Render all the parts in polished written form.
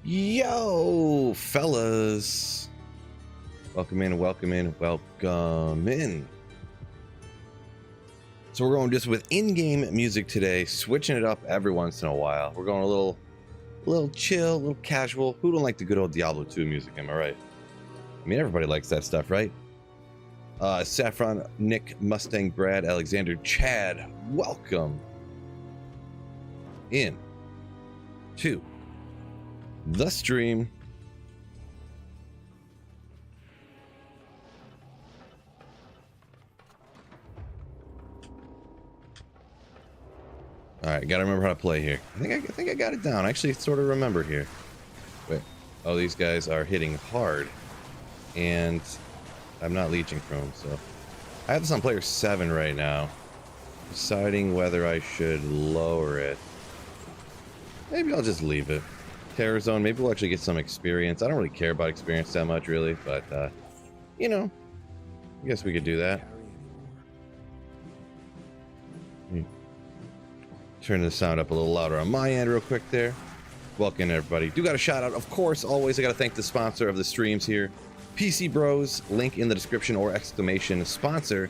Yo, fellas. Welcome in, welcome in, welcome in. So we're going just with in-game music today, switching it up every once in a while. We're going a little chill, a little casual. Who don't like the good old Diablo 2 music, am I right? I mean, everybody likes that stuff, right? Saffron, Nick, Mustang, Brad, Alexander, Chad, welcome in to the stream. All right, gotta remember how to play here. I think I got it down. I actually sort of remember here. Wait, oh, these guys are hitting hard, and I'm not leeching from them, so I have this on player 7 right now. Deciding whether I should lower it. Maybe I'll just leave it. Terror Zone, maybe we'll actually get some experience. I don't really care about experience that much, really, but, you know, I guess we could do that. Turn the sound up a little louder on my end real quick there. Welcome, everybody. Do got a shout out, of course, always. I got to thank the sponsor of the streams here, PC Bros, link in the description or exclamation sponsor.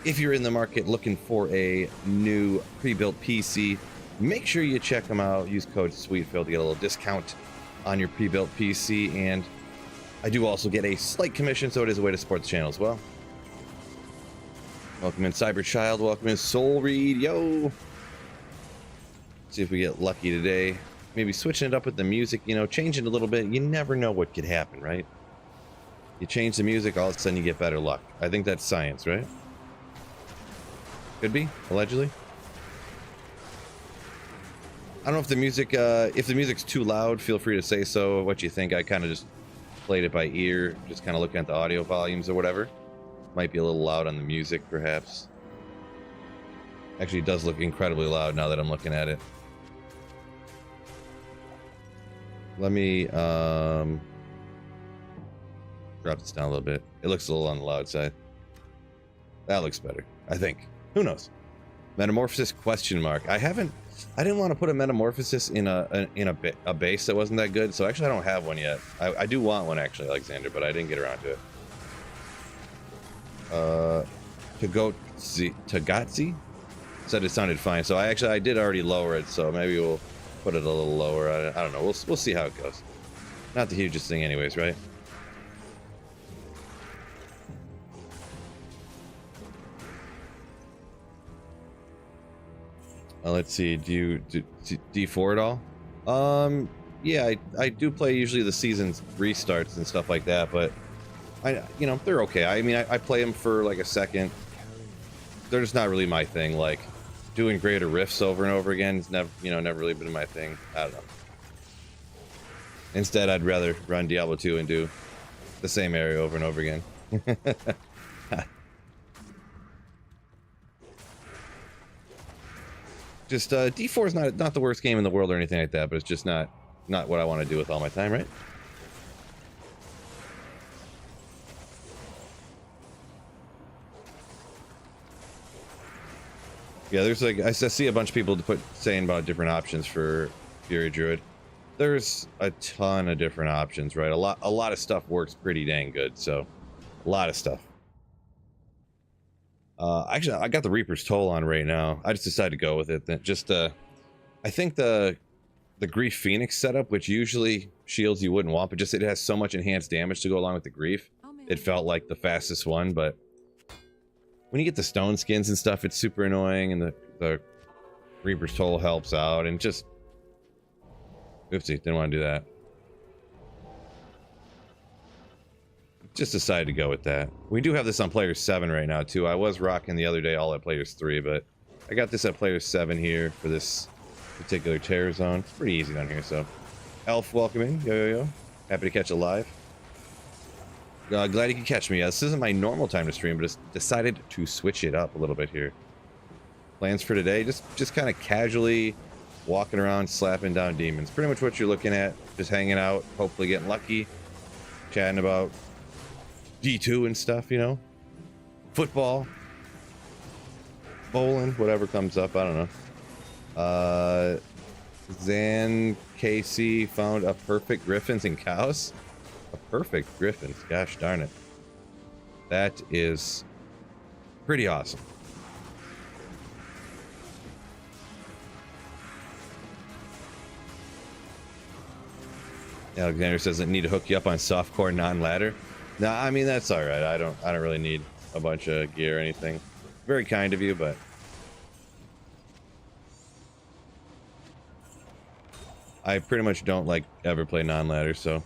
If you're in the market looking for a new pre-built PC, make sure you check them out. Use code SweetPhil to get a little discount on your pre-built PC, and I do also get a slight commission, so it is a way to support the channel as well. Welcome in Cyberchild, welcome in Soul Reed, yo! See if we get lucky today. Maybe switching it up with the music, you know, changing it a little bit. You never know what could happen, right? You change the music, all of a sudden you get better luck. I think that's science, right? Could be, allegedly. I don't know if the music's too loud, feel free to say so. What you think. I kind of just played it by ear, just kind of looking at the audio volumes or whatever. Might be a little loud on the music, perhaps. Actually, it does look incredibly loud now that I'm looking at it. Let me drop this down a little bit. It looks a little on the loud side. That looks better, I think. Who knows? Metamorphosis question mark. I didn't want to put a metamorphosis in a base that wasn't that good, so actually I don't have one yet. I do want one actually, Alexander, but I didn't get around to it. Tagatsi said it sounded fine, so I did already lower it, so maybe we'll put it a little lower. I don't know. We'll see how it goes. Not the hugest thing, anyways, right? Let's see. Do you do D4 at all? Yeah, I do play usually the season's restarts and stuff like that, but you know, they're okay. I mean, I play them for like a second. They're just not really my thing. Like doing greater riffs over and over again is never really been my thing. I don't know. Instead, I'd rather run Diablo 2 and do the same area over and over again. Just D4 is not the worst game in the world or anything like that, but it's just not what I want to do with all my time, right? Yeah, there's like I see a bunch of people saying about different options for Fury Druid. There's a ton of different options, right? A lot of stuff works pretty dang good, so a lot of stuff. Actually, I got the Reaper's Toll on right now. I just decided to go with it. Just, I think the Grief Phoenix setup, which usually shields you wouldn't want, but just it has so much enhanced damage to go along with the Grief. It felt like the fastest one, but when you get the stone skins and stuff, it's super annoying, and the Reaper's Toll helps out, and just... Oopsie, didn't want to do that. Just decided to go with that. We do have this on player 7 right now too. I was rocking the other day all at players 3, but I got this at player 7 here for this particular Terror Zone. It's pretty easy down here, so. Elf, welcome in. Yo. Happy to catch it live. Glad you could catch me. This isn't my normal time to stream, but just decided to switch it up a little bit here. Plans for today, just kind of casually walking around, slapping down demons. Pretty much what you're looking at. Just hanging out, hopefully getting lucky, chatting about D2 and stuff, you know, football, bowling, whatever comes up. I don't know. Zan KC found a perfect griffins and cows. A perfect griffins. Gosh darn it. That is pretty awesome. Alexander says I need to hook you up on softcore non-ladder. Nah, I mean that's all right. I don't really need a bunch of gear or anything. Very kind of you, but I pretty much don't like ever play non-ladder, so.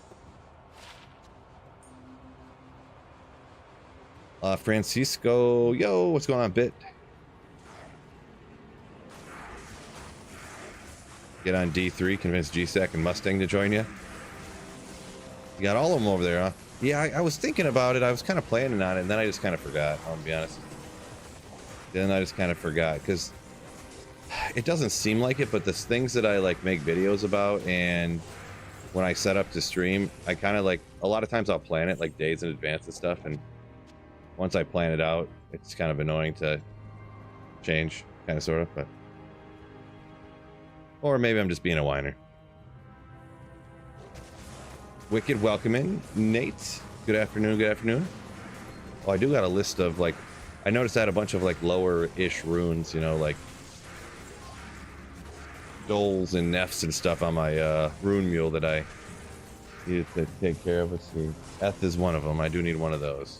Francisco, yo, what's going on, Bit? Get on D3, convince GSAC and Mustang to join you. You got all of them over there, huh? Yeah, I was thinking about it. I was kind of planning on it, and then I just kind of forgot, I'll be honest. Then I just kind of forgot, because it doesn't seem like it, but the things that I like make videos about, and when I set up to stream, I kind of like, a lot of times I'll plan it like days in advance and stuff, and once I plan it out, it's kind of annoying to change, kind of, sort of, but. Or maybe I'm just being a whiner. Wicked welcoming, Nate. Good afternoon, good afternoon. Oh, I do got a list of, like, I noticed I had a bunch of, like, lower-ish runes, you know, like doles and nefs and stuff on my rune mule that I needed to take care of. Let's see. Eth is one of them. I do need one of those.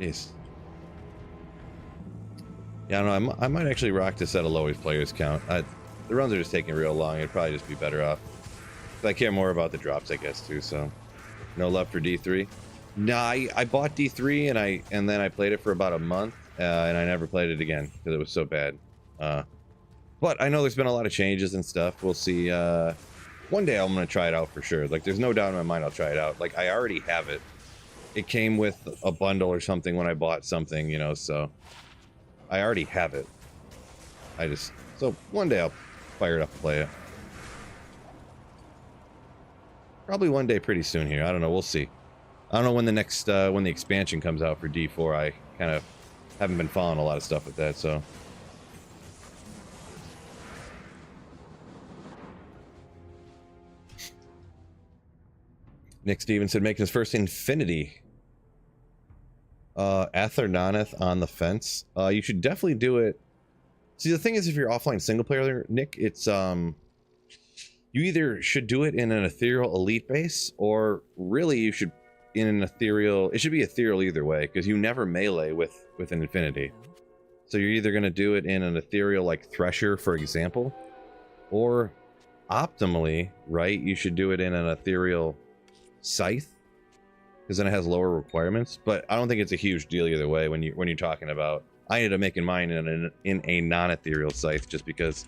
Jeez. Yeah, I don't know. I might actually rock this at a lowest players count. The runs are just taking real long. It'd probably just be better off. But I care more about the drops, I guess, too. So, no love for D3. Nah, I bought D3 and then I played it for about a month, and I never played it again because it was so bad. But I know there's been a lot of changes and stuff. We'll see. One day I'm gonna try it out for sure. Like, there's no doubt in my mind I'll try it out. Like, I already have it. It came with a bundle or something when I bought something, you know. So I already have it. So one day I'll fire it up and play it. Probably one day pretty soon here. I don't know. We'll see. I don't know when the next when the expansion comes out for D4. I kind of haven't been following a lot of stuff with that, so. Nick Stevens said making his first Infinity. Eth or non-Eth on the fence. You should definitely do it. See, the thing is, if you're offline single player, Nick, it's you either should do it in an ethereal elite base, or really you should in an ethereal. It should be ethereal either way, because you never melee with an Infinity. So you're either going to do it in an ethereal like Thresher, for example, or optimally, right, you should do it in an ethereal Scythe, because then it has lower requirements. But I don't think it's a huge deal either way when you're talking about. I ended up making mine in a non-ethereal Scythe just because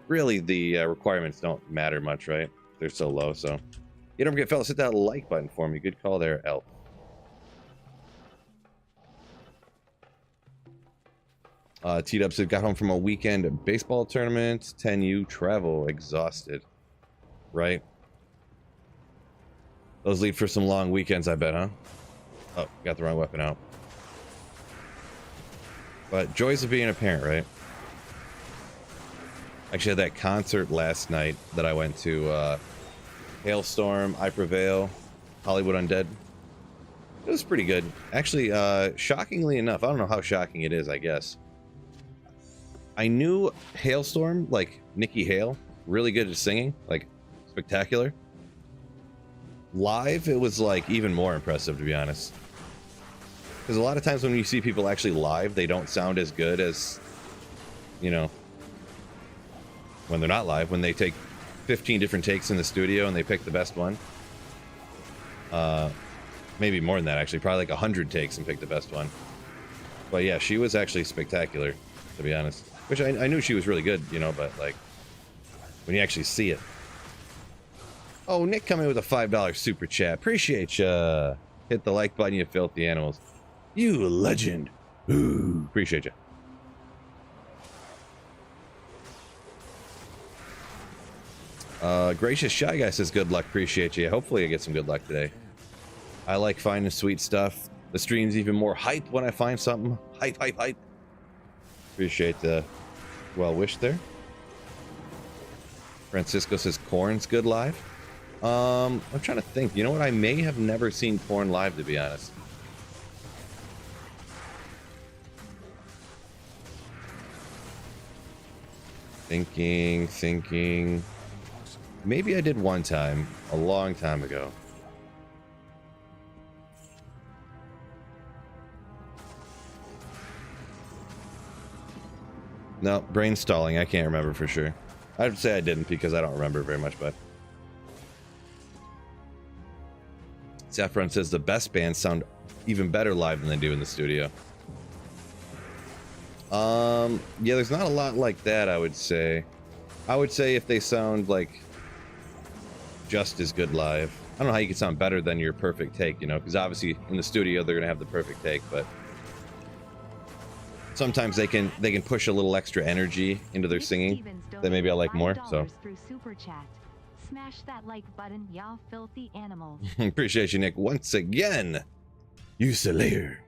really the requirements don't matter much, right? They're so low. So you don't forget, fellas, hit that like button for me. Good call there, Elf. T-Dub said got home from a weekend baseball tournament. 10U travel exhausted, right? Those lead for some long weekends, I bet, huh? Oh, got the wrong weapon out. But joys of being a parent, right? Actually had that concert last night that I went to. Hailstorm, I Prevail, Hollywood Undead. It was pretty good. Actually, shockingly enough, I don't know how shocking it is, I guess. I knew Hailstorm, like Nikki Hale, really good at singing, like spectacular. Live, it was like even more impressive, to be honest. Because a lot of times when you see people actually live, they don't sound as good as, you know, when they're not live, when they take 15 different takes in the studio and they pick the best one. Maybe more than that, actually. Probably like 100 takes and pick the best one. But yeah, she was actually spectacular, to be honest. Which I knew she was really good, you know, but like, when you actually see it. Oh, Nick coming with a $5 super chat. Appreciate ya. Hit the like button, you filthy animals. You legend. Ooh, appreciate you. Gracious Shy Guy says good luck. Appreciate you. Hopefully I get some good luck today. I like finding sweet stuff. The stream's even more hype when I find something. Hype, hype, hype. Appreciate the well wish there. Francisco says Corn's good live. I'm trying to think. You know what? I may have never seen Corn live, to be honest. Thinking. Maybe I did one time, a long time ago. No, brain stalling. I can't remember for sure. I'd say I didn't because I don't remember very much, but... Saffron says the best bands sound even better live than they do in the studio. Yeah, there's not a lot like that, I would say. I would say if they sound like just as good live. I don't know how you can sound better than your perfect take, you know, because obviously in the studio they're gonna have the perfect take, but sometimes they can push a little extra energy into their singing that maybe I like more. So smash that like button, y'all filthy animals. Appreciate you, Nick, once again. You Slayer.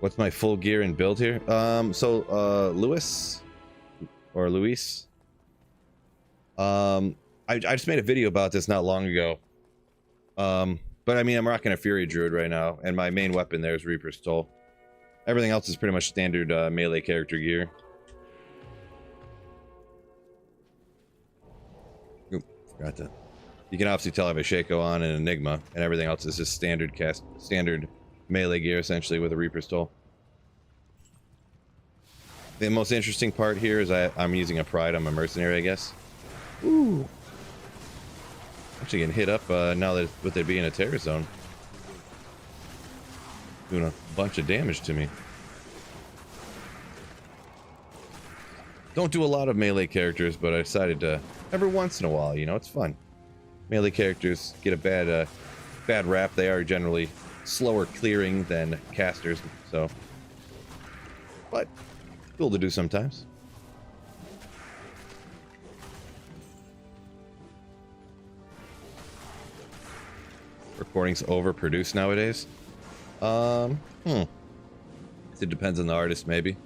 What's my full gear and build here? Luis or Luis. I just made a video about this not long ago. But I mean, I'm rocking a Fury Druid right now, and my main weapon there is Reaper's Toll. Everything else is pretty much standard melee character gear. Oop, forgot that. You can obviously tell I have a Shaco on and Enigma, and everything else is just standard melee gear, essentially, with a Reaper's Toll. The most interesting part here is I'm using a Pride. I'm a mercenary, I guess. Ooh. Actually getting hit up now that with it being a terror zone. Doing a bunch of damage to me. Don't do a lot of melee characters, but I decided to every once in a while, you know, it's fun. Melee characters get a bad rap. They are generally slower clearing than casters, so, but cool to do sometimes. Recordings overproduced nowadays. It depends on the artist, maybe.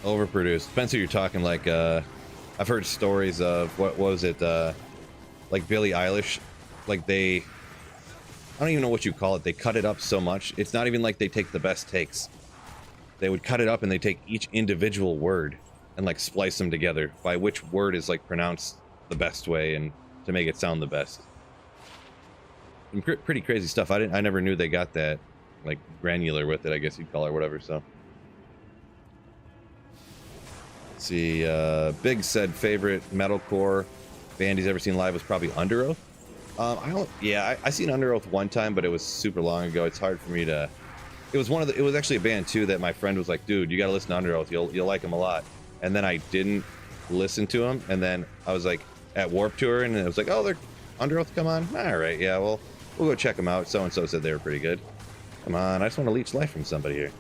Overproduced. Depends who you're talking. Like, I've heard stories of what was it? Like Billie Eilish. Like I don't even know what you call it. They cut it up so much. It's not even like they take the best takes. They would cut it up and they take each individual word and like splice them together by which word is like pronounced the best way and to make it sound the best. And pretty crazy stuff. I never knew they got that like granular with it, I guess you'd call it, or whatever. So let's see. Big said favorite metalcore band he's ever seen live was probably Under Oath. I seen Under Oath one time, but it was super long ago. It's hard for me to. It was actually a band too that my friend was like, dude, you gotta listen to Under Oath. You'll like them a lot. And then I didn't listen to them, and then I was like at Warped Tour, and it was like, oh, they're Under Oath, come on. All right, yeah, well, we'll go check them out. So and so said they were pretty good. Come on, I just want to leech life from somebody here.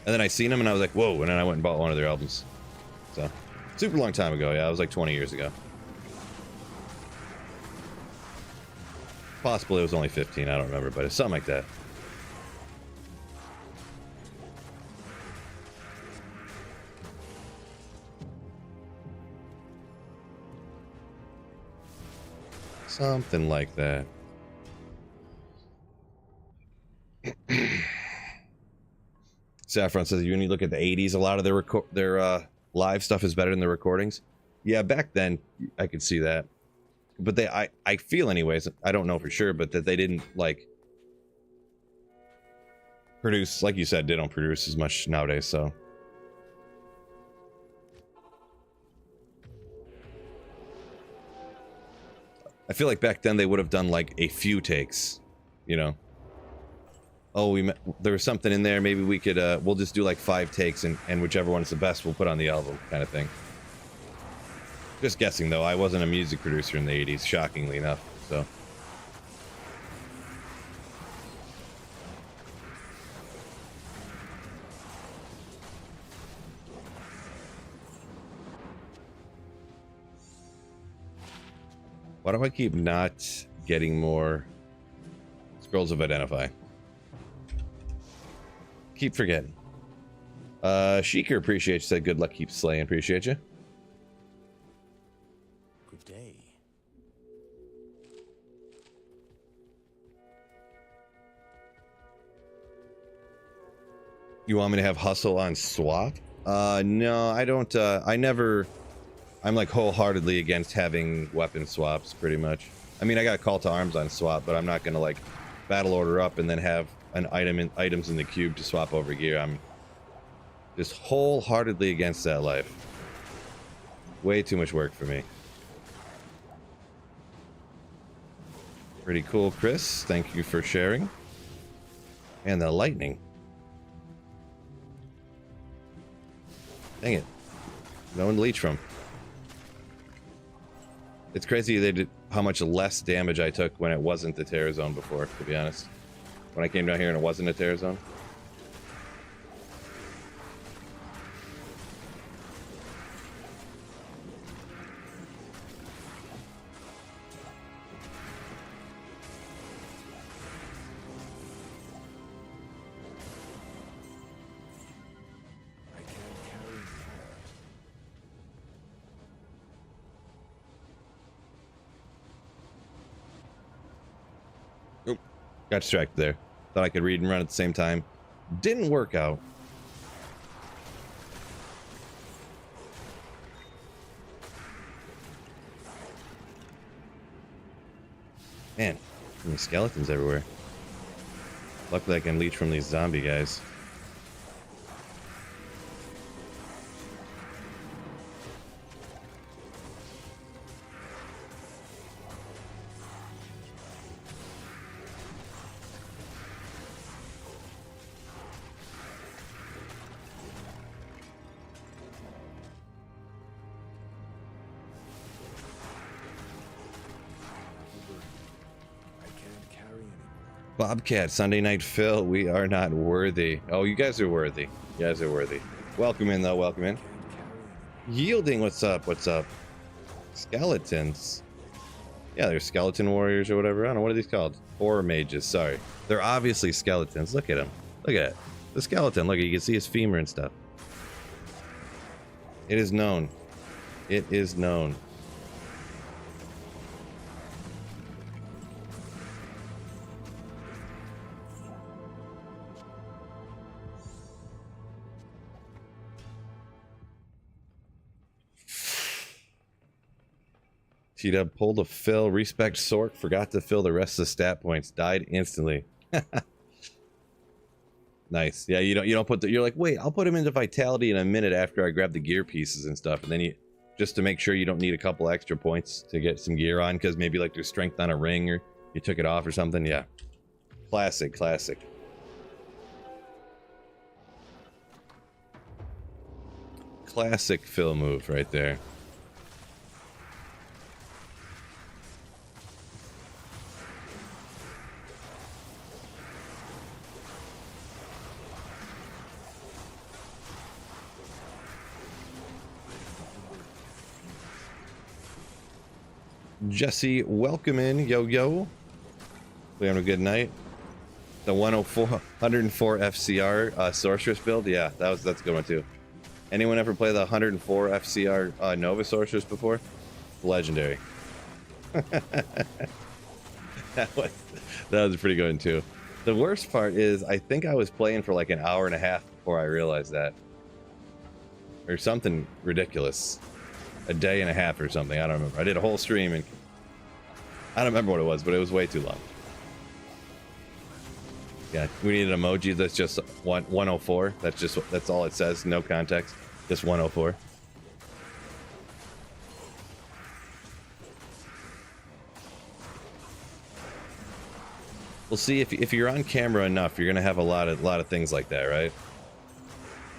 And then I seen them, and I was like, whoa! And then I went and bought one of their albums. So, super long time ago. Yeah, it was like 20 years ago. Possibly it was only 15. I don't remember, but it's something like that. Something like that. Saffron says, you need to look at the 80s. A lot of their live stuff is better than the recordings. Yeah, back then I could see that. But I feel anyways, I don't know for sure, but that they didn't like produce, like you said, they don't produce as much nowadays, so. I feel like back then they would have done like a few takes, you know. Oh, there was something in there, maybe we could, we'll just do like 5 takes and whichever one is the best we'll put on the album, kind of thing. Just guessing though, I wasn't a music producer in the 80s, shockingly enough, so. Why do I keep not getting more Scrolls of Identify. Keep forgetting. Sheeker, appreciate you. Said good luck, keep slaying. Appreciate you. Good day. You want me to have hustle on swap? No, I don't. I'm like wholeheartedly against having weapon swaps, pretty much. I mean, I got call to arms on swap, but I'm not gonna like battle order up and then have an items in the cube to swap over gear. I'm just wholeheartedly against that life. Way too much work for me. Pretty cool, Chris. Thank you for sharing. And the lightning. Dang it. No one to leech from. It's crazy they did how much less damage I took when it wasn't the Terror Zone before, to be honest. When I came down here and it wasn't a Terror Zone. Got distracted there. Thought I could read and run at the same time. Didn't work out. Man, so many skeletons everywhere. Luckily I can leech from these zombie guys. Bobcat, Sunday Night Phil, we are not worthy. Oh, you guys are worthy. You guys are worthy. Welcome in, though. Welcome in. Yielding, what's up? What's up? Skeletons. Yeah, they're skeleton warriors or whatever. I don't know. What are these called? Horror mages, sorry. They're obviously skeletons. Look at them. Look at it. The skeleton. Look, you can see his femur and stuff. It is known. It is known. T-Dub pulled a fill, respect Sork, forgot to fill the rest of the stat points, died instantly. Nice. Yeah, you don't put the, you're like, wait, I'll put him into vitality in a minute after I grab the gear pieces and stuff, and then you just to make sure you don't need a couple extra points to get some gear on, because maybe like there's strength on a ring or you took it off or something. Yeah. Classic, classic. Classic fill move right there. Jesse, welcome in. Yo, yo. We having a good night. The 104 FCR Sorceress build. Yeah, that's a good one too. Anyone ever play the 104 FCR Nova Sorceress before? Legendary. that was a pretty good one too. The worst part is I think I was playing for like an hour and a half before I realized that. Or something ridiculous. A day and a half or something. I don't remember. I did a whole stream and I don't remember what it was, but it was way too long. Yeah, we need an emoji that's just 104. That's all it says. No context. Just 104. We'll see if you're on camera enough, you're gonna have a lot of things like that, right?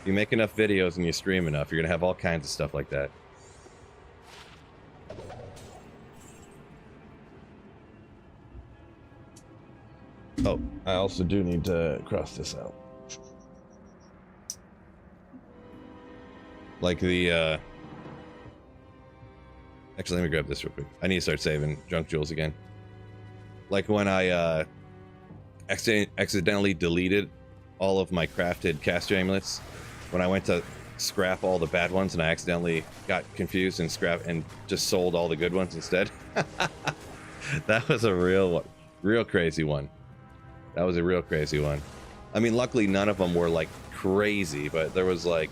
If you make enough videos and you stream enough, you're gonna have all kinds of stuff like that. Oh, I also do need to cross this out. Like the, actually, let me grab this real quick. I need to start saving junk jewels again. Like when I accidentally deleted all of my crafted caster amulets when I went to scrap all the bad ones, and I accidentally got confused and just sold all the good ones instead. That was a real crazy one. That was a real crazy one. I mean, luckily none of them were like crazy, but there was like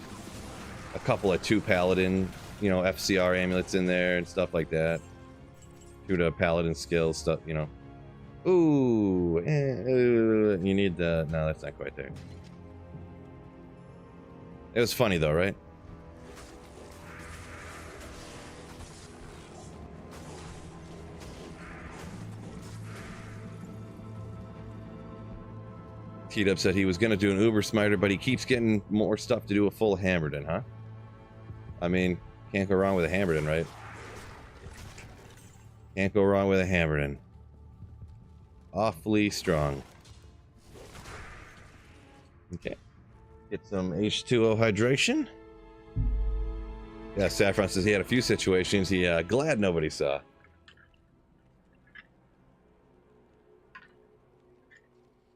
a couple of 2 paladin, you know, FCR amulets in there and stuff like that. 2 to paladin skills stuff, you know. Ooh, you need the... No, that's not quite there. It was funny though, right? T-Dub said he was going to do an Uber Smiter, but he keeps getting more stuff to do a full Hammerden, huh? I mean, can't go wrong with a Hammerden, right? Can't go wrong with a Hammerden. Awfully strong. Okay. Get some H2O hydration. Yeah, Saffron says he had a few situations he glad nobody saw.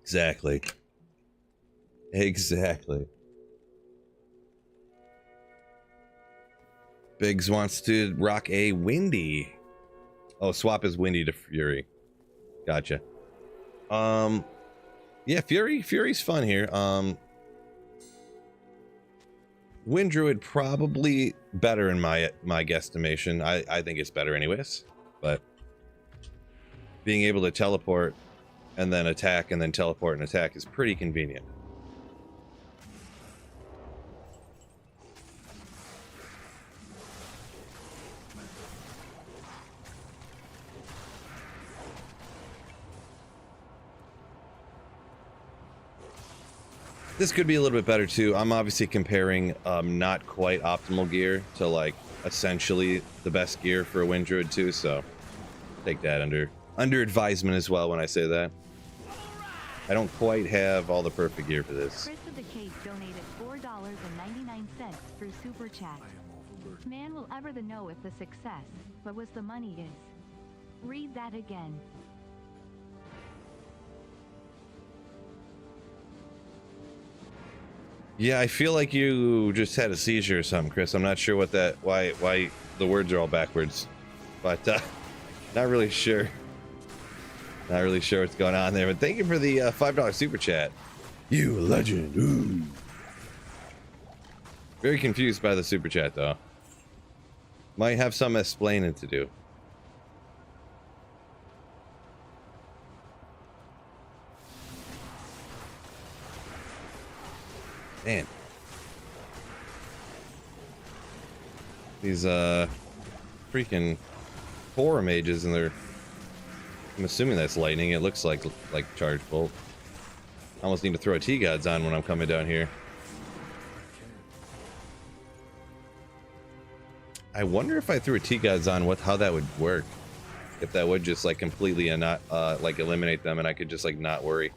Exactly. Exactly. Biggs wants to rock a Windy. Oh, swap his Windy to Fury. Gotcha. Yeah, Fury's fun here. Wind Druid probably better in my guesstimation. I think it's better anyways, but being able to teleport and then attack and then teleport and attack is pretty convenient. This could be a little bit better too. I'm obviously comparing not quite optimal gear to like essentially the best gear for a Wind Druid too, so take that under advisement as well when I say that. I don't quite have all the perfect gear for this. Chris of the Cave donated $4.99 through Super Chat. Man will ever the know if the success, but was the money is. Read that again. Yeah, I feel like you just had a seizure or something, Chris. I'm not sure why the words are all backwards, but not really sure. Not really sure what's going on there, but thank you for the $5 super chat. You legend. Ooh. Very confused by the super chat though. Might have some explaining to do. Man. These freaking horror mages, and I'm assuming that's lightning. It looks like charge bolt. I almost need to throw a T-Gods on when I'm coming down here. I wonder if I threw a T-Gods on how that would work. If that would just like completely and not like eliminate them, and I could just like not worry.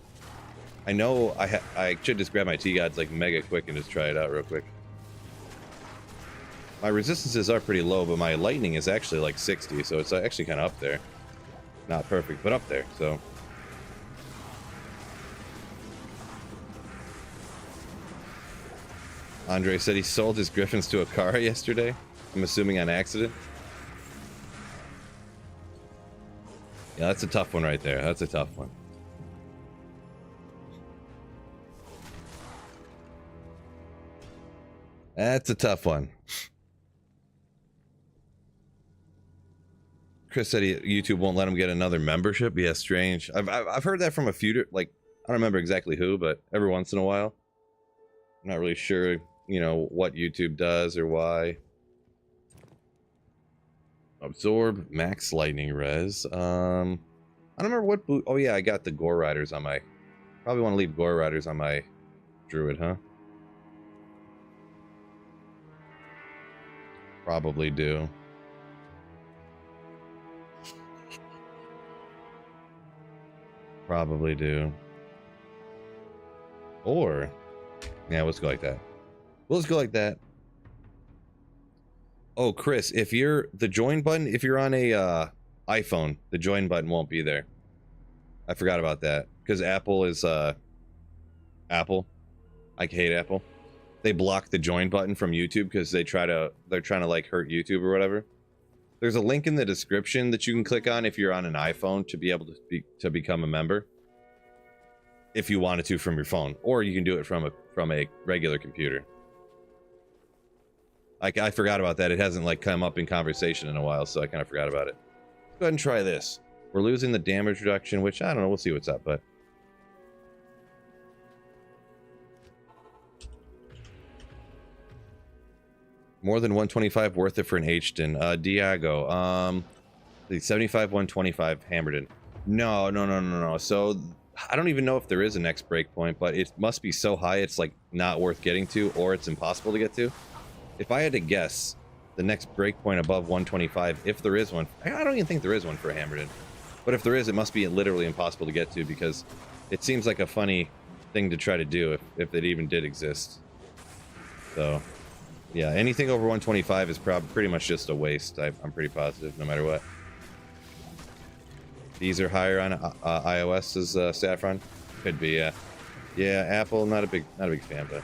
I know I should just grab my T-Gods like mega quick and just try it out real quick. My resistances are pretty low, but my lightning is actually like 60, so it's actually kind of up there. Not perfect, but up there, so. Andre said he sold his griffins to a car yesterday. I'm assuming on accident. Yeah, that's a tough one right there. That's a tough one. That's a tough one. Chris said YouTube won't let him get another membership. Yeah, strange. I've heard that from a few, like, I don't remember exactly who, but every once in a while. I'm not really sure, you know, what YouTube does or why. Absorb max lightning res. I don't remember what boot. Oh yeah, I got the Gore Riders on my. Probably want to leave Gore Riders on my Druid, huh? Probably do. Probably do. Or, yeah, let's go like that. Let's go like that. Oh, Chris, if you're the join button, if you're on a iPhone, the join button won't be there. I forgot about that because Apple is Apple. I hate Apple. They block the join button from YouTube because they're trying to like hurt YouTube or whatever. There's a link in the description that you can click on if you're on an iPhone to be able to become a member. If you wanted to from your phone, or you can do it from a regular computer. I forgot about that. It hasn't like come up in conversation in a while, so I kind of forgot about it. Go ahead and try this. We're losing the damage reduction, which I don't know. We'll see what's up, but more than 125 worth it for an H-Ton. Diago. The 75 125 Hammerton. No. So I don't even know if there is a next breakpoint, but it must be so high it's like not worth getting to, or it's impossible to get to. If I had to guess, the next breakpoint above 125, if there is one, I don't even think there is one for a Hammerton. But if there is, it must be literally impossible to get to, because it seems like a funny thing to try to do if it even did exist. So yeah, anything over 125 is pretty much just a waste. I'm pretty positive, no matter what. These are higher on iOS's Saffron. Could be, yeah. Yeah, Apple, not a big fan, but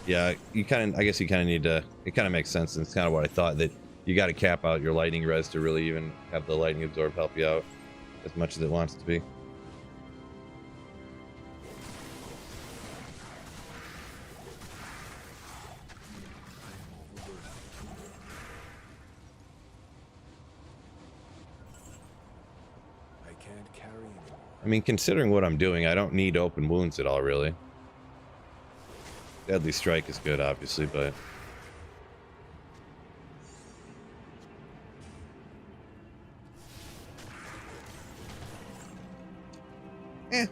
yeah, I guess you kind of need to. It kind of makes sense, and it's kind of what I thought, that you got to cap out your lightning res to really even have the lightning absorb help you out as much as it wants to be. I mean, considering what I'm doing, I don't need open wounds at all, really. Deadly Strike is good, obviously, but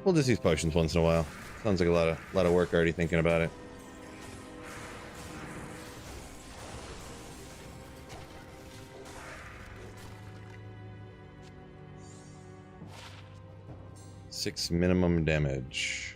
we'll just use potions once in a while. Sounds like a lot of work already thinking about it. Six minimum damage.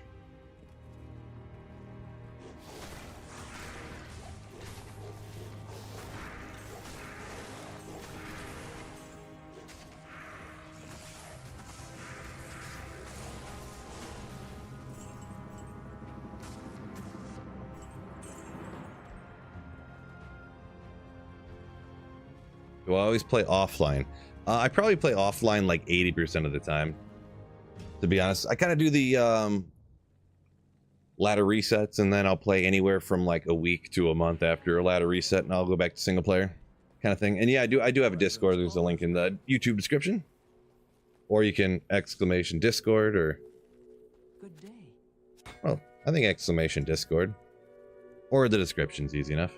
Do I always play offline? I probably play offline like 80% of the time, to be honest. I kind of do the ladder resets, and then I'll play anywhere from like a week to a month after a ladder reset, and I'll go back to single player kind of thing. And yeah, I do have a Discord. There's a link in the YouTube description, or you can exclamation Discord, or Good day. well, I think exclamation Discord, or the description's easy enough.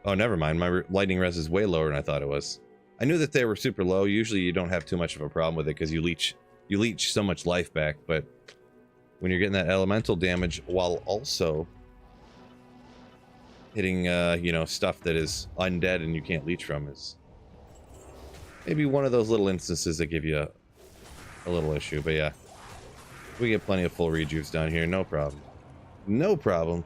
Oh, never mind. My lightning res is way lower than I thought it was. I knew that they were super low. Usually you don't have too much of a problem with it because you leech so much life back, but when you're getting that elemental damage while also hitting you know, stuff that is undead and you can't leech from, is maybe one of those little instances that give you a little issue. But yeah, we get plenty of full rejuves down here, no problem. No problem.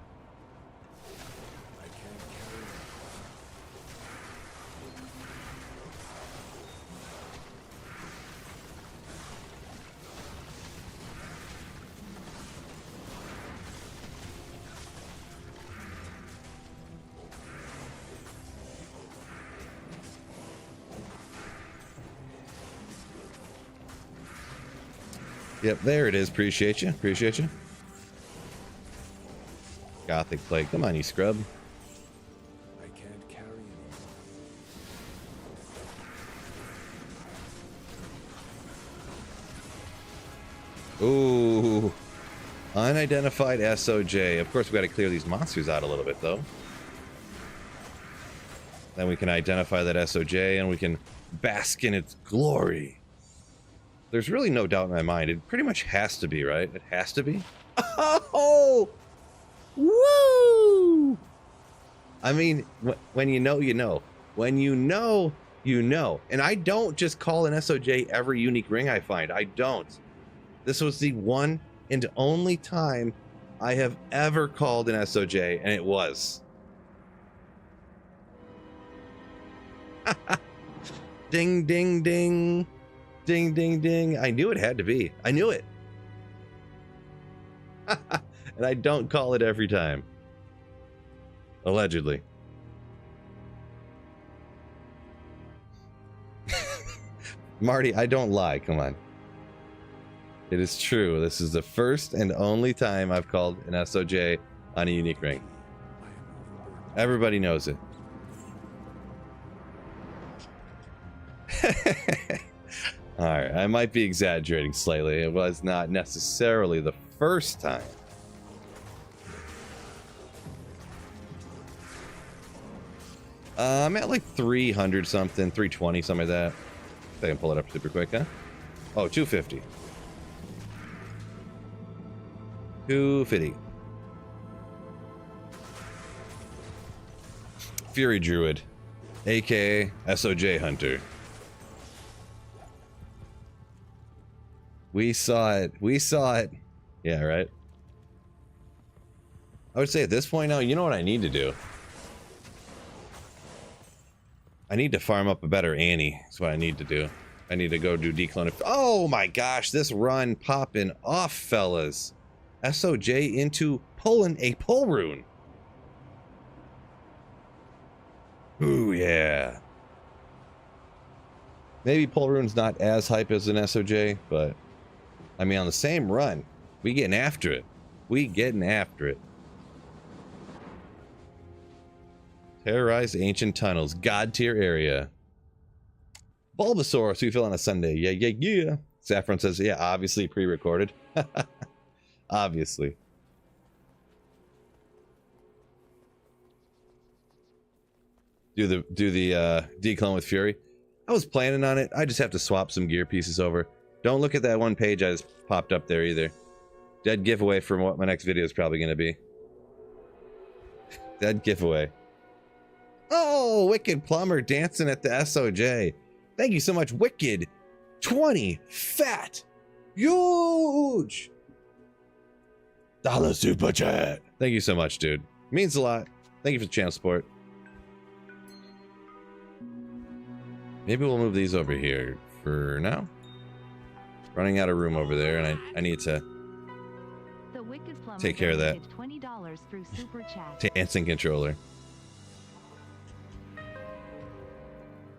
Yep, there it is. Appreciate you. Appreciate you. Gothic Plague. Come on, you scrub. I can't carry it. Ooh. Unidentified SOJ. Of course, we got to clear these monsters out a little bit, though. Then we can identify that SOJ, and we can bask in its glory. There's really no doubt in my mind. It pretty much has to be, right? It has to be. Oh! Woo! I mean, when you know, you know. When you know, you know. And I don't just call an SOJ every unique ring I find. I don't. This was the one and only time I have ever called an SOJ, and it was. Ding, ding, ding. Ding, ding, ding. I knew it had to be. I knew it. And I don't call it every time. Allegedly. Marty, I don't lie. Come on. It is true. This is the first and only time I've called an SOJ on a unique ring. Everybody knows it. Alright, I might be exaggerating slightly. It was not necessarily the first time. I'm at like 300 something, 320, something like that. I can pull it up super quick, huh? Oh, 250. 250. Fury Druid, aka SOJ Hunter. We saw it. We saw it. Yeah, right. I would say at this point now, you know what I need to do? I need to farm up a better Annie. That's what I need to do. I need to go do declone. Oh my gosh, this run popping off, fellas. SOJ into pulling a pull rune. Ooh, yeah. Maybe pull rune's not as hype as an SOJ, but I mean, on the same run, we getting after it. We getting after it. Terrorize ancient tunnels. God tier area. Bulbasaur, so you feel on a Sunday. Yeah, yeah, yeah. Saffron says, yeah, obviously pre-recorded. Obviously. Do the declone with Fury. I was planning on it. I just have to swap some gear pieces over. Don't look at that one page I just popped up there either. Dead giveaway from what my next video is probably going to be. Dead giveaway. Oh, Wicked Plumber dancing at the SOJ. Thank you so much, Wicked. 20 fat. Huge. $1 super chat. Thank you so much, dude. Means a lot. Thank you for the channel support. Maybe we'll move these over here for now. Running out of room over there, and I need to take care of that. $20 through super chat. Dancing controller.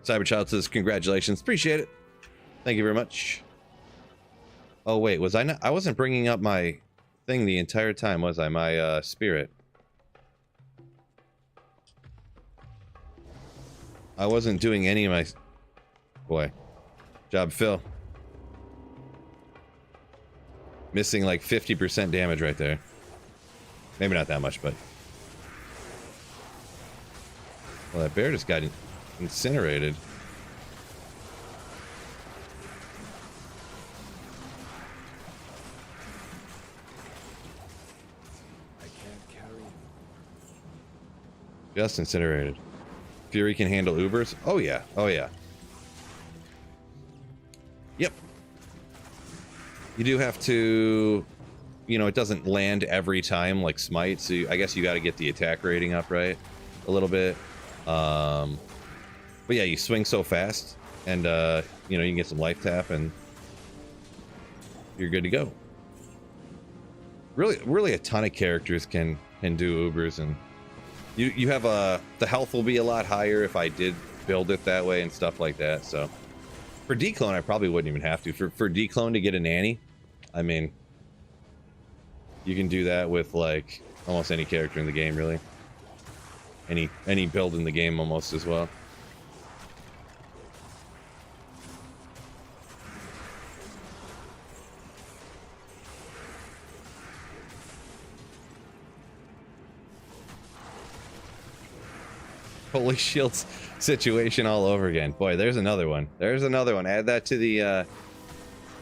Cyberchild says, congratulations. Appreciate it. Thank you very much. Oh, wait. Was I not? I wasn't bringing up my thing the entire time, was I? My spirit. I wasn't doing any of my... Boy. Job, Phil. Missing like 50% damage right there. Maybe not that much, but... Well, that bear just got incinerated. I can't carry him. Just incinerated. Fury can handle Ubers? Oh yeah, oh yeah. Yep. You do have to, you know, it doesn't land every time like Smite, so I guess you got to get the attack rating up, right? A little bit. But yeah, you swing so fast, and you know, you can get some life tap, and you're good to go. Really a ton of characters can do Ubers, and you have the health will be a lot higher if I did build it that way and stuff like that. So for declone, I probably wouldn't even have to. For declone to get a nanny, I mean, you can do that with like almost any character in the game, really. Any build in the game almost as well. Holy Shields situation all over again. Boy, there's another one. There's another one. Add that to the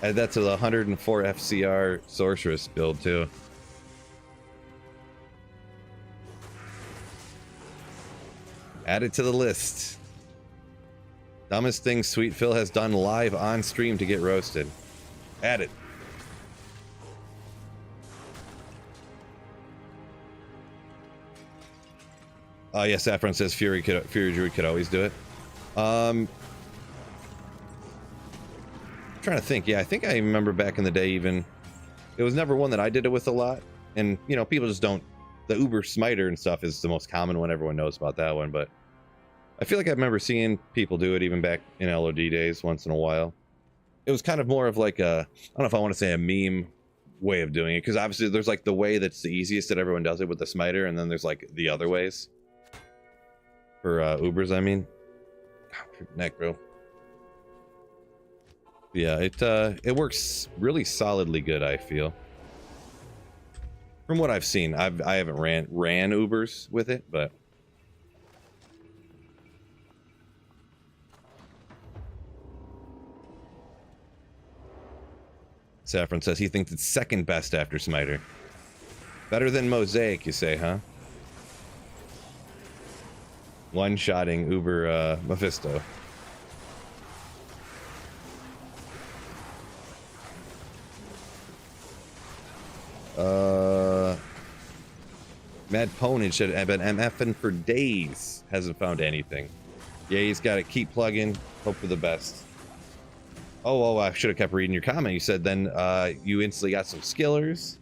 104 FCR Sorceress build too. Add it to the list. Dumbest thing Sweet Phil has done live on stream to get roasted. Add it. Yes, Saffron says Fury Druid could always do it. Trying to think. Yeah, I think I remember back in the day even. It was never one that I did it with a lot. And, you know, people just don't. The Uber Smiter and stuff is the most common one. Everyone knows about that one. But I feel like I remember seeing people do it even back in LOD days once in a while. It was kind of more of like a, I don't know if I want to say a meme way of doing it. Because obviously there's like the way that's the easiest that everyone does it with the Smiter. And then there's like the other ways. For Ubers, I mean. Neck, bro. Yeah, it works really solidly good, I feel. From what I've seen, I haven't ran Ubers with it, but Saffron says he thinks it's second best after Smiter. Better than Mosaic, you say, huh? One-shotting Uber Mephisto. Mad Ponage said I've been MFing for days. Hasn't found anything. Yeah, he's got to keep plugging. Hope for the best. Oh, I should have kept reading your comment. You said then you instantly got some skillers.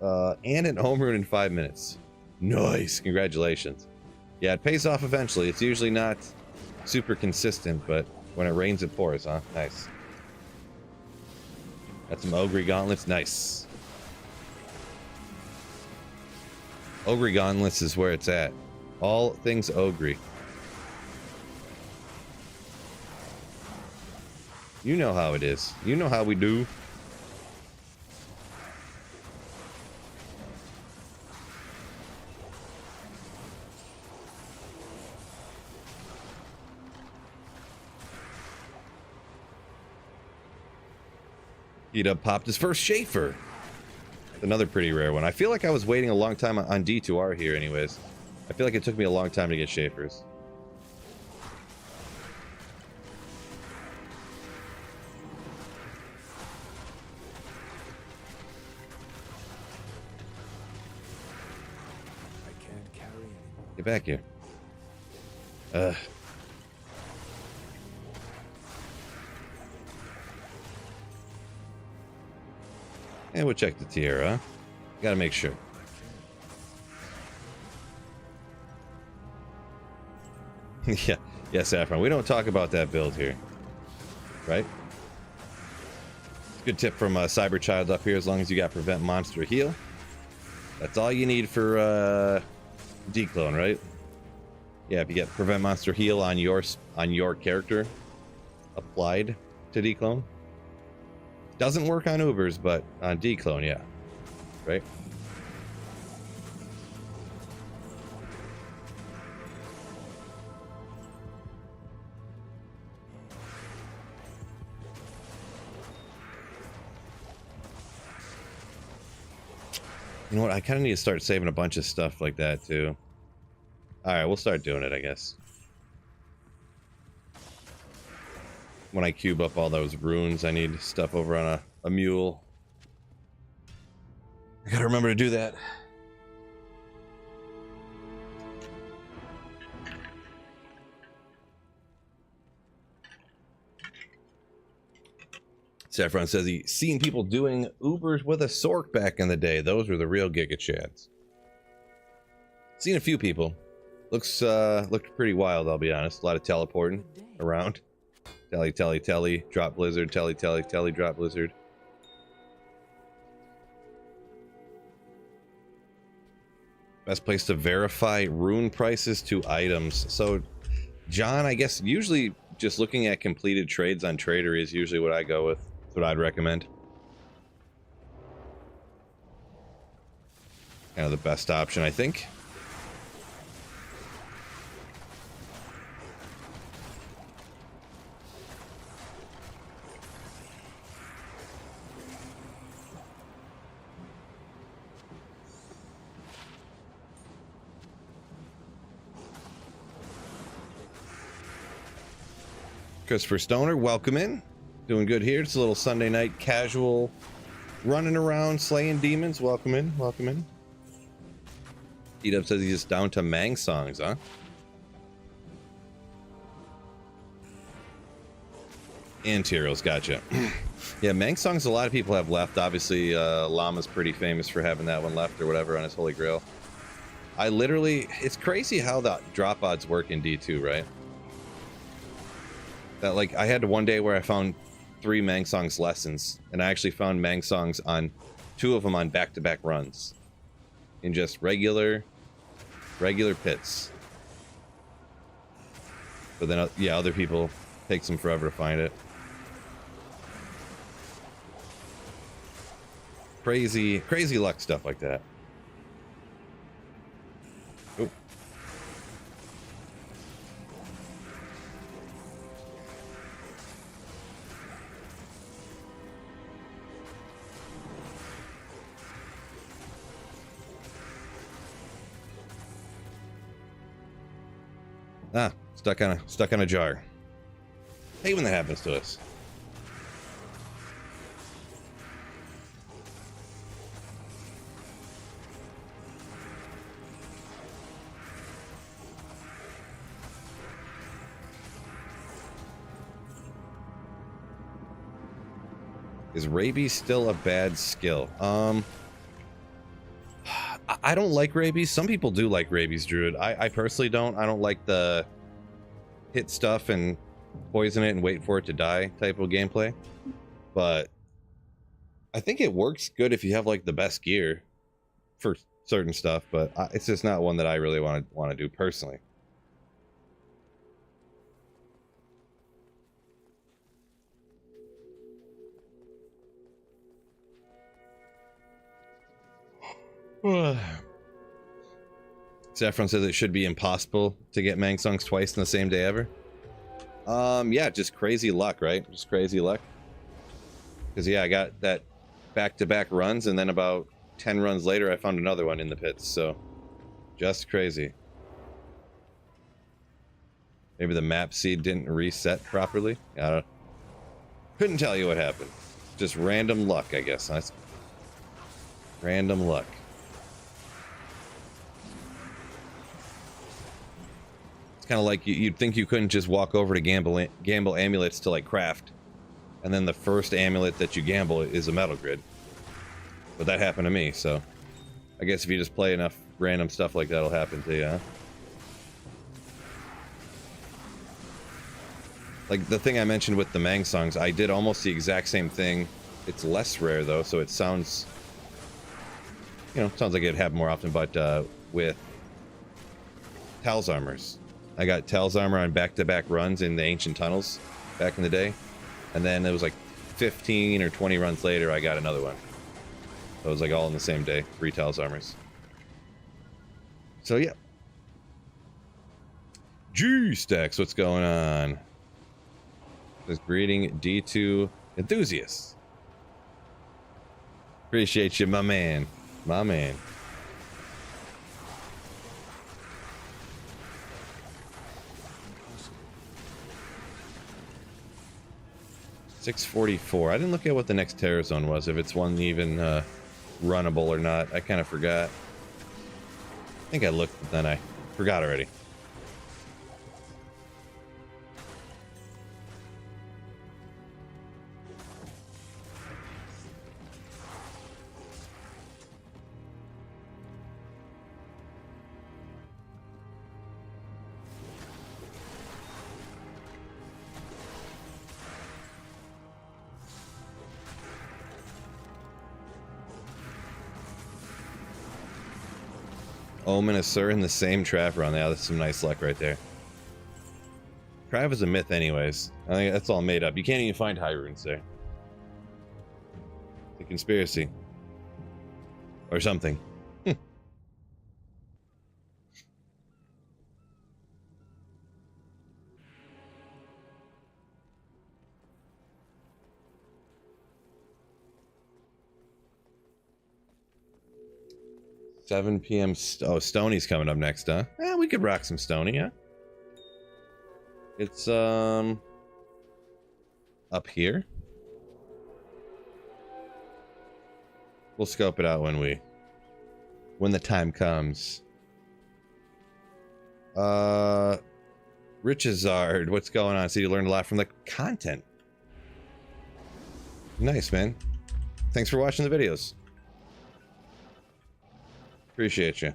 And an home run in 5 minutes. Nice. Congratulations. Yeah, it pays off eventually. It's usually not super consistent, but when it rains, it pours, huh? Nice. Got some Ogre Gauntlets. Nice. Ogre Gauntlets is where it's at. All things Ogre. You know how it is. You know how we do. He'd popped his first Schaefer. Another pretty rare one. I feel like I was waiting a long time on D2R here anyways. I feel like it took me a long time to get Schaefers. I can't carry anymore. Get back here. And we'll check the tier, huh? Gotta make sure. Yeah, Saffron. We don't talk about that build here. Right? Good tip from Cyberchild up here. As long as you got Prevent Monster Heal. That's all you need for Declone, right? Yeah, if you get Prevent Monster Heal on your character applied to Declone. Doesn't work on Ubers, but on Declone, yeah. Right? You know what? I kind of need to start saving a bunch of stuff like that, too. Alright, we'll start doing it, I guess. When I cube up all those runes, I need stuff over on a mule. I gotta remember to do that. Saffron says he's seen people doing Ubers with a Sork back in the day. Those were the real Giga Chads. Seen a few people. Looked pretty wild, I'll be honest. A lot of teleporting around. Telly, drop blizzard, telly, drop blizzard. Best place to verify rune prices to items. So, John, I guess usually just looking at completed trades on Trader is usually what I go with. That's what I'd recommend. Kind of the best option, I think. Christopher Stoner, welcome in. Doing good here. It's a little Sunday night casual running around slaying demons. Welcome in, welcome in. Edub says he's just down to Mang songs, huh? And Tyros, gotcha. Yeah, Mang songs a lot of people have left. Obviously, Llama's pretty famous for having that one left or whatever on his Holy Grail. I literally, it's crazy how the drop odds work in D2, right? That, like, I had one day where I found 3 Mang songs lessons, and I actually found Mang songs on 2 of them on back-to-back runs in just regular pits. But then, yeah, other people takes them forever to find it. Crazy luck stuff like that. Oh. Ah, stuck on a jar. Hate when that happens to us. Is rabies still a bad skill? I don't like rabies. Some people do like rabies, Druid. I personally don't. I don't like the hit stuff and poison it and wait for it to die type of gameplay. But I think it works good if you have like the best gear for certain stuff. But it's just not one that I really want to do personally. Saffron says it should be impossible to get Mang songs twice in the same day ever. Yeah, just crazy luck, right? Just crazy luck. Because yeah, I got that back-to-back runs, and then about 10 runs later, I found another one in the pits. So, just crazy. Maybe the map seed didn't reset properly. Couldn't tell you what happened. Just random luck, I guess. That's random luck. It's kind of like you'd think you couldn't just walk over to gamble amulets to like craft, and then the first amulet that you gamble is a metal grid. But that happened to me, so I guess if you just play enough random stuff like that, it'll happen to you, huh? Like the thing I mentioned with the Mang songs, I did almost the exact same thing. It's less rare though, so it sounds, sounds like it'd happen more often, but with Tal's armors. I got Tal's armor on back-to-back runs in the ancient tunnels back in the day, and then it was like 15 or 20 runs later I got another one. So it was like all in the same day, 3 Tal's armors. So yeah. G-Stacks, what's going on? Just greeting D2 enthusiasts. Appreciate you, my man. My man. $644. I didn't look at what the next terror zone was, if it's one even runnable or not. I kind of forgot. I think I looked, but then I forgot already. Omen and Sir in the same trap run. Yeah, that's some nice luck right there. Trav is a myth anyways. I think that's all made up. You can't even find high runes there. It's a conspiracy. Or something. 7 p.m. Oh, Stoney's coming up next, huh? Yeah, we could rock some Stoney, yeah. It's up here. We'll scope it out when the time comes. Richizard, what's going on? So you learned a lot from the content. Nice, man. Thanks for watching the videos. Appreciate you.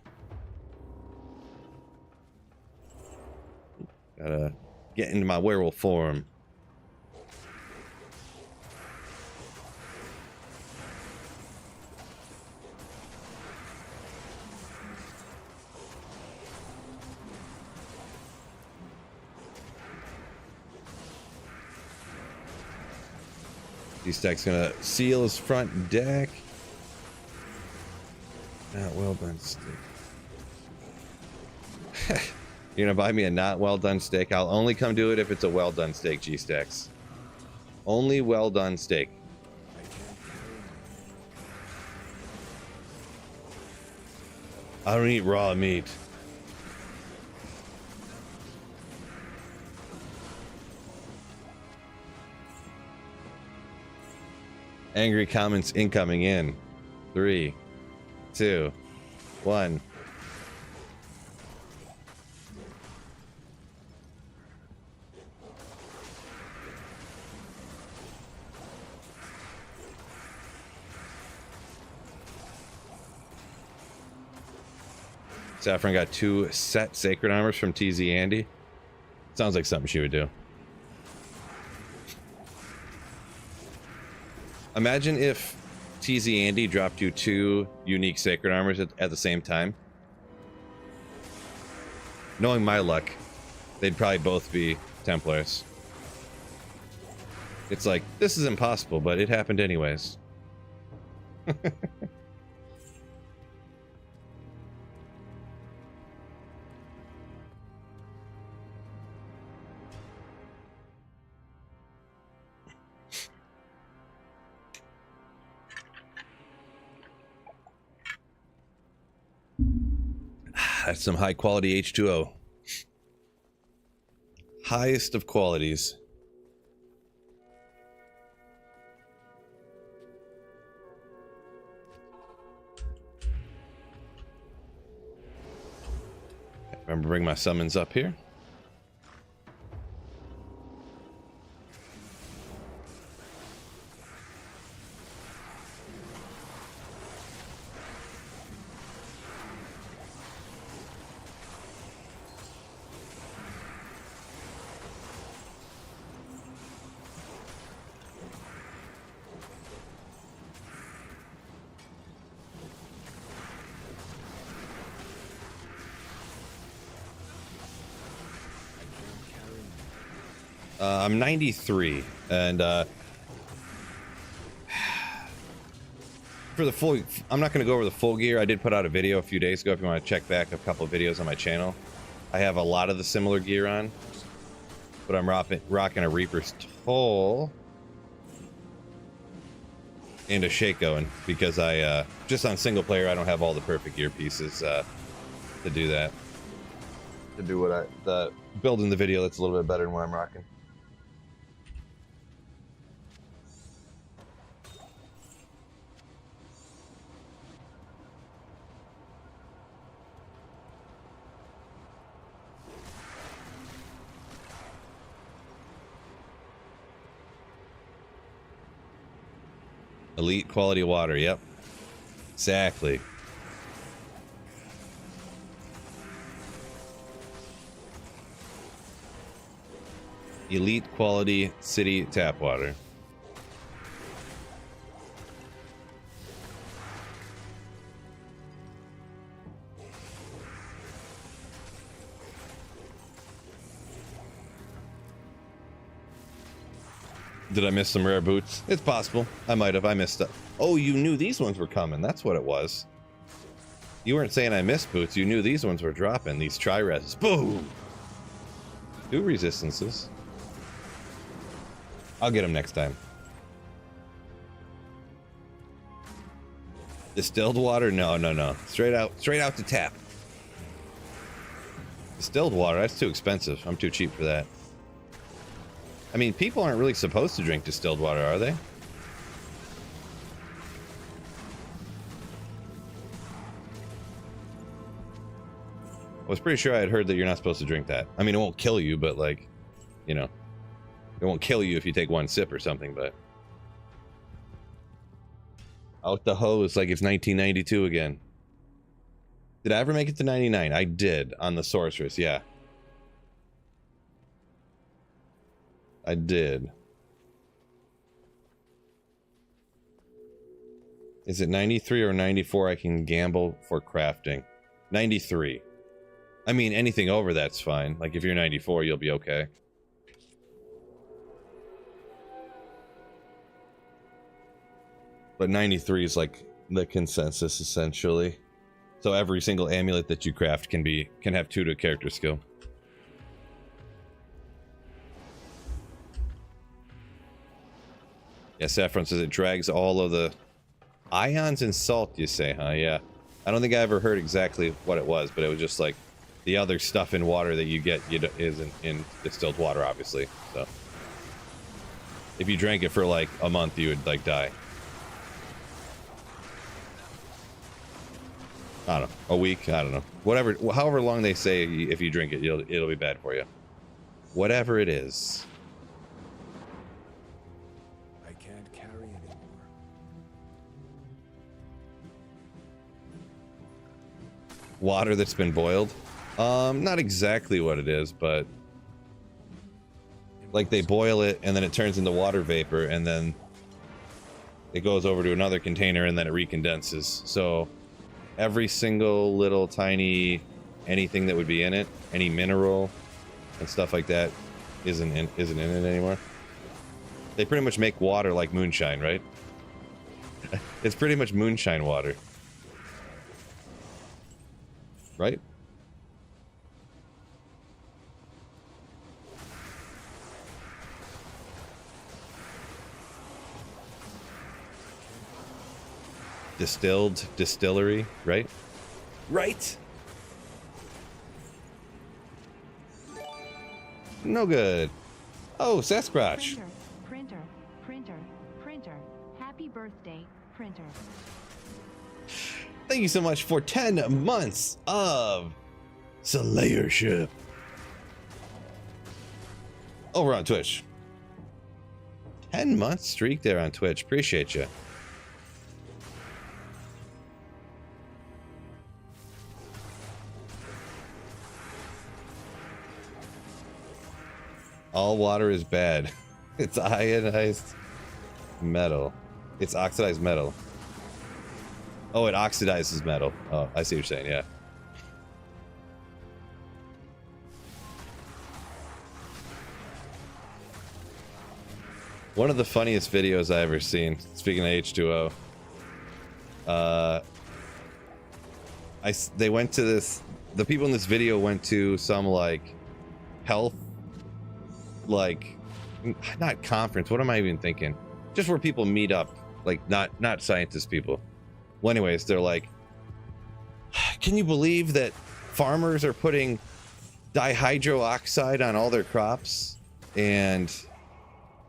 Gotta get into my werewolf form. Stack's gonna seal his front deck. Not well done steak. You're gonna buy me a not well done steak? I'll only come do it if it's a well done steak, G-Stacks. Only well done steak. I don't eat raw meat. Angry comments incoming in 3, 2, 1. Saffron got 2 set sacred armors from TZ Andy. Sounds like something she would do. Imagine if TZ Andy dropped you 2 unique sacred armors at the same time. Knowing my luck, they'd probably both be Templars. It's like, this is impossible, but it happened anyways. That's some high quality H2O. Highest of qualities. Remember to bring my summons up here. I'm 93, and for the full, I'm not going to go over the full gear. I did put out a video a few days ago if you want to check back a couple of videos on my channel. I have a lot of the similar gear on, but I'm rocking a Reaper's Toll and a Shake going because I just on single player I don't have all the perfect gear pieces to do that. To do what the build in the video that's a little bit better than what I'm rocking. Elite quality water, yep. Exactly. Elite quality city tap water. Did I miss some rare boots? It's possible. I might have. I missed it. Oh, you knew these ones were coming. That's what it was. You weren't saying I missed boots. You knew these ones were dropping. These tri-reses. Boom! 2 resistances. I'll get them next time. Distilled water? No, no, no. Straight out to tap. Distilled water? That's too expensive. I'm too cheap for that. I mean, people aren't really supposed to drink distilled water, are they? I was pretty sure I had heard that you're not supposed to drink that. I mean, it won't kill you, but like, you know, it won't kill you if you take one sip or something, but... Out the hose like it's 1992 again. Did I ever make it to 99? I did, on the Sorceress, yeah. I did. Is it 93 or 94 I can gamble for crafting? 93. I mean, anything over that's fine. Like, if you're 94, you'll be okay. But 93 is like the consensus, essentially. So every single amulet that you craft can have 2 to character skill. Yeah, Saffron says it drags all of the ions and salt, you say, huh? Yeah. I don't think I ever heard exactly what it was, but it was just like the other stuff in water that you get isn't in distilled water, obviously. So if you drank it for like a month, you would like die. I don't know, a week, I don't know. Whatever, however long they say if you drink it, it'll be bad for you. Whatever it is. I can't carry anymore. Water that's been boiled? Not exactly what it is, but like they boil it and then it turns into water vapor and then it goes over to another container and then it recondenses. So every single little tiny anything that would be in it, any mineral and stuff like that isn't in it anymore. They pretty much make water like moonshine, right? It's pretty much moonshine water. Right? Distillery, right? Right? No good. Oh, Sasquatch. Printer. Happy birthday, Printer. Thank you so much for 10 months of Slayership. Over on Twitch. 10-month streak there on Twitch. Appreciate you. All water is bad. It's ionized metal. It's oxidized metal. Oh, it oxidizes metal. Oh, I see what you're saying, yeah. One of the funniest videos I ever seen, speaking of H2O, they went to this, the people in this video went to some like health, like, not conference, what am I even thinking? Just where people meet up, like not scientist people. Well, anyways, they're like, can you believe that farmers are putting dihydroxide on all their crops and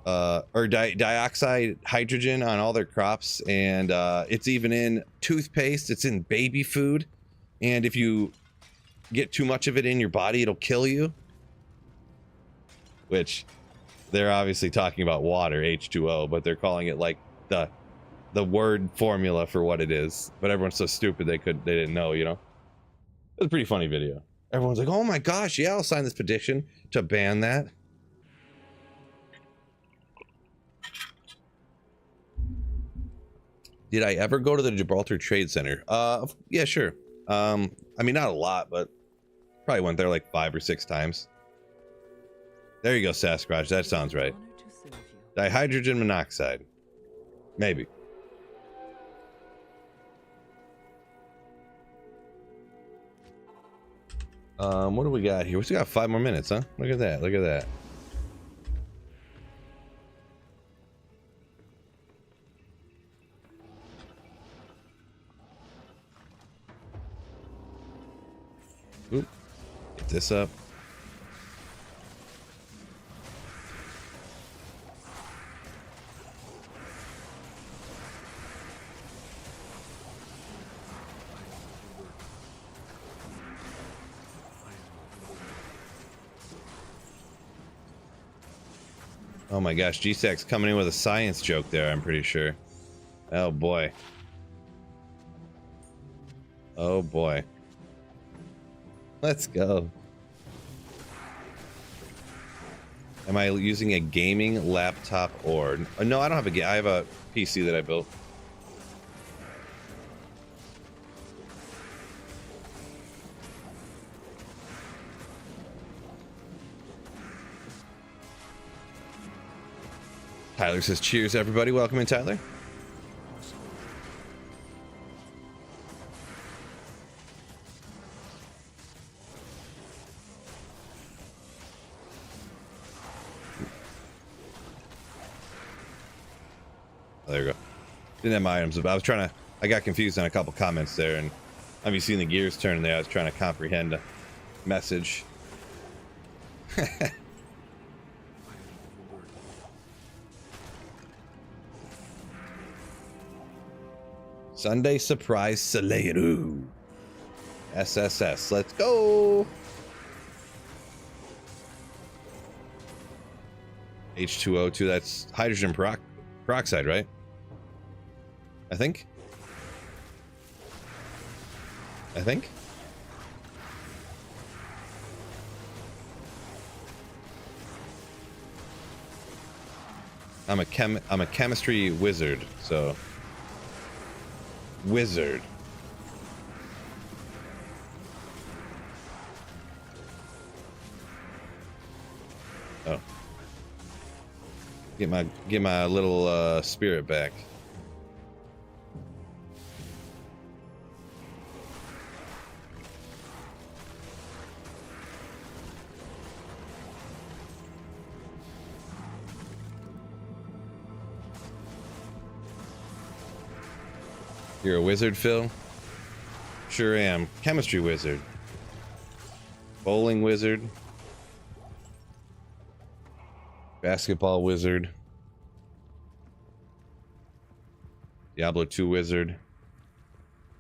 or dioxide hydrogen on all their crops, and it's even in toothpaste, it's in baby food, and if you get too much of it in your body, it'll kill you. Which they're obviously talking about water, H2O, but they're calling it like the word formula for what it is. But everyone's so stupid they didn't know, you know. It was a pretty funny video. Everyone's like, oh my gosh, yeah, I'll sign this petition to ban that. Did I ever go to the Gibraltar Trade Center? Yeah, sure. I mean, not a lot, but probably went there like 5 or 6 times. There you go, Sasquatch. That sounds right. Dihydrogen monoxide. Maybe. What do we got here? We still got 5 more minutes, huh? Look at that. Look at that. Oop. Get this up. Oh my gosh, G-Stack's coming in with a science joke there, I'm pretty sure. Oh boy. Oh boy. Let's go. Am I using a gaming laptop or... no, I don't have I have a PC that I built. Tyler says, cheers, everybody. Welcome in, Tyler. Oh, there you go. Didn't have my items, but I was trying to... I got confused on a couple comments there, and have you seen the gears turning there? I was trying to comprehend a message. Sunday surprise Saleru. SSS. Let's go. H2O2. That's hydrogen peroxide, right? I think. I'm a chemistry wizard, so wizard. Oh. Get my little spirit back. You're a wizard, Phil? Sure am. Chemistry wizard. Bowling wizard. Basketball wizard. Diablo 2 wizard.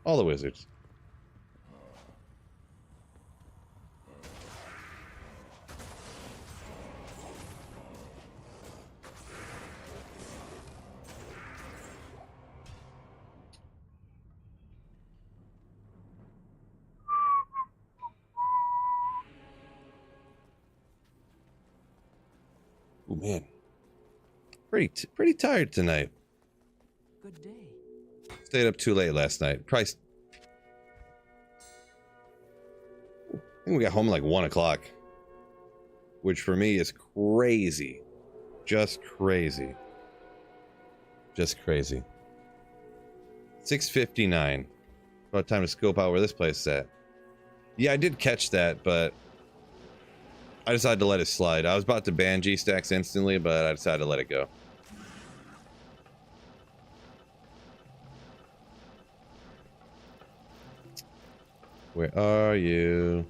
All the wizards. Oh man, pretty tired tonight. Good day. Stayed up too late last night. I think we got home like 1 o'clock, which for me is crazy, just crazy. 6:59. About time to scope out where this place is at. Yeah, I did catch that, but I decided to let it slide. I was about to ban G-Stacks instantly, but I decided to let it go. Where are you?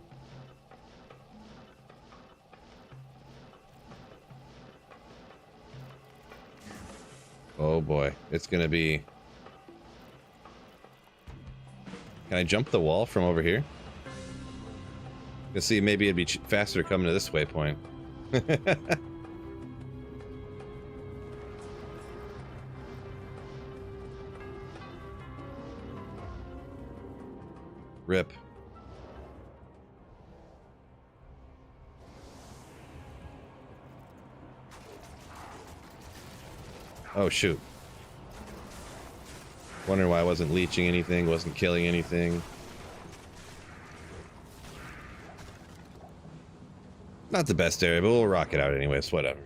Oh boy, it's gonna be... Can I jump the wall from over here? Let's see, maybe it'd be faster coming to this waypoint. Rip. Oh shoot. Wondering why I wasn't leeching anything, wasn't killing anything. Not the best area, but we'll rock it out anyways. Whatever.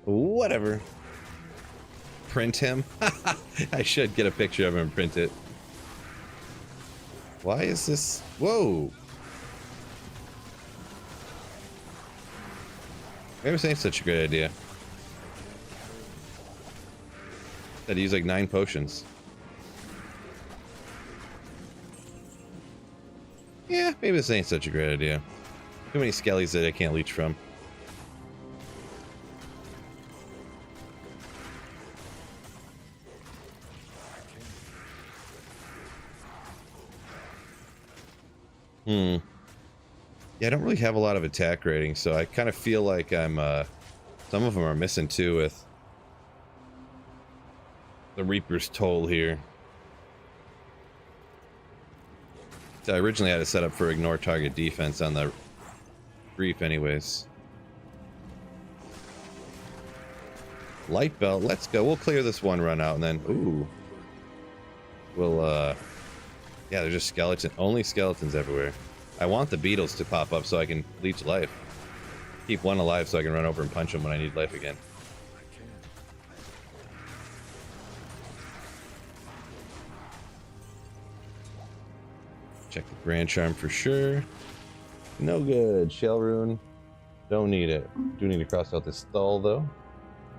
Whatever. Print him? I should get a picture of him and print it. Why is this? Whoa. Maybe this ain't such a great idea. I'd use like 9 potions. Yeah, maybe this ain't such a great idea. Too many skellies that I can't leech from. Yeah, I don't really have a lot of attack rating, so I kind of feel like I'm Some of them are missing too with the Reaper's Toll here. So I originally had it set up for ignore target defense on the Reef anyways. Light belt, let's go. We'll clear this one run out and then, ooh. We'll, yeah, they're just skeleton, only skeletons everywhere. I want the beetles to pop up so I can leech life. Keep one alive so I can run over and punch him when I need life again. Check the Grand Charm for sure. No good. Shell Rune. Don't need it. Do need to cross out this stall though.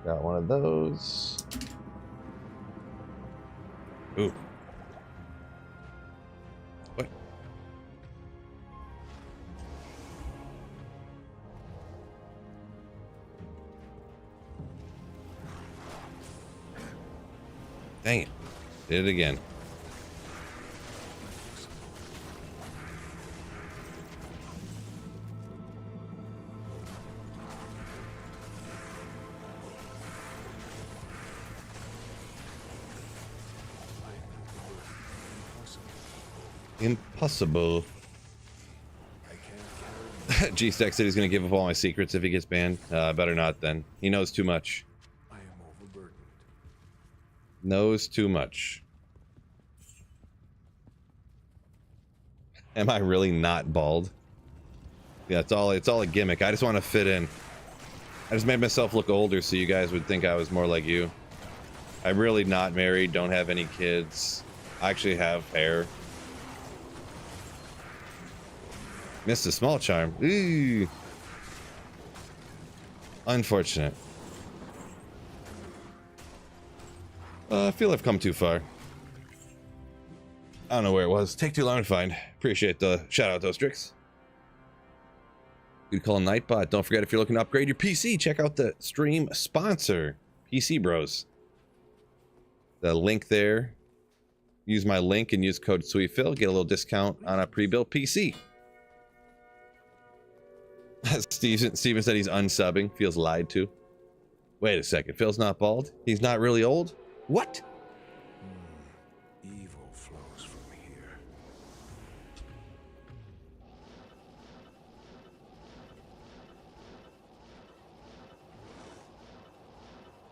Got one of those. Ooh. What? Dang it. Did it again. Impossible. G-Stack said he's going to give up all my secrets if he gets banned. Better not then. He knows too much. I am overburdened. Knows too much. Am I really not bald? Yeah, it's all a gimmick. I just want to fit in. I just made myself look older so you guys would think I was more like you. I'm really not married, don't have any kids. I actually have hair. Missed a small charm. Ooh. Unfortunate. I feel I've come too far. I don't know where it was. Take too long to find. Appreciate the shout out, Dostrix. Good call, Nightbot. Don't forget, if you're looking to upgrade your PC, check out the stream sponsor, PC Bros. The link there. Use my link and use code SweetPhil. Get a little discount on a pre-built PC. Steven said he's unsubbing. Feels lied to. Wait a second. Phil's not bald? He's not really old? What? Evil flows from here.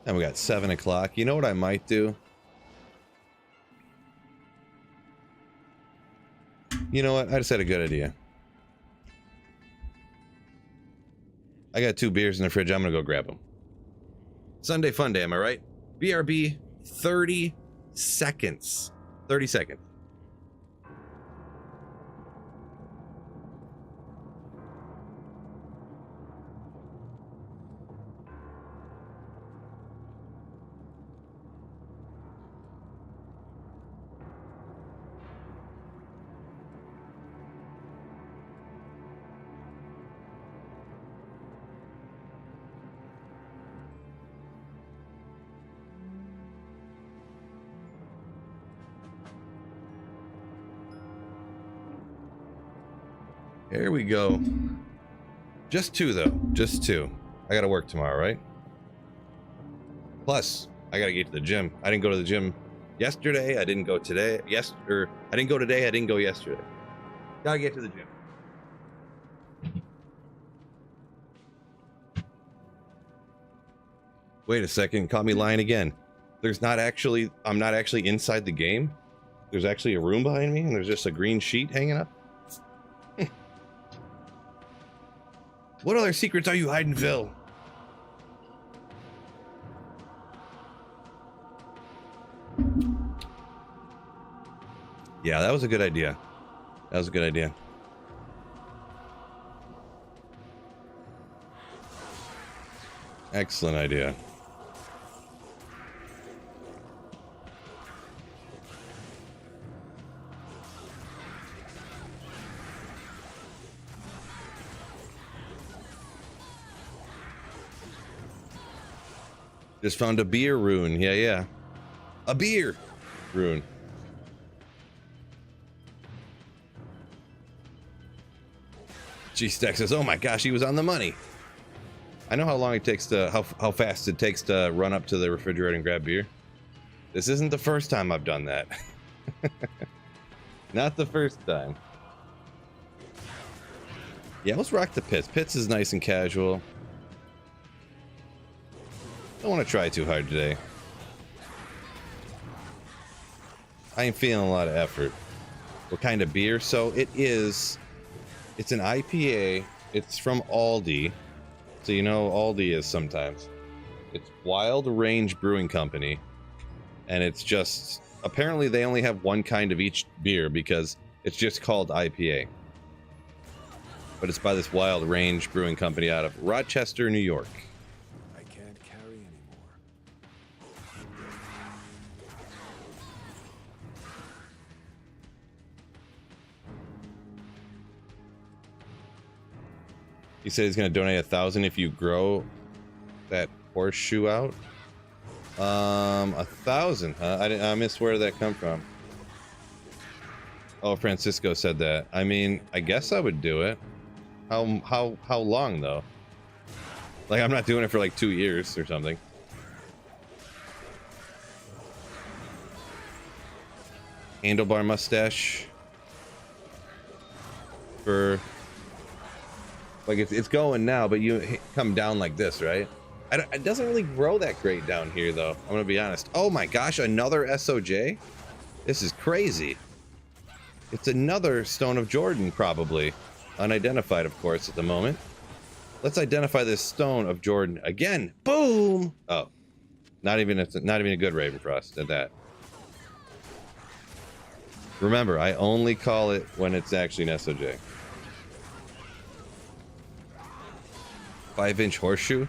And we got 7 o'clock. You know what I might do? You know what? I just had a good idea. I got 2 beers in the fridge. I'm gonna go grab them. Sunday fun day, am I right? BRB, 30 seconds. 30 seconds. Here we go. Just 2 though. Just 2. I gotta work tomorrow, right? Plus, I gotta get to the gym. I didn't go to the gym yesterday. I didn't go today. I didn't go today. I didn't go yesterday. Gotta get to the gym. Wait a second. Caught me lying again. I'm not actually inside the game. There's actually a room behind me and there's just a green sheet hanging up. What other secrets are you hiding, Phil? Yeah, that was a good idea. That was a good idea. Excellent idea. Just found a beer rune. Yeah. A beer rune. G-Stack says, oh my gosh, he was on the money. I know how long it takes to, how fast it takes to run up to the refrigerator and grab beer. This isn't the first time I've done that. Not the first time. Yeah, let's rock the pits. Pits is nice and casual. Don't want to try too hard today. I ain't feeling a lot of effort. What kind of beer? So it's an IPA. It's from Aldi. So you know Aldi is sometimes. It's Wild Range Brewing Company. And it's just, apparently they only have one kind of each beer because it's just called IPA. But it's by this Wild Range Brewing Company out of Rochester, New York. I can't carry anymore. He said he's going to donate 1,000 if you grow that horseshoe out. 1,000, huh? I missed where that come from. Oh, Francisco said that. I mean, I guess I would do it. How long though? Like, I'm not doing it for like 2 years or something. Handlebar mustache. For like it's going now, but you come down like this, right? It doesn't really grow that great down here, though. I'm gonna be honest. Oh my gosh, another SOJ? This is crazy. It's another Stone of Jordan, probably. Unidentified, of course, at the moment. Let's identify this Stone of Jordan again. Boom! Oh, not even a good Ravenfrost at that. Remember, I only call it when it's actually an SOJ. 5-inch horseshoe?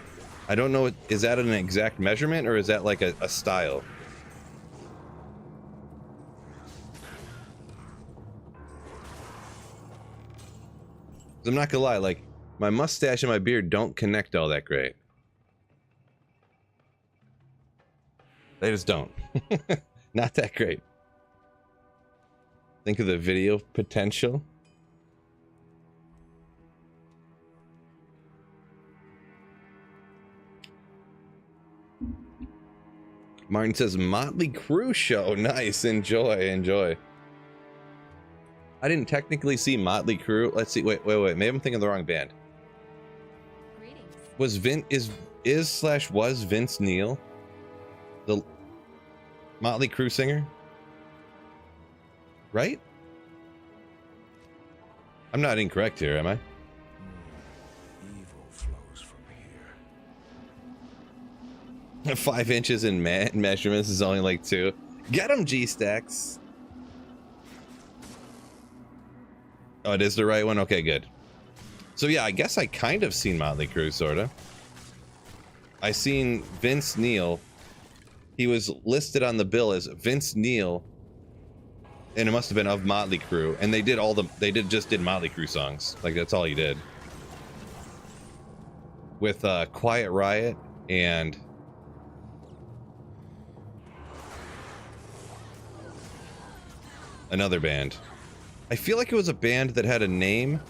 I don't know, is that an exact measurement or is that like a style? I'm not gonna lie, like, my mustache and my beard don't connect all that great. They just don't. Not that great. Think of the video potential. Martin says Motley Crue show. Nice. Enjoy. I didn't technically see Motley Crue. Let's see. Wait. Maybe I'm thinking of the wrong band. Greetings. Was Vince Neil the Motley Crue singer? Right? I'm not incorrect here, am I? Evil flows from here. 5 inches in measurements is only like 2. Get him, G-Stacks. Oh, it is the right one? Okay, good. So yeah, I guess I kind of seen Motley Crue, sorta. I seen Vince Neil. He was listed on the bill as Vince Neil, and it must have been of Motley Crue. And they just did Motley Crue songs. Like, that's all he did. With Quiet Riot and another band. I feel like it was a band that had a name,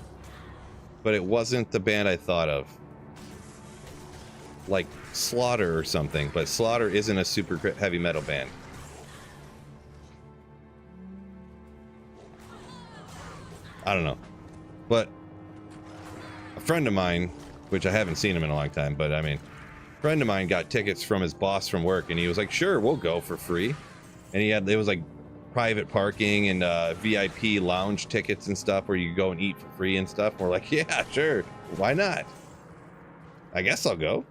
but it wasn't the band I thought of. Like Slaughter or something, but Slaughter isn't a super heavy metal band. I don't know. But a friend of mine, which I haven't seen him in a long time, but I mean, a friend of mine got tickets from his boss from work, and he was like, sure, we'll go for free. And it was like private parking and VIP lounge tickets and stuff where you go and eat for free and stuff. And we're like, yeah, sure, why not? I guess I'll go.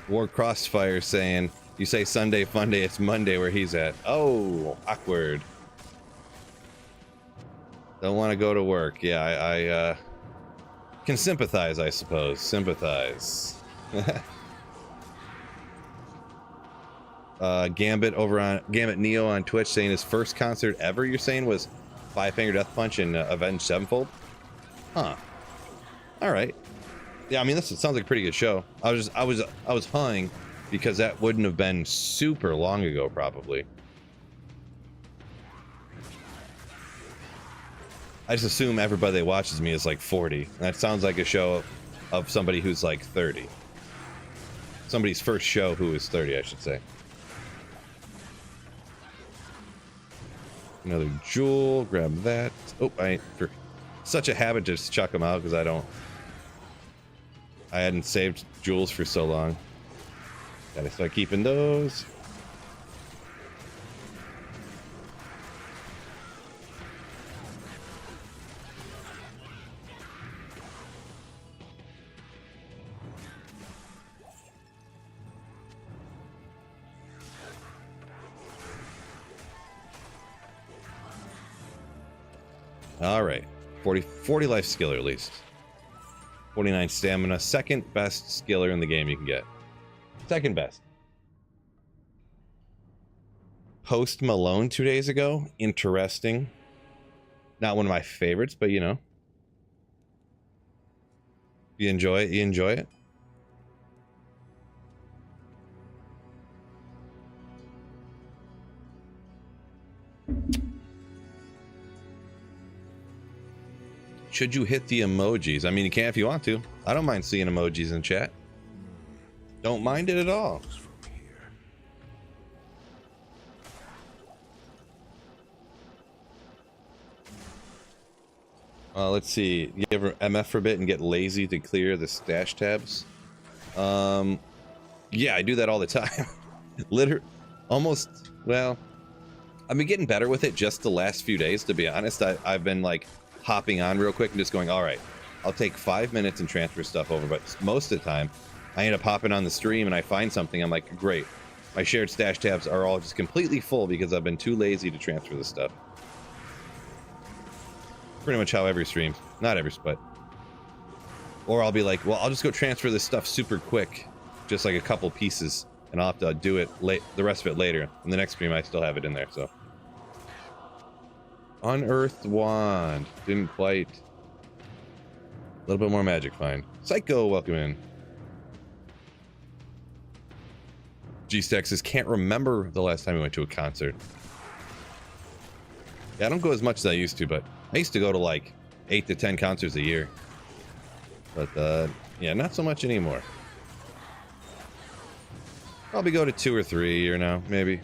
War Crossfire saying, you say Sunday Funday, it's Monday where he's at. Oh, awkward. Don't want to go to work. Yeah, I can sympathize, I suppose. Sympathize. Gambit Neo on Twitch saying his first concert ever, you're saying, was Five Finger Death Punch and Avenged Sevenfold? Huh. All right. Yeah, I mean, this sounds like a pretty good show. I was hung because that wouldn't have been super long ago, probably. I just assume everybody that watches me is like 40. And that sounds like a show of somebody who's like 30. Somebody's first show who is 30, I should say. Another jewel, grab that. Oh, for such a habit to just chuck them out because I hadn't saved jewels for so long. Gotta start keeping those. All right, 40 life skiller at least. 49 stamina, second best skiller in the game you can get. Second best. Post Malone 2 days ago, interesting. Not one of my favorites, but you know. You enjoy it, you enjoy it. Should you hit the emojis? I mean, you can if you want to. I don't mind seeing emojis in chat. Don't mind it at all. Let's see. You ever MF for a bit and get lazy to clear the stash tabs? Yeah, I do that all the time. Almost, well, I've been getting better with it just the last few days, to be honest. I've been like hopping on real quick and just going, all right, I'll take 5 minutes and transfer stuff over. But most of the time, I end up hopping on the stream and I find something. I'm like, great. My shared stash tabs are all just completely full because I've been too lazy to transfer the stuff. Pretty much how every stream, not every, but. Or I'll be like, well, I'll just go transfer this stuff super quick, just like a couple pieces, and I'll have to do it the rest of it later. In the next stream, I still have it in there, so. Unearthed wand. Didn't quite. A little bit more magic, fine. Psycho, welcome in. G-Stack says, can't remember the last time we went to a concert. Yeah, I don't go as much as I used to, but I used to go to like 8 to 10 concerts a year. But, yeah, not so much anymore. Probably go to 2 or 3 a year now, maybe.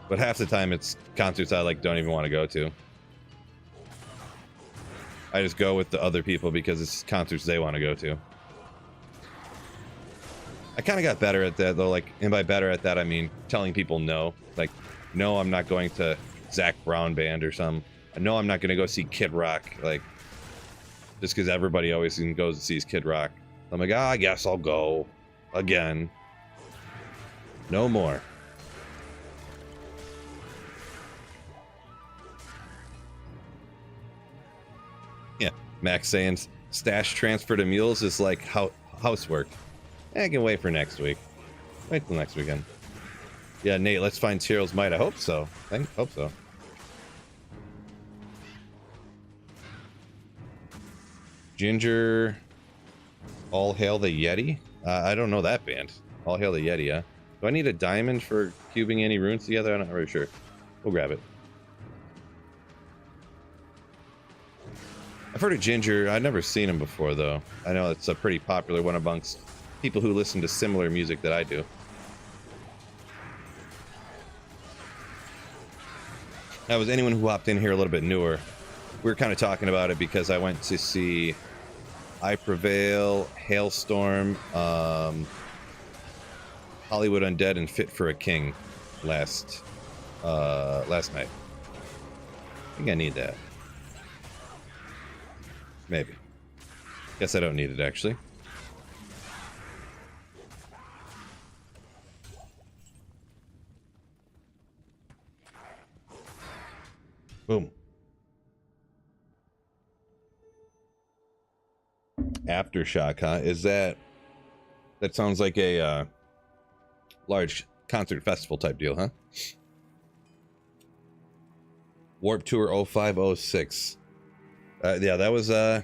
But half the time it's concerts I like don't even want to go to. I just go with the other people because it's concerts they want to go to. I kind of got better at that though, like, and by better at that I mean telling people no. Like, no, I'm not going to Zach Brown Band or something. No, I'm not going to go see Kid Rock, like, just because everybody always goes and sees Kid Rock. I'm like, I guess I'll go again. No more. Yeah, Max saying stash transfer to mules is like housework. I can wait for next week. Wait till next weekend. Yeah, Nate, let's find Cyril's Might. I hope so. I hope so. Ginger, All Hail the Yeti? I don't know that band. All Hail the Yeti, huh? Do I need a diamond for cubing any runes together? I'm not really sure. We'll grab it. I've heard of Ginger. I've never seen him before, though. I know it's a pretty popular one amongst people who listen to similar music that I do. That was anyone who hopped in here a little bit newer. We were kind of talking about it because I went to see I Prevail, Hailstorm, Hollywood Undead, and Fit for a King last night. I think I need that. Maybe. Guess I don't need it, actually. Boom. Aftershock, huh? Is that sounds like a large concert festival type deal, huh? Warp Tour 0506. Yeah, that was a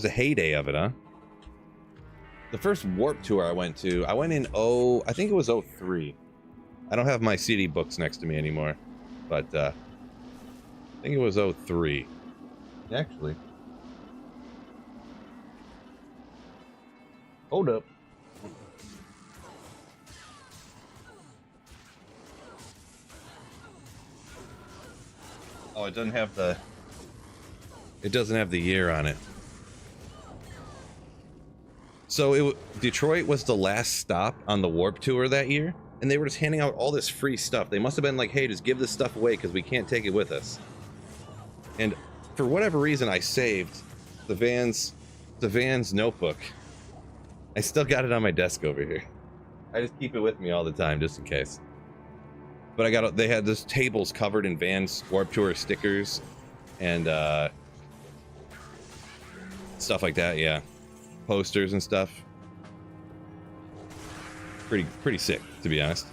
heyday of it, huh? The first Warp Tour I went in I think it was 03. I don't have my CD books next to me anymore, but I think it was 03. Actually. Hold up. Oh, it doesn't have the... It doesn't have the year on it. So Detroit was the last stop on the Warp Tour that year, and they were just handing out all this free stuff. They must have been like, hey, just give this stuff away because we can't take it with us. And for whatever reason, I saved the Vans notebook. I still got it on my desk over here. I just keep it with me all the time just in case. But they had those tables covered in Vans Warp Tour stickers and stuff like that, yeah. Posters and stuff. Pretty sick, to be honest.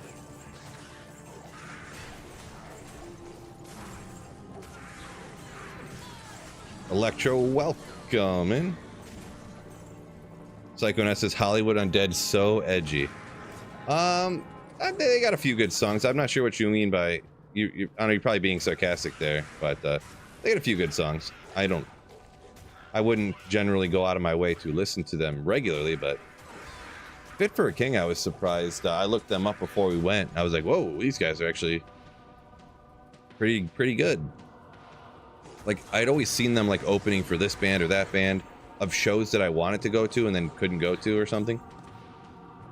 Electro, welcome in. Psychonet says Hollywood Undead so edgy. They got a few good songs. I'm not sure what you mean by you. I know you're probably being sarcastic there, but they got a few good songs. I wouldn't generally go out of my way to listen to them regularly, but Fit for a King, I was surprised. I looked them up before we went. I was like, whoa, these guys are actually pretty good. Like, I'd always seen them like opening for this band or that band of shows that I wanted to go to and then couldn't go to or something.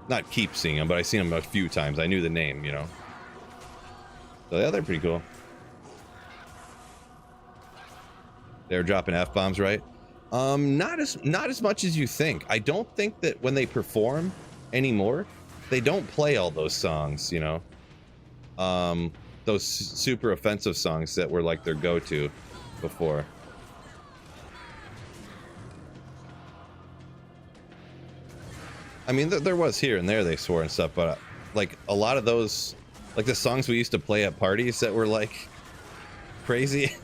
Not keep seeing them, but I've seen them a few times. I knew the name, you know. So yeah, they're pretty cool. They're dropping F-bombs, right? Not as much as you think. I don't think that when they perform anymore, they don't play all those songs, you know. Those super offensive songs that were like their go-to before. I mean, there was here and there they swore and stuff, but like a lot of those, like the songs we used to play at parties that were like crazy.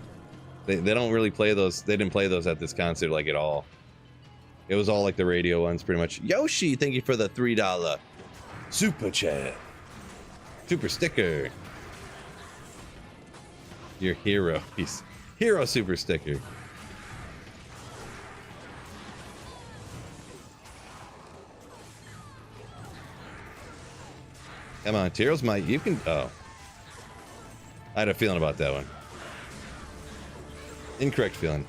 They don't really play those. They didn't play those at this concert like at all. It was all like the radio ones pretty much. Yoshi, thank you for the $3 super chat. Super sticker. Your hero. He's hero super sticker. Come on, Tyrrell's you can, oh. I had a feeling about that one. Incorrect feeling.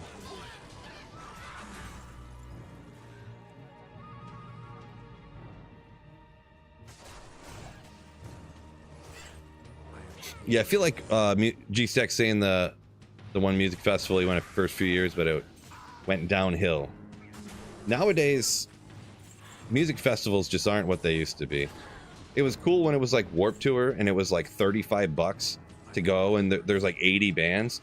Yeah, I feel like G-Stack saying the one music festival he went the first few years, but it went downhill. Nowadays, music festivals just aren't what they used to be. It was cool when it was like Warp Tour and it was like $35 to go and there's like 80 bands.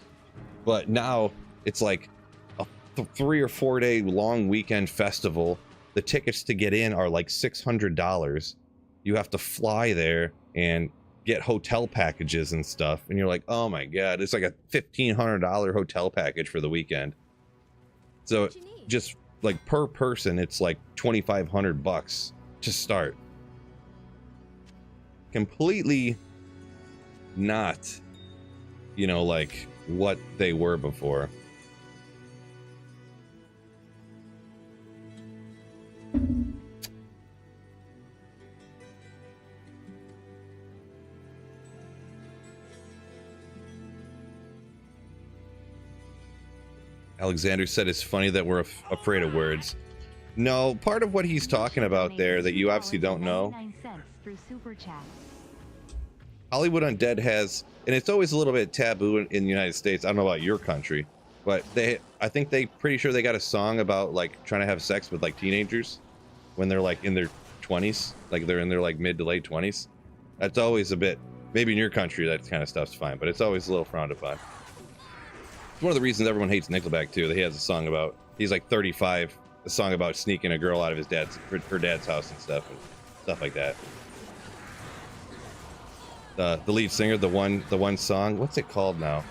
But now it's like a 3 or 4 day long weekend festival. The tickets to get in are like $600. You have to fly there and get hotel packages and stuff. And you're like, oh my God, it's like a $1,500 hotel package for the weekend. So just like per person, it's like $2,500 to start. Completely not, you know, like what they were before. Alexander said it's funny that we're afraid of words. No, part of what he's talking about there that you obviously don't know. Hollywood Undead has, and it's always a little bit taboo in the United States. I don't know about your country, but I think pretty sure they got a song about like trying to have sex with like teenagers when they're like in their 20s, like they're in their like mid to late 20s. That's always a bit, maybe in your country that kind of stuff's fine, but it's always a little frowned upon. It's one of the reasons everyone hates Nickelback too. He has a song about, he's like 35, a song about sneaking a girl out of her dad's house and stuff like that. The lead singer, the one song, what's it called now?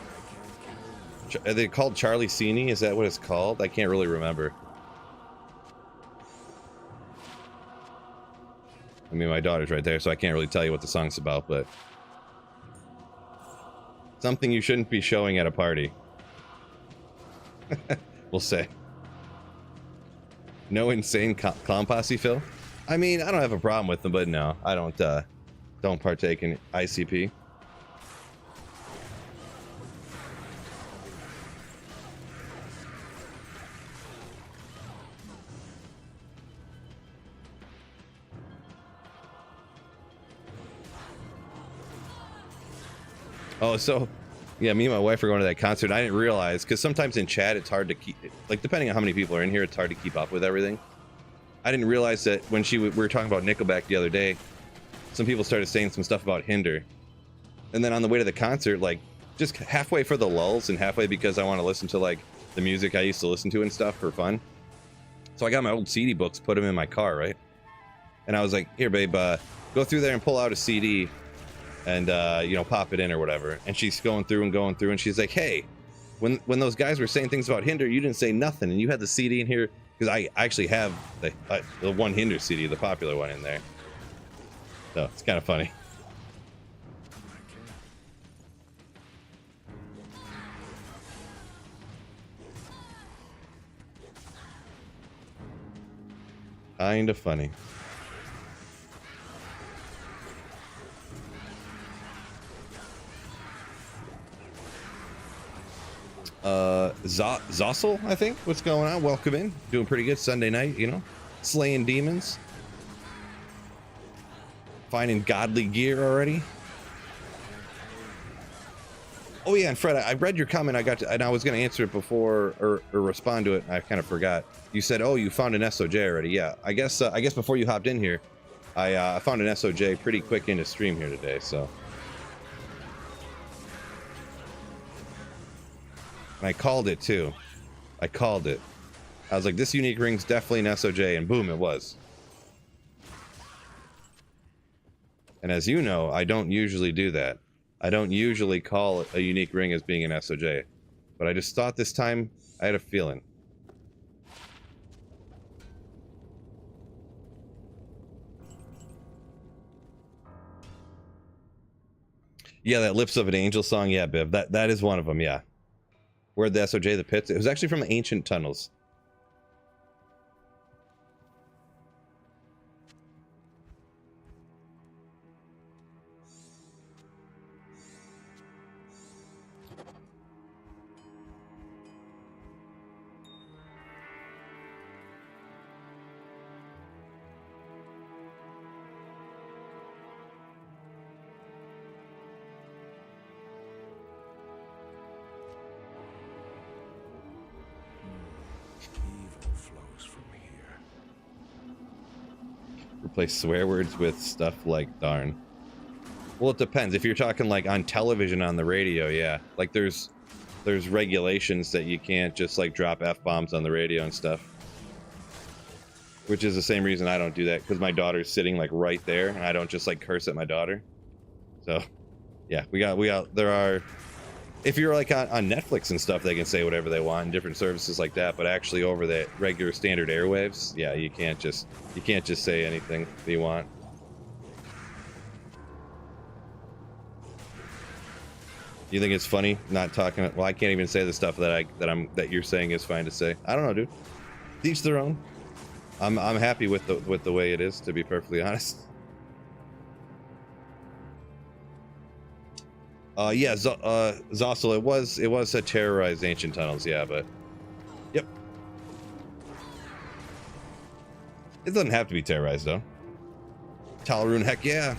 Are they called Charlie Cini? Is that what it's called? I can't really remember. I mean, my daughter's right there, so I can't really tell you what the song's about, but something you shouldn't be showing at a party. We'll say. No insane clown posse, Phil? I mean, I don't have a problem with them, but no, I don't partake in ICP. Oh, so yeah, me and my wife are going to that concert. And I didn't realize, because sometimes in chat it's hard to keep, like, depending on how many people are in here, it's hard to keep up with everything. I didn't realize that when we were talking about Nickelback the other day, some people started saying some stuff about Hinder, and then on the way to the concert, like, just halfway for the lulls and halfway because I want to listen to like the music I used to listen to and stuff for fun. So I got my old CD books, put them in my car, right? And I was like, here, babe, go through there and pull out a CD and, you know, pop it in or whatever. And she's going through, and she's like, hey, when those guys were saying things about Hinder, you didn't say nothing, and you had the CD in here, because I actually have the one Hinder CD, the popular one, in there. So it's kind of funny. Kind of funny. Zossel, I think. What's going on? Welcome in. Doing pretty good Sunday night, you know. Slaying demons. Finding godly gear already. Oh yeah, and Fred, I read your comment. And I was going to answer it before or respond to it. I kind of forgot. You said, "Oh, you found an SOJ already." Yeah, I guess before you hopped in here, I found an SOJ pretty quick into stream here today. So, and I called it too. I called it. I was like, "This unique ring's definitely an SOJ," and boom, it was. And as you know, I don't usually do that. I don't usually call a unique ring as being an SOJ, but I just thought this time I had a feeling. Yeah, that Lips of an Angel song, yeah, Biv, that is one of them, yeah. Where'd the SOJ the pits? It was actually from Ancient Tunnels. Replace swear words with stuff like darn. Well, it depends. If you're talking like on television, on the radio, yeah. Like there's regulations that you can't just like drop F-bombs on the radio and stuff. Which is the same reason I don't do that, because my daughter's sitting like right there and I don't just like curse at my daughter. So yeah, there are, if you're like on Netflix and stuff, they can say whatever they want in different services like that, but actually over the regular standard airwaves, yeah, you can't just say anything that you want. You think it's funny not talking? Well, I can't even say the stuff that you're saying is fine to say. I don't know, dude. Each their own. I'm happy with the way it is, to be perfectly honest. Yeah, Zossel, it was a terrorized Ancient Tunnels, yeah, but yep. It doesn't have to be terrorized though. Talrune, heck yeah.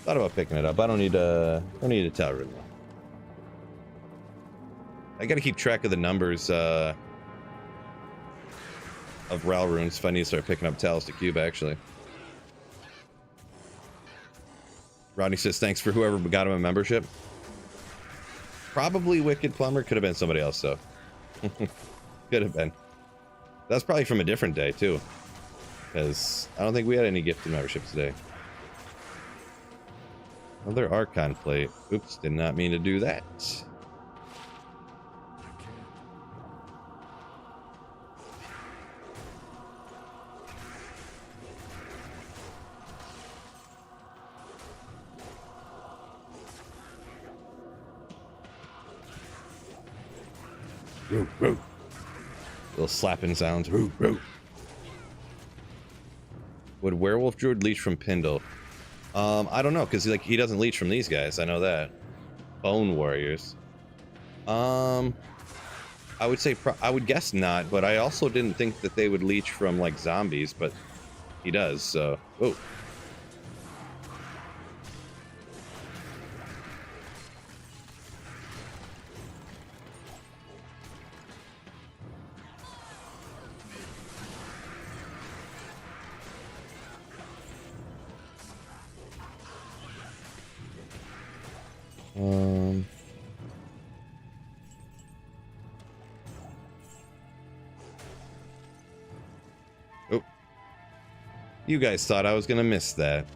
Thought about picking it up. I don't need a Talrune. I gotta keep track of the numbers of Ral runes if I need to start picking up Talos to Cube, actually. Rodney says, thanks for whoever got him a membership. Probably Wicked Plumber. Could have been somebody else, though. Could have been. That's probably from a different day, too. Because I don't think we had any gifted memberships today. Another Archon plate. Oops, did not mean to do that. Roo, roo. Little slapping sounds. Roo, roo. Would Werewolf Druid leech from Pindle? I don't know, because he doesn't leech from these guys. I know that. Bone Warriors. I would say I would guess not, but I also didn't think that they would leech from like zombies, but he does. So, oh. Oh. You guys thought I was gonna miss that.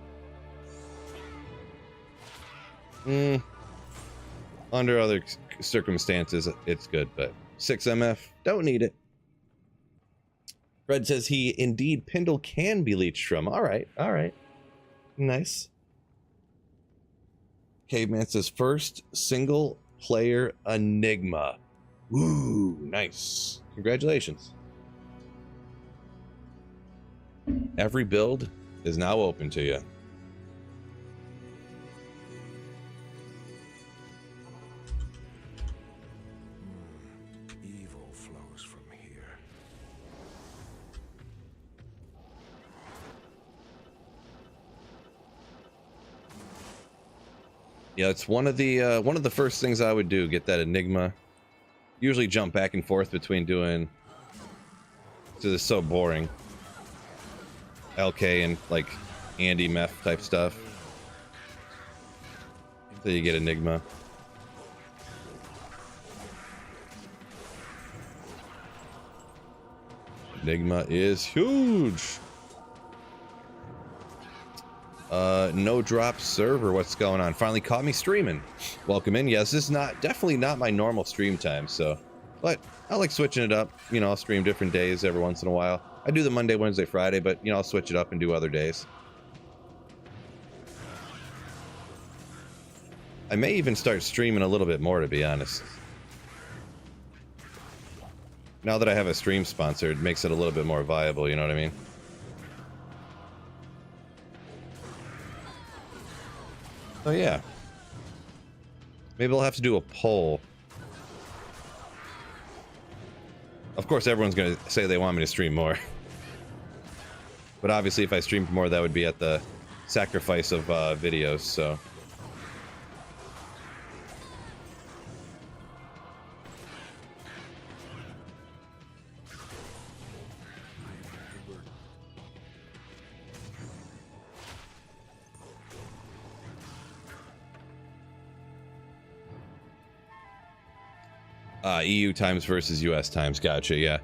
Under other circumstances, it's good, but 6 MF, don't need it. Fred says he indeed Pindle can be leeched from. All right, all right. Nice. Caveman says first single player Enigma. Ooh, nice. Congratulations. Every build is now open to you. Evil flows from here. Yeah, it's one of the first things I would do. Get that Enigma. Usually jump back and forth between doing. So this is so boring. LK and like Andy Meth type stuff. So you get Enigma. Enigma is huge. No drop server, what's going on? Finally caught me streaming. Welcome in. Yes, this is definitely not my normal stream time, so but I like switching it up. You know, I'll stream different days every once in a while. I do the Monday, Wednesday, Friday, but you know, I'll switch it up and do other days. I may even start streaming a little bit more, to be honest. Now that I have a stream sponsor, it makes it a little bit more viable, you know what I mean? Oh yeah. Maybe I'll have to do a poll. Of course, everyone's going to say they want me to stream more. But obviously, if I streamed more, that would be at the sacrifice of videos, so... EU times versus US times. Gotcha, yeah.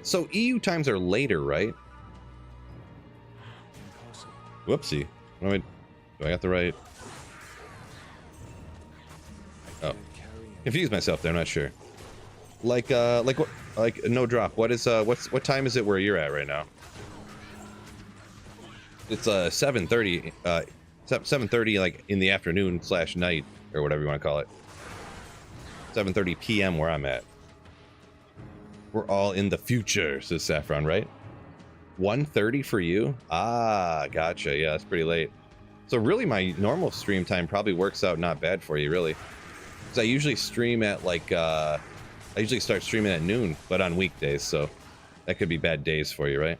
So EU times are later, right? Whoopsie. Do I got the right? Oh. Confused myself there, I'm not sure. Like what, like no drop. What time is it where you're at right now? It's 7:30 7:30 like in the afternoon / night or whatever you want to call it. 7:30 p.m. where I'm at. We're all in the future, says Saffron, right? 1:30 for you? Ah, gotcha. Yeah, that's pretty late. So really my normal stream time probably works out not bad for you, really. Because I usually stream at like, I usually start streaming at noon, but on weekdays, so that could be bad days for you, right?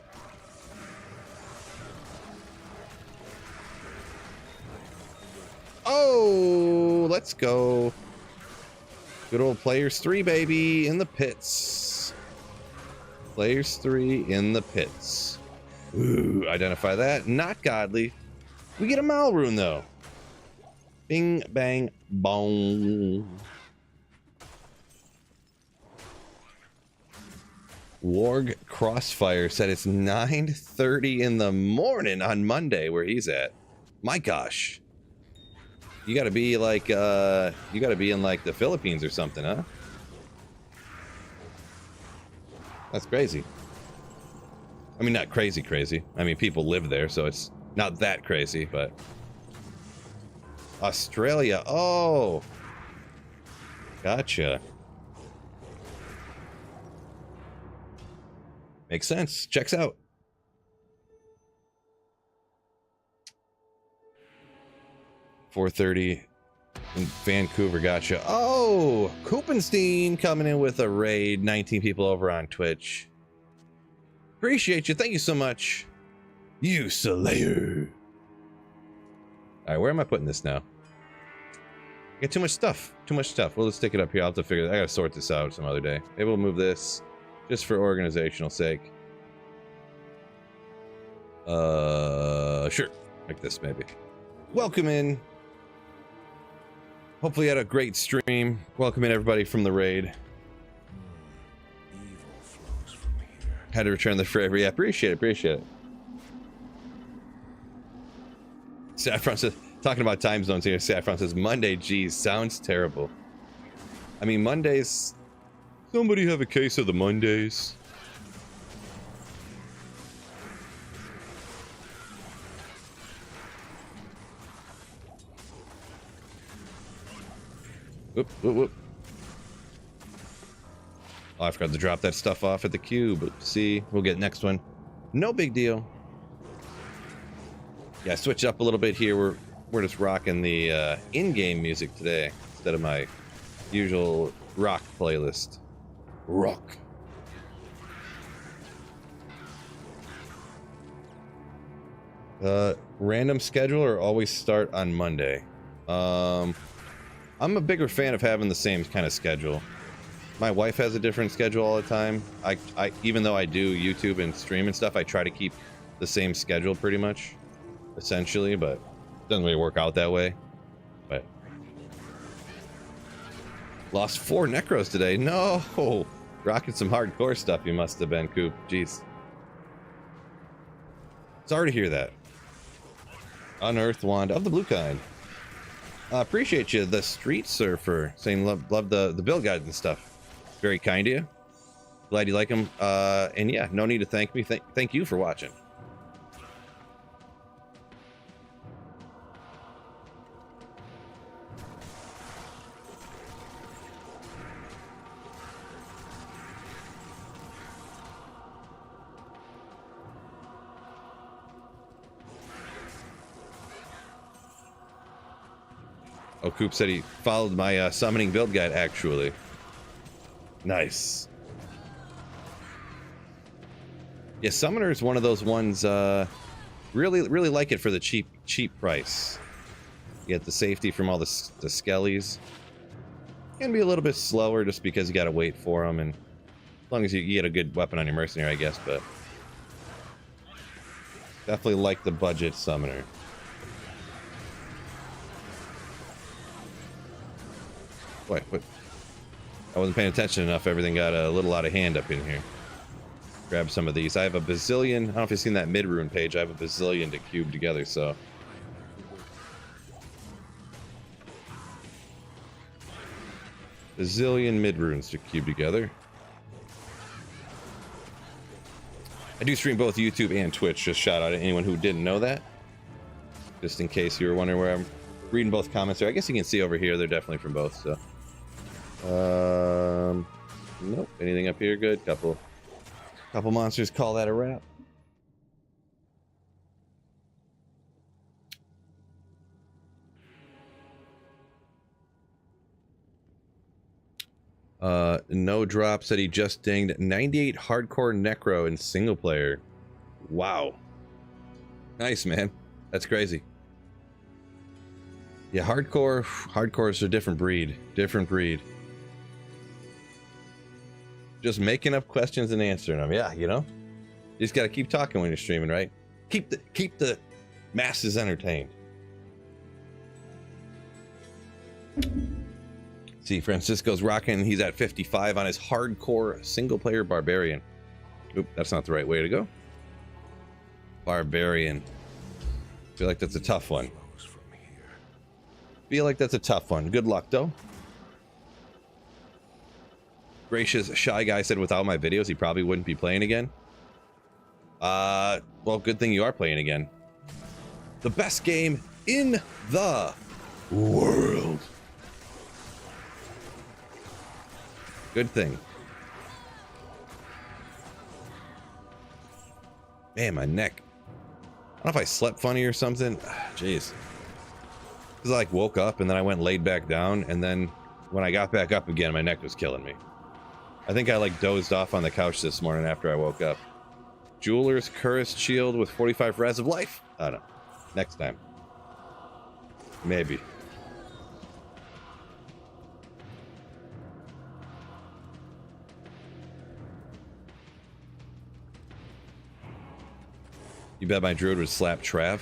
Oh, let's go. Good old Players 3, baby, in the pits. Players 3 in the pits. Ooh, identify that. Not godly. We get a Malrune, though. Bing, bang, bong. Warg Crossfire said it's 9:30 in the morning on Monday where he's at. My gosh. You gotta be like, you gotta be in like the Philippines or something, huh? That's crazy. I mean, not crazy crazy. I mean, people live there, so it's not that crazy, but... Australia, oh! Gotcha. Makes sense. Checks out. $4.30 in Vancouver. Gotcha. Oh, Koopenstein coming in with a raid. 19 people over on Twitch. Appreciate you. Thank you so much. You Slayer. All right, where am I putting this now? I got too much stuff. Too much stuff. We'll just stick it up here. I'll have to figure it. I gotta sort this out some other day. Maybe we'll move this just for organizational sake. Sure. Like this, maybe. Welcome in. Hopefully you had a great stream. Welcome in everybody from the raid. Evil flows from here. Had to return the favor. Yeah, appreciate it. Appreciate it. Saffron says, talking about time zones here. Saffron says, Monday, geez, sounds terrible. I mean, Mondays. Somebody have a case of the Mondays? Whoop, whoop, whoop. Oh, I forgot to drop that stuff off at the cube. See, we'll get next one. No big deal. Yeah, switch up a little bit here. We're just rocking the in-game music today instead of my usual rock playlist. Rock. Random schedule or always start on Monday? I'm a bigger fan of having the same kind of schedule. My wife has a different schedule all the time. I even though I do YouTube and stream and stuff, I try to keep the same schedule pretty much, essentially, but it doesn't really work out that way. But lost 4 necros today. No, rocking some hardcore stuff. You must have been, Coop. Jeez. Sorry to hear that. Unearthed wand of the blue kind. Appreciate you, the street surfer, saying love the build guides and stuff. Very kind of you. Glad you like them. And yeah, no need to thank me. Thank you for watching. Oh, Coop said he followed my summoning build guide, actually. Nice. Yeah, Summoner is one of those ones, really like it for the cheap price. You get the safety from all the skellies. Can be a little bit slower just because you gotta wait for them, and as long as you get a good weapon on your mercenary, I guess, but definitely like the budget Summoner. Wait, what? I wasn't paying attention enough. Everything got a little out of hand up in here. Grab some of these. I have a bazillion. I don't know if you've seen that mid-rune page. I have a bazillion to cube together, so. Bazillion mid-runes to cube together. I do stream both YouTube and Twitch. Just shout out to anyone who didn't know that. Just in case you were wondering where I'm reading both comments there. I guess you can see over here. They're definitely from both, so. Nope. Anything up here? Good. Couple monsters. Call that a wrap. No drop said he just dinged 98 hardcore necro in single player. Wow. Nice, man. That's crazy. Yeah, hardcore is a different breed. Different breed. Just making up questions and answering them. Yeah, you know, you just gotta keep talking when you're streaming, right? Keep the masses entertained. See, Francisco's rocking. He's at 55 on his hardcore single player barbarian. Oop, that's not the right way to go. Barbarian. Feel like that's a tough one. Feel like that's a tough one. Good luck, though. Gracious Shy Guy said without my videos, he probably wouldn't be playing again. Well, good thing you are playing again. The best game in the world. Good thing. Man, my neck. I don't know if I slept funny or something. Jeez. Because I like woke up and then I went laid back down, and then when I got back up again, my neck was killing me. I think I like dozed off on the couch this morning after I woke up. Jeweler's Cursed Shield with 45 res of life? I don't know. Next time. Maybe. You bet my Druid would slap Trav.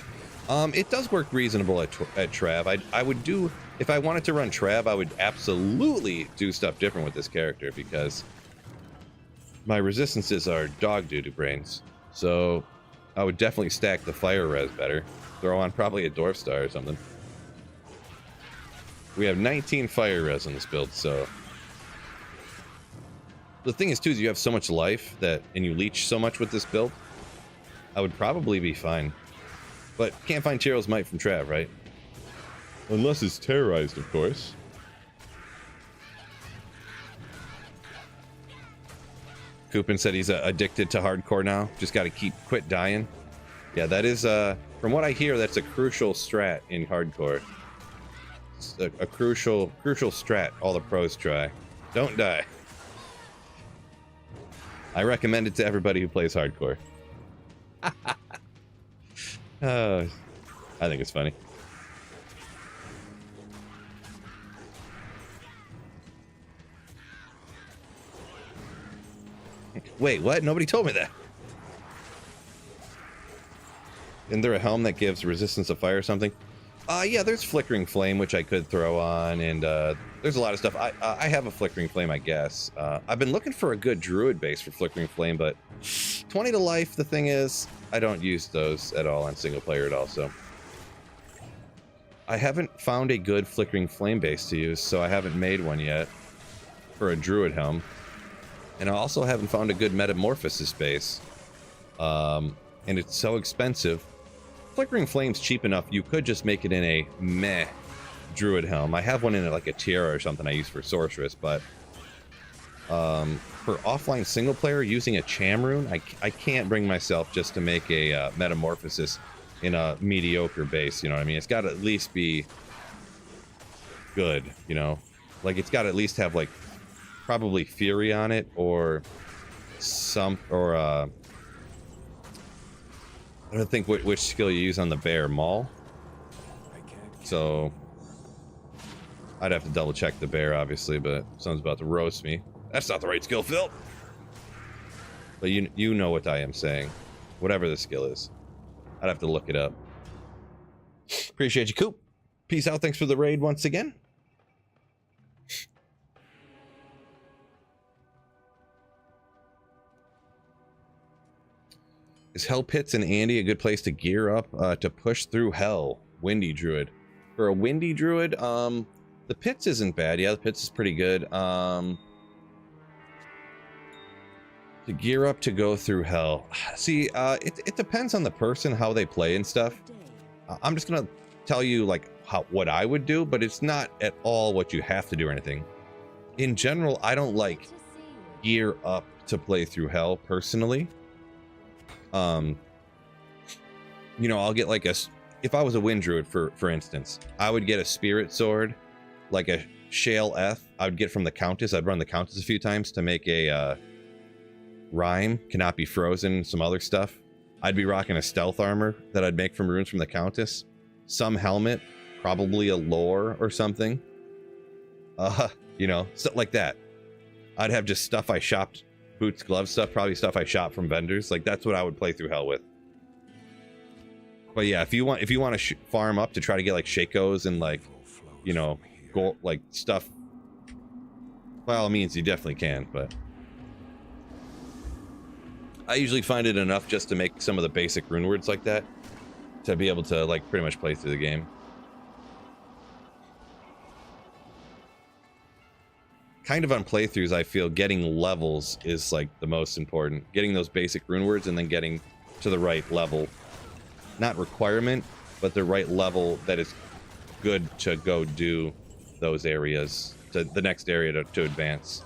It does work reasonable at Trav. I would do, if I wanted to run Trav, I would absolutely do stuff different with this character, because my resistances are dog doo-doo brains. So I would definitely stack the fire res better. Throw on probably a Dwarf Star or something. We have 19 fire res in this build, so the thing is too is you have so much life that, and you leech so much with this build, I would probably be fine. But can't find Tyrell's Might from Trav, right? Unless it's terrorized, of course. Coopin said he's addicted to hardcore now. Just got to quit dying. Yeah, that is, from what I hear, that's a crucial strat in hardcore. It's a crucial strat all the pros try. Don't die. I recommend it to everybody who plays hardcore. I think it's funny. Wait, what? Nobody told me that. Isn't there a helm that gives resistance of fire or something? Yeah, there's Flickering Flame, which I could throw on, and there's a lot of stuff. I have a Flickering Flame, I guess. I've been looking for a good Druid base for Flickering Flame, but 20 to life, the thing is, I don't use those at all on single player at all, so. I haven't found a good Flickering Flame base to use, so I haven't made one yet for a Druid helm. And I also haven't found a good Metamorphosis base. And it's so expensive. Flickering Flame's cheap enough, you could just make it in a meh Druid helm. I have one in like a tiara or something I use for Sorceress, but for offline single player using a Chamrune, I can't bring myself just to make a Metamorphosis in a mediocre base, you know what I mean? It's got to at least be good, you know? Like, it's got to at least have, like, probably Fury on it, or some, or, I don't think which skill you use on the bear. Maul? So, I'd have to double check the bear, obviously, but someone's about to roast me. That's not the right skill, Phil! But you know what I am saying. Whatever the skill is. I'd have to look it up. Appreciate you, Coop. Peace out. Thanks for the raid once again. Is Hell Pits and Andy a good place to gear up to push through hell? Windy Druid. For a Windy Druid, the Pits isn't bad. Yeah, the Pits is pretty good. To gear up to go through hell. See, it depends on the person, how they play and stuff. I'm just gonna tell you like what I would do, but it's not at all what you have to do or anything. In general, I don't like gear up to play through hell personally. You know, I'll get like if I was a Wind Druid, for instance, I would get a Spirit Sword, like a Shale F. I would get from the Countess. I'd run the Countess a few times to make a Rhyme, Cannot Be Frozen, some other stuff. I'd be rocking a Stealth Armor that I'd make from runes from the Countess. Some helmet, probably a lore or something. You know, stuff like that. I'd have just stuff I shopped, boots, gloves stuff, probably stuff I shopped from vendors. Like, that's what I would play through hell with. But yeah, if you want to farm up to try to get like Shakos and like, you know, gold, like stuff, by all means, you definitely can, but I usually find it enough just to make some of the basic rune words like that to be able to like pretty much play through the game. Kind of on playthroughs, I feel getting levels is like the most important. Getting those basic rune words and then getting to the right level. Not requirement, but the right level that is good to go do those areas, to the next area to advance.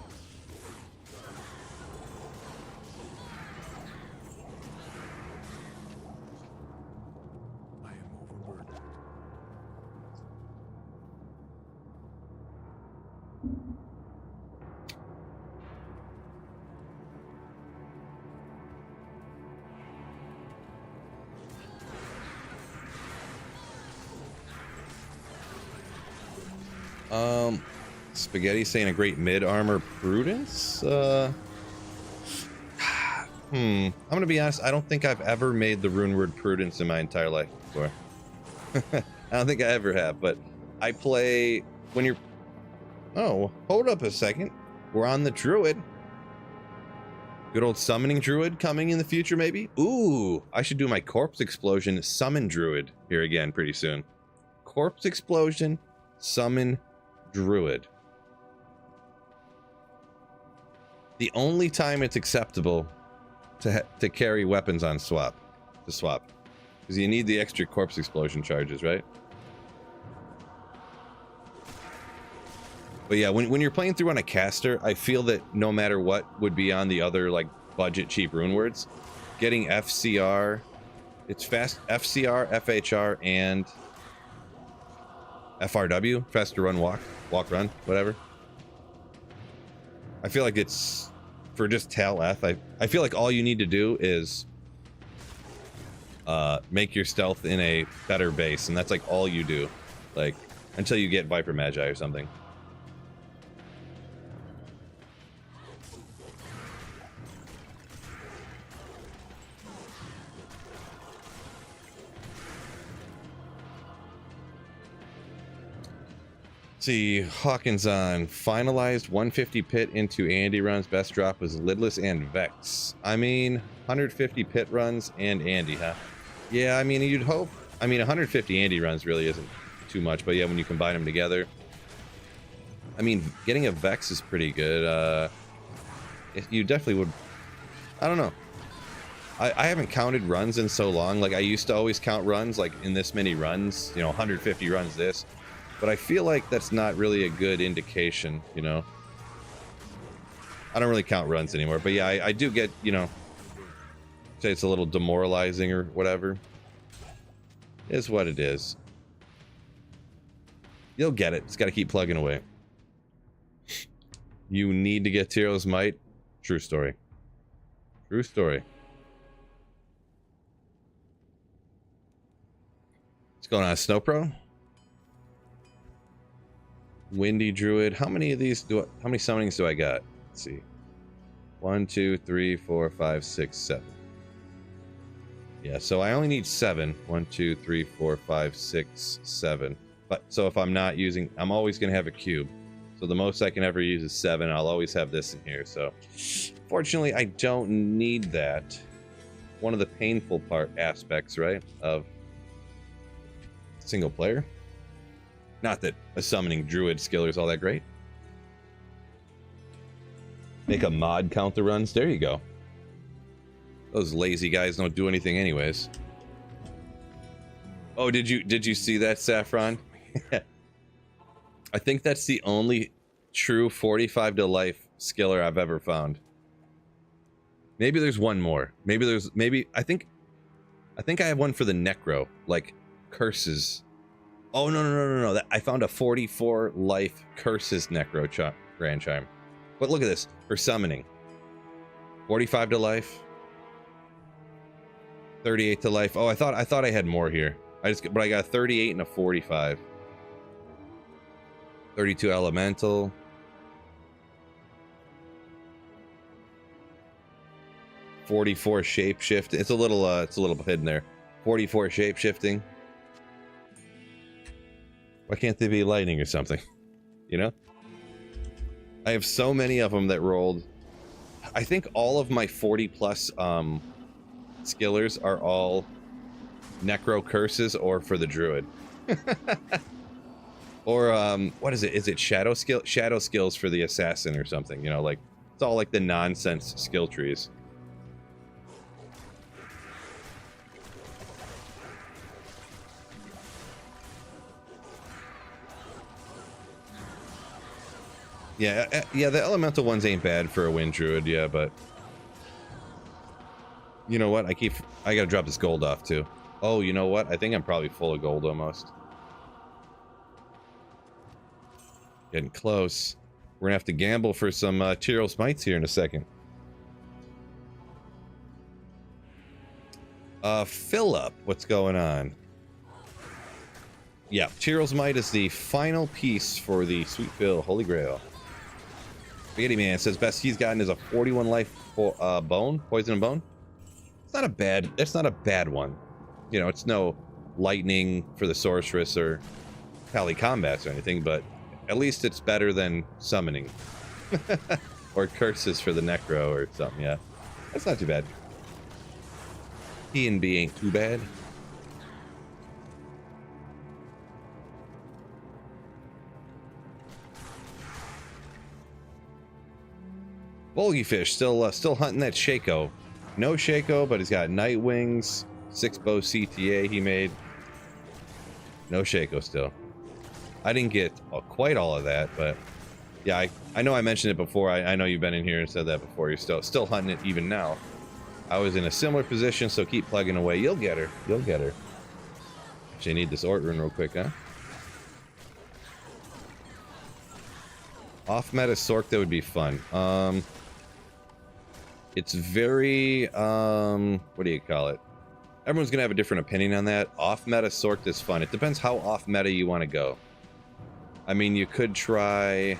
Spaghetti saying a great mid armor prudence. I'm gonna be honest. I don't think I've ever made the rune word prudence in my entire life before. I don't think I ever have. But I play when you're. Oh, hold up a second. We're on the Druid. Good old summoning Druid coming in the future, maybe. Ooh, I should do my corpse explosion summon Druid here again pretty soon. Corpse explosion, summon Druid. The only time it's acceptable to carry weapons on swap, because you need the extra corpse explosion charges, right? But yeah, when you're playing through on a caster, I feel that no matter what would be on the other like budget cheap rune words, getting FCR, it's fast FCR, FHR, and FRW, faster run, walk, run, whatever. I feel like it's for just Tal F. I feel like all you need to do is make your stealth in a better base, and that's like all you do, like until you get Viper Magi or something. See, Hawkins on finalized 150 pit into Andy runs. Best drop was Lidless and Vex. I mean, 150 pit runs and Andy, huh? Yeah, I mean, you'd hope. I mean, 150 Andy runs really isn't too much, but yeah, when you combine them together, I mean, getting a Vex is pretty good. You definitely would. I don't know. I haven't counted runs in so long. Like I used to always count runs, like in this many runs, you know, 150 runs this. But I feel like that's not really a good indication, you know. I don't really count runs anymore. But yeah, I do get, you know, say it's a little demoralizing or whatever. It is what it is. You'll get it. It's got to keep plugging away. You need to get Tyro's Might. True story. True story. What's going on, Snowpro? Windy Druid. How many of these how many summonings do I got? Let's see. 1, 2, 3, 4, 5, 6, 7. Yeah, so I only need 7. 1, 2, 3, 4, 5, 6, 7. But so if I'm not using, I'm always gonna have a cube. So the most I can ever use is 7. I'll always have this in here. So fortunately, I don't need that. One of the painful aspects, right, of single player. Not that a summoning Druid skiller is all that great. Make a mod count the runs. There you go. Those lazy guys don't do anything anyways. Oh, did you see that, Saffron? I think that's the only true 45 to life skiller I've ever found. Maybe there's one more. I think I have one for the Necro, like curses. Oh, no. I found a 44 life curses Necro Grand Chime. But look at this. For summoning. 45 to life. 38 to life. Oh, I thought I had more here. But I got a 38 and a 45. 32 elemental. $44 shapeshift. It's a little hidden there. 44 shapeshifting. Why can't they be lightning or something? You know? I have so many of them that rolled. I think all of my 40 plus skillers are all Necro curses or for the Druid. Or what is it? Is it shadow skills for the assassin or something? You know, like it's all like the nonsense skill trees. Yeah, the elemental ones ain't bad for a wind druid, yeah, but you know what? I gotta drop this gold off too. Oh, you know what? I think I'm probably full of gold almost. Getting close. We're gonna have to gamble for some Tyrael Smites here in a second. Philip, what's going on? Yeah, Tyrael's Might is the final piece for the Sweet Phil Holy Grail. Spaghetti Man says best he's gotten is a 41 life bone, poison and bone. It's not a bad. That's not a bad one. You know, it's no lightning for the sorceress or pally combats or anything, but at least it's better than summoning or curses for the necro or something. Yeah, that's not too bad. P and B ain't too bad. Bulgyfish still hunting that Shaco. No Shaco, but he's got Night Wings, 6-bow CTA he made. No Shaco still. I didn't get quite all of that, but yeah, I know I mentioned it before. I know you've been in here and said that before. You're still hunting it even now. I was in a similar position, so keep plugging away. You'll get her. You'll get her. Actually, I need this Ort rune real quick, huh? Off meta Sork, that would be fun. It's very what do you call it? Everyone's gonna have a different opinion on that. Off meta Sork is fun. It depends how off meta you want to go. I mean, you could try,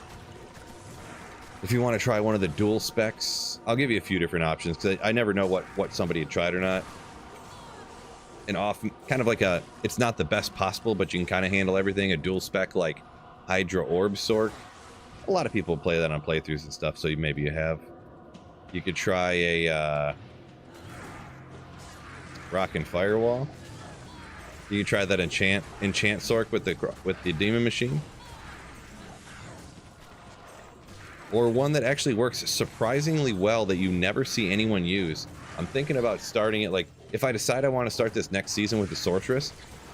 if you want to try one of the dual specs. I'll give you a few different options because I never know what somebody had tried or not. And off, kind of like a, it's not the best possible, but you can kind of handle everything. A dual spec like Hydra Orb Sork. A lot of people play that on playthroughs and stuff, so maybe you have. You could try a Rock and Firewall. You can try that enchant Sork with the Demon Machine. Or one that actually works surprisingly well that you never see anyone use. I'm thinking about starting it, like, if I decide I want to start this next season with the Sorceress,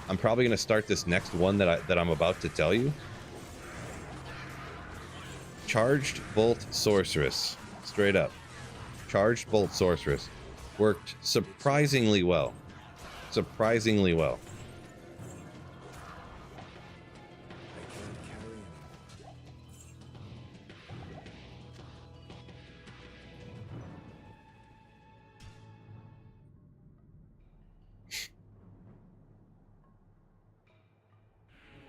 I'm probably going to start this next one that I'm about to tell you. Charged Bolt Sorceress. Straight up. Charged Bolt Sorceress. Worked surprisingly well. Surprisingly well.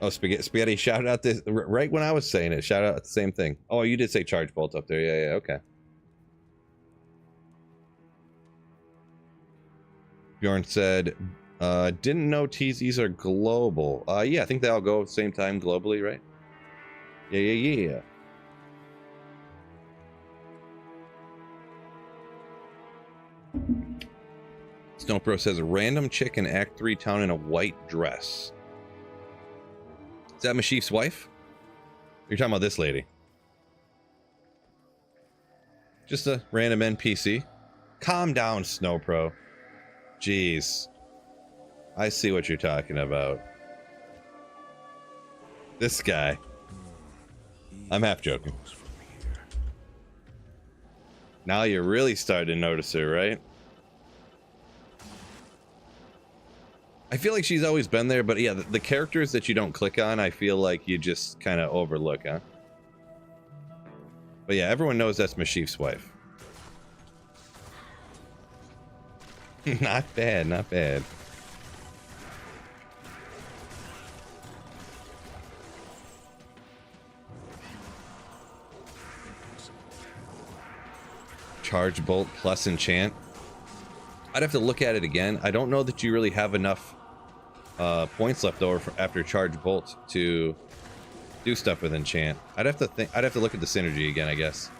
Oh, Spaghetti shouted out this right when I was saying it. Shout out the same thing. Oh, you did say Charge Bolt up there. Yeah, okay. Bjorn said, didn't know TZs are global. Yeah, I think they all go at the same time globally, right? Yeah. Snowpro says, a random chick in Act 3 town in a white dress. Is that Mashif's wife? You're talking about this lady. Just a random NPC. Calm down, Snowpro. Jeez. I see what you're talking about. This guy. I'm half joking. Now you're really starting to notice her, right? I feel like she's always been there, but yeah, the characters that you don't click on, I feel like you just kind of overlook, huh? But yeah, everyone knows that's Mashif's wife. Not bad, not bad. Charge Bolt plus enchant. I'd have to look at it again. I don't know that you really have enough points left over after Charge Bolt to do stuff with enchant. I'd have to look at the synergy again, I guess.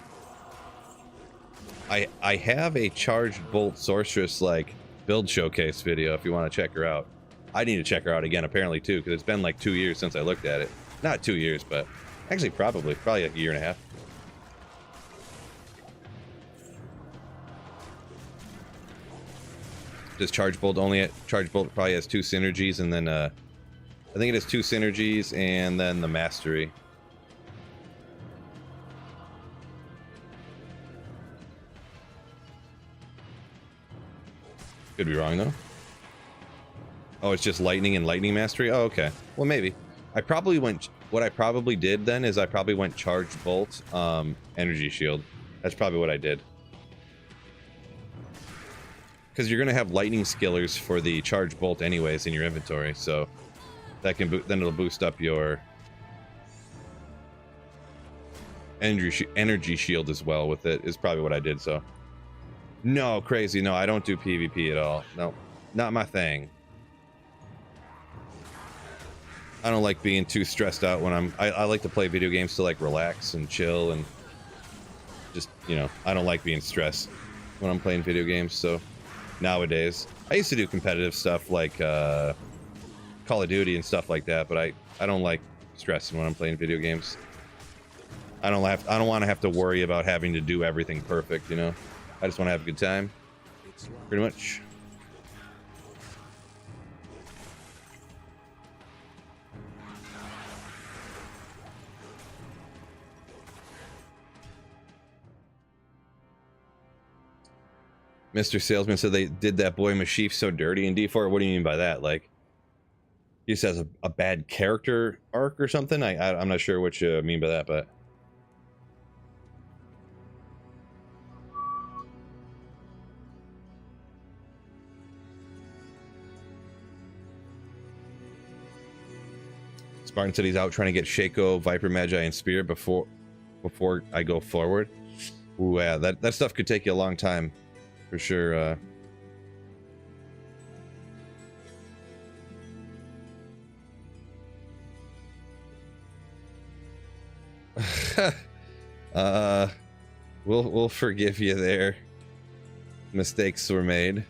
I have a Charged Bolt Sorceress like build showcase video if you want to check her out. I need to check her out again apparently too, because it's been like 2 years since I looked at it. Not 2 years, but actually probably like a year and a half. Does Charge Bolt Charge Bolt probably has 2 synergies, and then I think it has 2 synergies and then the mastery. Could be wrong though. Oh, it's just lightning and lightning mastery. Oh, okay. Well, maybe. I probably went what I probably did then is I probably went charge bolt, energy shield. That's probably what I did. Because you're gonna have lightning skillers for the charge bolt anyways in your inventory, so that can then it'll boost up your energy shield as well with it. Is probably what I did. So no, crazy, no, I don't do PvP at all. No, not my thing. I don't like being too stressed out when I like to play video games to like relax and chill and just, you know, I don't like being stressed when I'm playing video games. So nowadays I used to do competitive stuff like Call of Duty and stuff like that, but I don't like stressing when I'm playing video games. I don't want to have to worry about having to do everything perfect, you know. I just want to have a good time, pretty much. Mr. Salesman said they did that boy Mashif so dirty in D4. What do you mean by that? Like, he says a bad character arc or something? I'm not sure what you mean by that, but... Spartan said he's out trying to get Shaco, Viper, Magi, and Spear before I go forward. Ooh, yeah, that stuff could take you a long time. For sure. We'll forgive you there. Mistakes were made.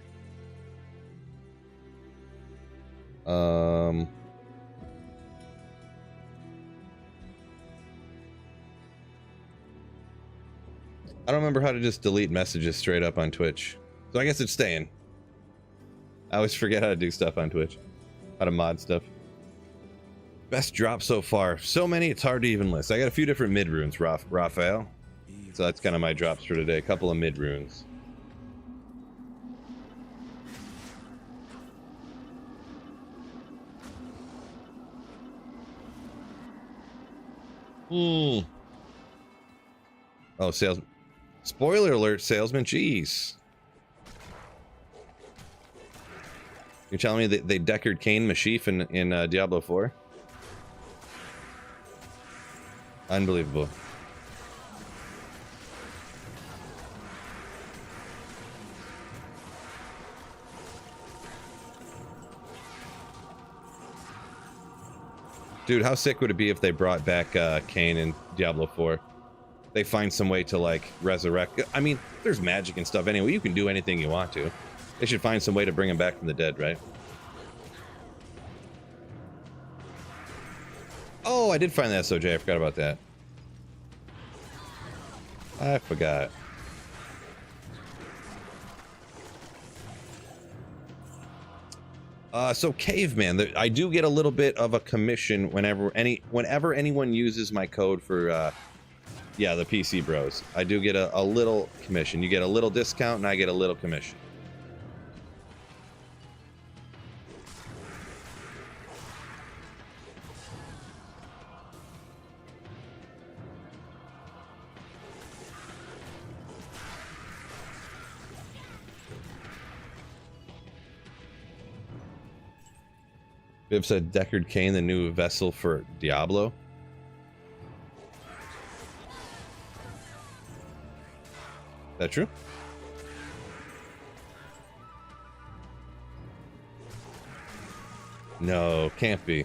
I don't remember how to just delete messages straight up on Twitch. So I guess it's staying. I always forget how to do stuff on Twitch. How to mod stuff. Best drop so far. So many, it's hard to even list. I got a few different mid runes, Raphael. So that's kind of my drops for today. A couple of mid runes. Oh, salesman. Spoiler alert, salesman. Jeez. You're telling me that they Deckard Cain Mashif in Diablo 4? Unbelievable. Dude, how sick would it be if they brought back Cain in Diablo 4? They find some way to like resurrect. I mean, there's magic and stuff anyway. You can do anything you want to. They should find some way to bring him back from the dead, right? Oh, I did find that SOJ. I forgot about that. I forgot. So Caveman, I do get a little bit of a commission whenever anyone uses my code for yeah, the PC Bros. I do get a little commission. You get a little discount, and I get a little commission. Viv said Deckard Cain, the new vessel for Diablo. That true? No, can't be.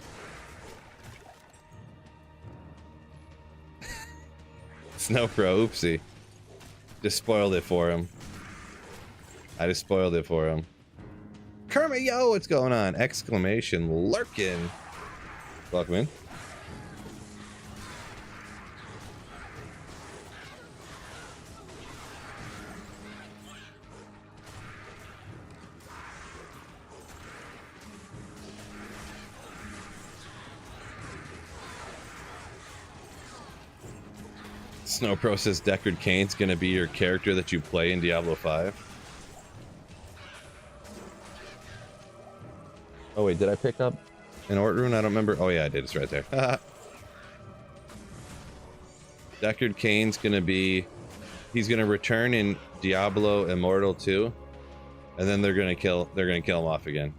Snow Pro, oopsie. Just spoiled it for him. I just spoiled it for him. Kermit, yo, what's going on? Exclamation lurking. Welcome in. Snow Pro says Deckard Cain's gonna be your character that you play in Diablo 5. Oh wait, did I pick up an Ort rune? I don't remember. Oh yeah, I did. It's right there. Deckard Cain's gonna be, he's gonna return in Diablo Immortal 2, and then they're gonna kill him off again.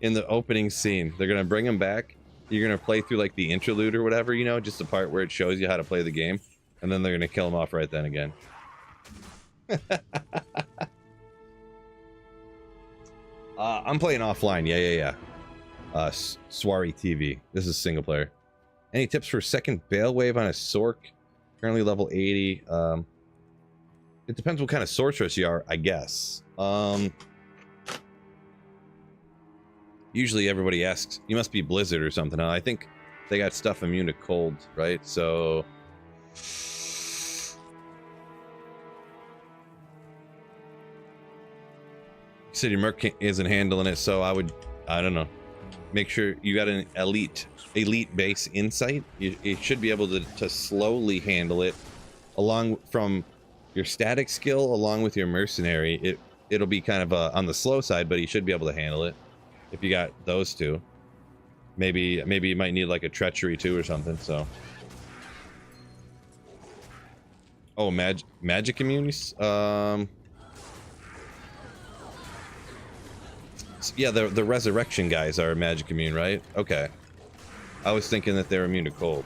In the opening scene, they're gonna bring him back. You're gonna play through like the interlude or whatever, you know, just the part where it shows you how to play the game, and then they're gonna kill him off right then again. I'm playing offline. Yeah. Swari TV. This is single player. Any tips for second Bale Wave on a Sork? Currently level 80. It depends what kind of sorceress you are, I guess. Usually everybody asks, you must be Blizzard or something. I think they got stuff immune to cold, right? So City Merc isn't handling it, so I don't know. Make sure you got an elite base insight. You should be able to slowly handle it along from your static skill along with your mercenary. It'll be kind of on the slow side, but you should be able to handle it if you got those two. Maybe you might need like a treachery too or something. So oh, magic immunities. Yeah, the resurrection guys are magic immune, right? Okay. I was thinking that they're immune to cold.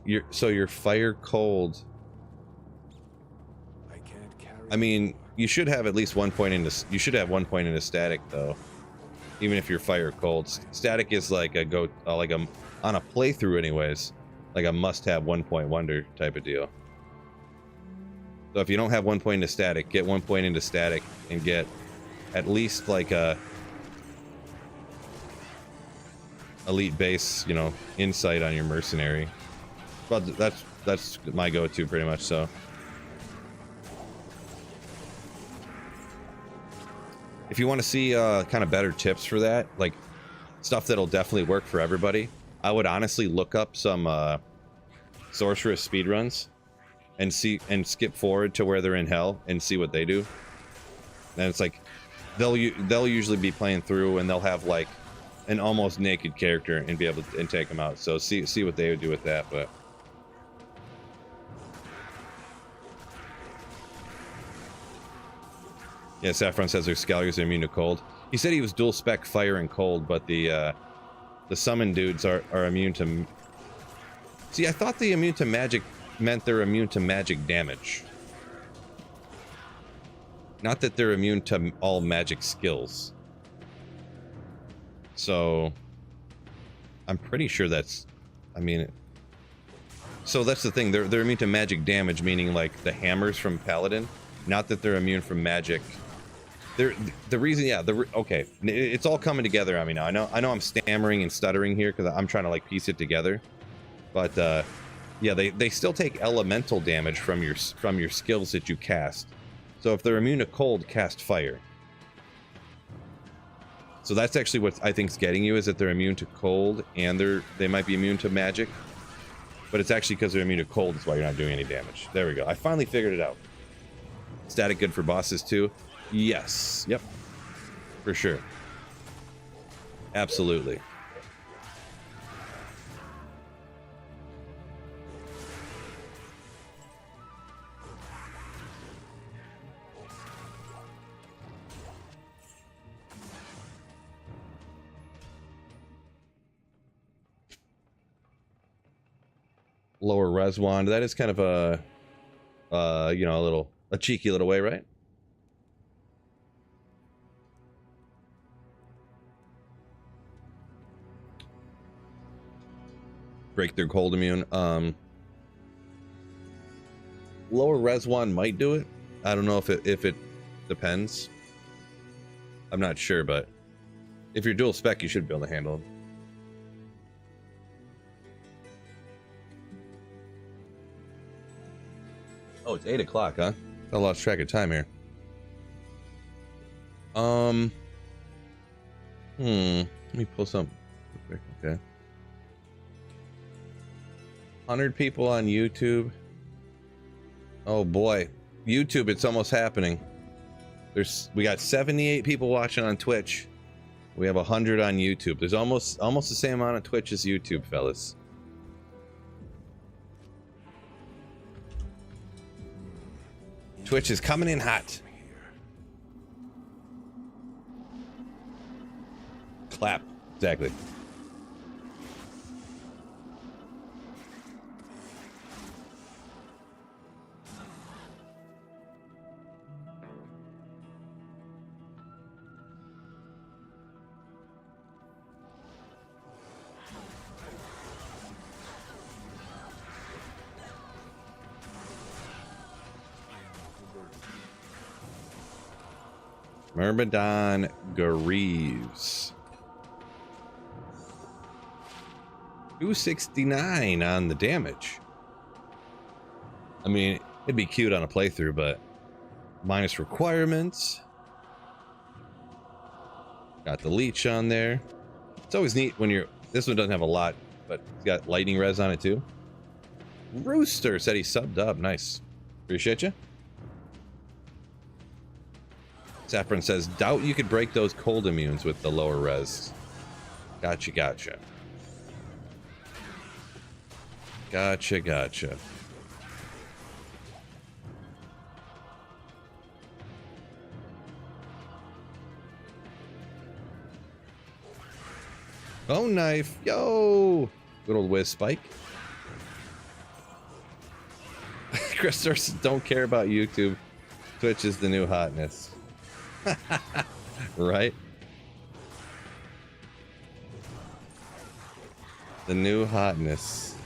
You're fire cold. I can't carry. I mean, you should have at least 1 point into. You should have 1 point into static though, even if you're fire cold. Static is like a on a playthrough anyways, like a must-have 1 point wonder type of deal. So if you don't have 1 point into static, get 1 point into static and get at least like a elite base, you know, insight on your mercenary. But that's my go-to pretty much. So if you want to see kind of better tips for that, like stuff that'll definitely work for everybody, I would honestly look up some sorceress speedruns and skip forward to where they're in hell and see what they do. And it's like they'll usually be playing through and they'll have like an almost naked character and be able to take them out. So see what they would do with that. But yeah, Saffron says their Scallions are immune to cold. He said he was dual spec fire and cold, but the summon dudes are immune to. See, I thought the immune to magic meant they're immune to magic damage. Not that they're immune to all magic skills. So I'm pretty sure that's, I mean, so that's the thing. They're immune to magic damage, meaning like the hammers from Paladin. Not that they're immune from magic. The reason, yeah, okay, it's all coming together on me now. I know I'm stammering and stuttering here because I'm trying to like piece it together, but yeah, they still take elemental damage from your skills that you cast. So if they're immune to cold, cast fire. So that's actually what I think is getting you, is that they're immune to cold and they might be immune to magic, but it's actually because they're immune to cold. That's why you're not doing any damage. There we go. I finally figured it out. Static good for bosses too. Yes. Yep. For sure. Absolutely. Lower res wand. That is kind of a, you know, a cheeky little way, right? Break their cold immune. Lower res wand might do it. I don't know if it depends. I'm not sure, but if you're dual spec, you should be able to handle it. Oh, it's 8 o'clock, huh? I lost track of time here. Let me pull some quick. Okay. 100 people on YouTube. Oh boy, YouTube, it's almost happening. We got 78 people watching on Twitch. We have 100 on YouTube. There's almost the same amount of Twitch as YouTube, fellas. Twitch is coming in hot. Clap. Exactly. Myrmidon Greaves. 269 on the damage. I mean, it'd be cute on a playthrough, but minus requirements. Got the leech on there. It's always neat when you're... This one doesn't have a lot, but it's got lightning res on it too. Rooster said he subbed up. Nice. Appreciate you. Saffron says, doubt you could break those cold immunes with the lower res. Gotcha, gotcha. Gotcha, gotcha. Bone knife. Yo! Good old whiz spike. Chris sources don't care about YouTube. Twitch is the new hotness. Right? The new hotness.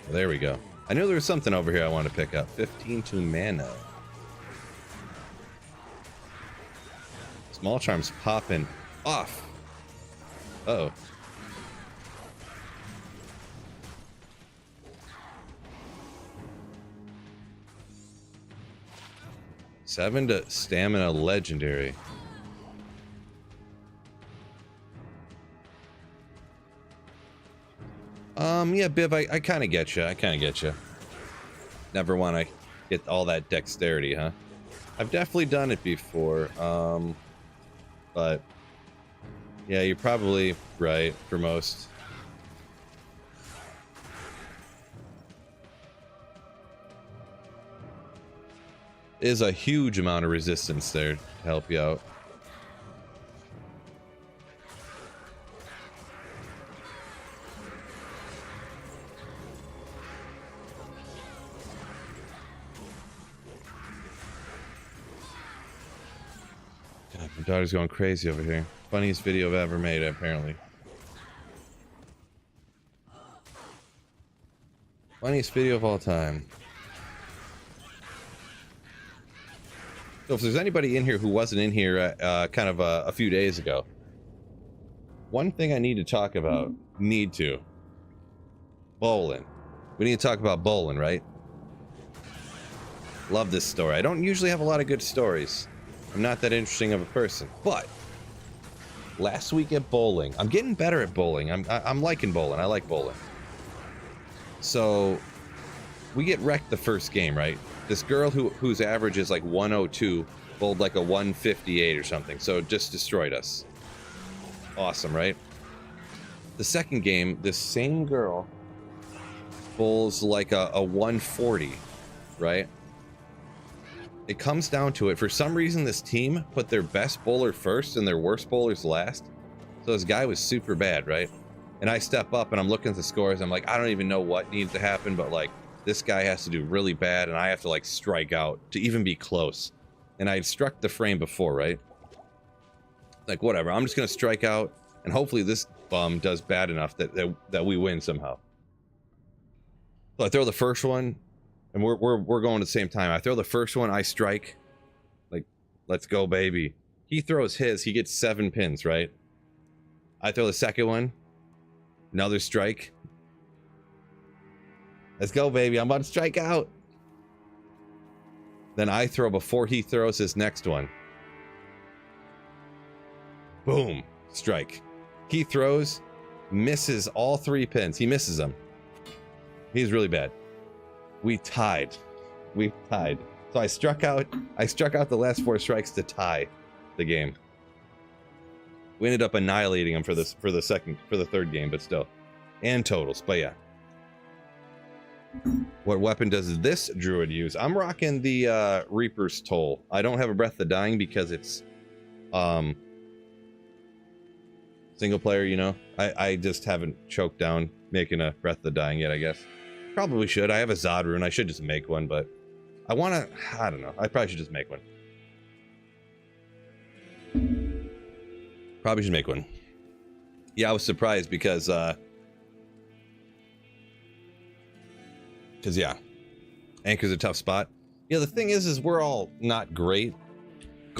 Well, there we go. I knew there was something over here I wanted to pick up. 15 to mana. Small charms popping off. Uh-oh. Seven to stamina legendary. Yeah, Biv, I kind of get you. I kind of get you. Never want to get all that dexterity, huh? I've definitely done it before. But yeah, you're probably right for most. Is a huge amount of resistance there to help you out. God, my daughter's going crazy over here. Funniest video I've ever made, apparently. Funniest video of all time. So if there's anybody in here who wasn't in here kind of a few days ago, one thing I need to talk about, bowling. We need to talk about bowling, right? Love this story. I don't usually have a lot of good stories. I'm not that interesting of a person, but last week at bowling, I'm getting better at bowling. I'm liking bowling. I like bowling. So we get wrecked the first game, right? This girl whose average is like 102 bowled like a 158 or something, so just destroyed us. Awesome, right? The second game, this same girl bowls like a 140, right? It comes down to it. For some reason, this team put their best bowler first and their worst bowlers last. So this guy was super bad, right? And I step up and I'm looking at the scores. I'm like, I don't even know what needs to happen, but like, this guy has to do really bad and I have to like strike out to even be close. And I had struck the frame before, right? Like, whatever, I'm just gonna strike out and hopefully this bum does bad enough that we win somehow. So I throw the first one and we're going at the same time. I throw the first one, I strike. Like, let's go, baby. He throws his, he gets 7 pins, right? I throw the second one, another strike. Let's go, baby. I'm about to strike out. Then I throw before he throws his next one. Boom. Strike. He throws, misses all 3 pins. He misses them. He's really bad. We tied. We tied. So I struck out the last 4 strikes to tie the game. We ended up annihilating him for the third game, but still. And totals, but yeah. What weapon does this druid use? I'm rocking the Reaper's Toll. I don't have a Breath of the Dying because it's single player, you know. I just haven't choked down making a Breath of the Dying yet, I guess. Probably should. I have a Zod rune. I should just make one, but I don't know. I probably should just make one. Probably should make one. Yeah, I was surprised because yeah, Anchor's a tough spot. Yeah, the thing is we're all not great.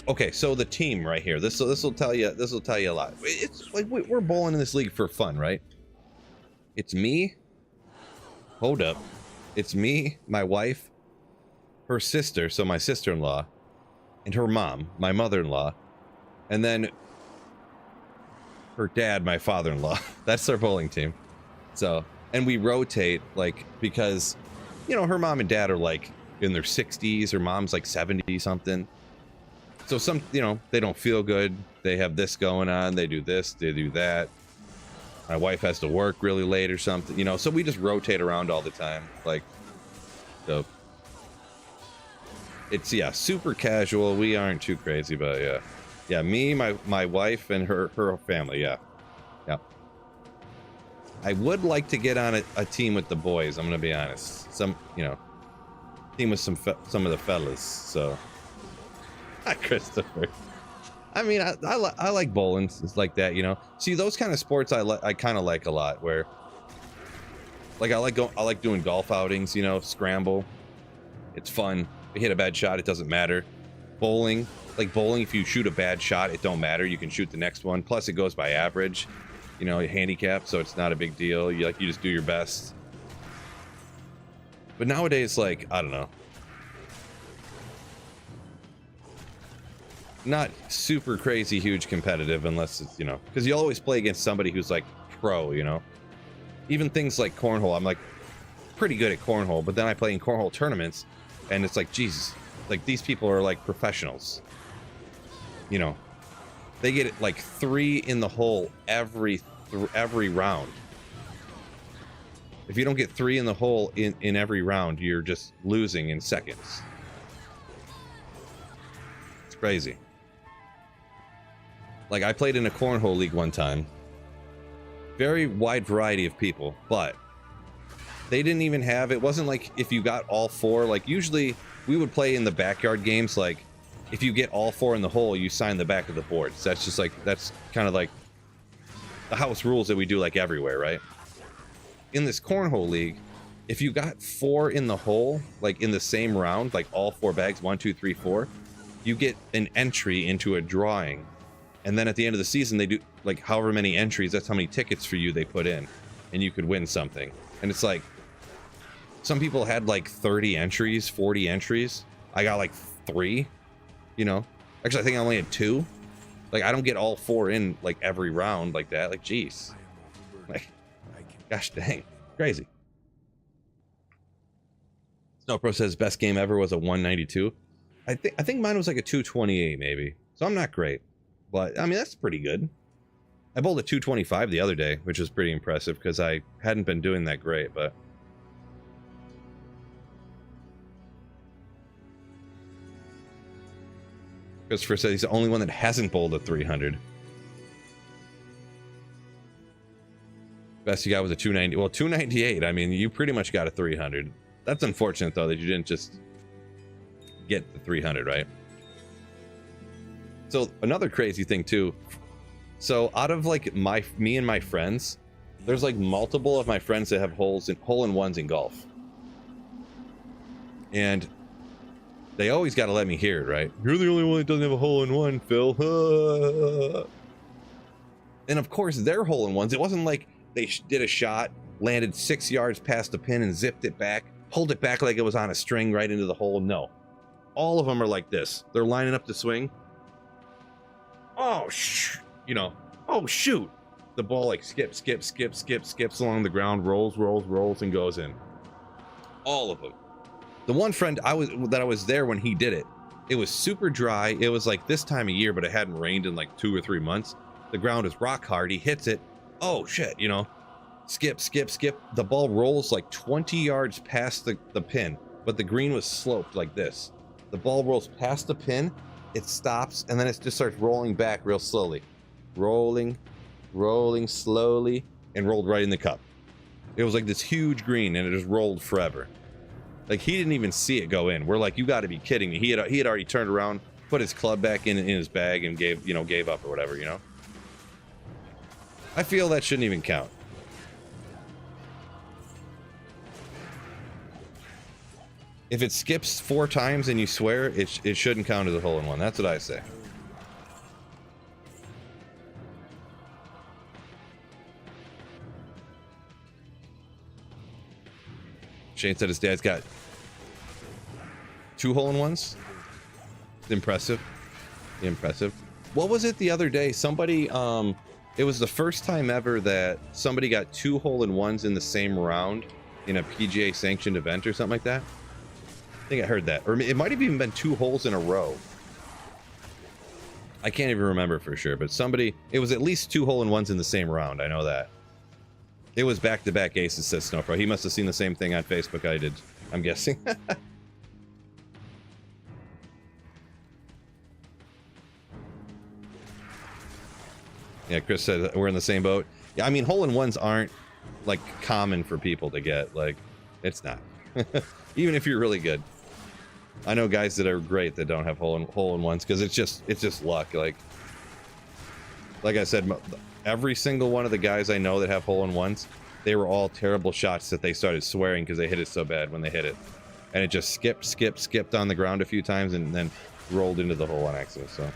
Okay, so the team right here. This will tell you a lot. It's like we're bowling in this league for fun, right? It's me. Hold up. It's me, my wife, her sister, so my sister-in-law, and her mom, my mother-in-law, and then her dad, my father-in-law. That's our bowling team. So, and we rotate, like, because, you know, her mom and dad are like in their 60s, her mom's like 70 something. So some, you know, they don't feel good. They have this going on. They do this, they do that. My wife has to work really late or something, you know, so we just rotate around all the time. Like, so it's, yeah, super casual. We aren't too crazy, but yeah. Yeah, me, my wife, and her family, yeah. Yeah. I would like to get on a team with the boys, I'm gonna be honest. Some, you know, team with some of the fellas, so. Hi, Christopher. I mean, I like bowling. It's like that, you know. See, those kind of sports I kind of like a lot. Where, like, I like doing golf outings. You know, scramble. It's fun. If you hit a bad shot, it doesn't matter. Bowling, like bowling, if you shoot a bad shot, it don't matter. You can shoot the next one. Plus, it goes by average. You know, handicap, so it's not a big deal. You just do your best. But nowadays, like, I don't know. Not super crazy huge competitive unless it's, you know, because you'll always play against somebody who's like pro, you know. Even things like cornhole, I'm like pretty good at cornhole, but then I play in cornhole tournaments and it's like, Jesus, like these people are like professionals, you know. They get like 3 in the hole every round. If you don't get 3 in the hole in every round, you're just losing in seconds. It's crazy. Like, I played in a cornhole league one time. Very wide variety of people, but they didn't even have, it wasn't like if you got all 4, like usually we would play in the backyard games, like if you get all 4 in the hole, you sign the back of the board. So that's just like, that's kind of like the house rules that we do like everywhere, right? In this cornhole league, if you got 4 in the hole, like in the same round, like all 4 bags, 1, 2, 3, 4, you get an entry into a drawing. And then at the end of the season, they do like however many entries, that's how many tickets for you they put in, and you could win something. And it's like, some people had like 30 entries, 40 entries. I got like 3, you know. Actually, I think I only had 2. Like, I don't get all 4 in like every round like that. Like, geez. Like, gosh dang, crazy. Snowpro says best game ever was a 192. I think mine was like a 228 maybe. So I'm not great. But, I mean, that's pretty good. I bowled a 225 the other day, which was pretty impressive because I hadn't been doing that great, but... Christopher said he's the only one that hasn't bowled a 300. Best you got was a 290. Well, 298, I mean, you pretty much got a 300. That's unfortunate, though, that you didn't just get the 300, right? So another crazy thing too, so out of like me and my friends, there's like multiple of my friends that have hole-in-ones in golf, and they always got to let me hear it, right? You're the only one that doesn't have a hole-in-one, Phil. And of course their hole-in-ones, it wasn't like they did a shot, landed 6 yards past the pin and zipped it back, pulled it back like it was on a string right into the hole. No, all of them are like this. They're lining up to swing. Oh, you know, oh, shoot. The ball like skips along the ground, rolls, and goes in. All of them. The one friend I was there when he did it, it was super dry. It was like this time of year, but it hadn't rained in like 2 or 3 months. The ground is rock hard. He hits it. Oh shit, you know, skip, skip, skip. The ball rolls like 20 yards past the pin, but the green was sloped like this. The ball rolls past the pin, it stops, and then it just starts rolling back real slowly. Rolling slowly, and rolled right in the cup. It was like this huge green, and it just rolled forever. Like, he didn't even see it go in. We're like, you got to be kidding me. He had already turned around, put his club back in his bag, and gave up or whatever, you know? I feel that shouldn't even count. If it skips 4 times and you swear, it shouldn't count as a hole-in-one. That's what I say. Shane said his dad's got 2 hole-in-ones. Impressive. Impressive. What was it the other day? Somebody, it was the first time ever that somebody got 2 hole-in-ones in the same round in a PGA sanctioned event or something like that. I think I heard that. Or it might have even been 2 holes in a row. I can't even remember for sure, but it was at least 2 hole-in-ones in the same round. I know that. It was back-to-back aces, says Snowfro. He must have seen the same thing on Facebook I did, I'm guessing. Yeah, Chris said we're in the same boat. Yeah, I mean, hole-in-ones aren't, like, common for people to get. Like, it's not. Even if you're really good. I know guys that are great that don't have hole-in-ones because it's just luck. Like I said, every single one of the guys I know that have hole-in-ones, they were all terrible shots that they started swearing because they hit it so bad when they hit it. And it just skipped on the ground a few times and then rolled into the hole on accident, so.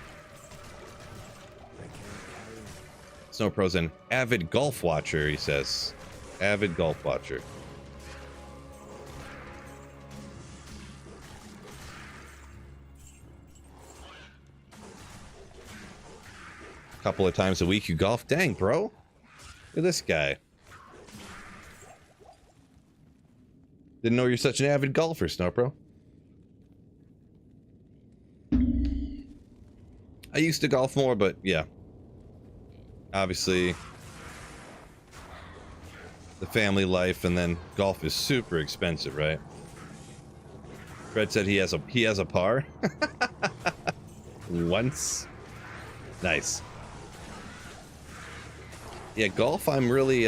Snowpro's an avid golf watcher, he says. Avid golf watcher. Couple of times a week you golf? Dang, bro. Look at this guy. Didn't know you're such an avid golfer, Snowpro. I used to golf more, but yeah. Obviously, the family life, and then golf is super expensive, right? Fred said he has a par. Once. Nice. Yeah, golf, I'm really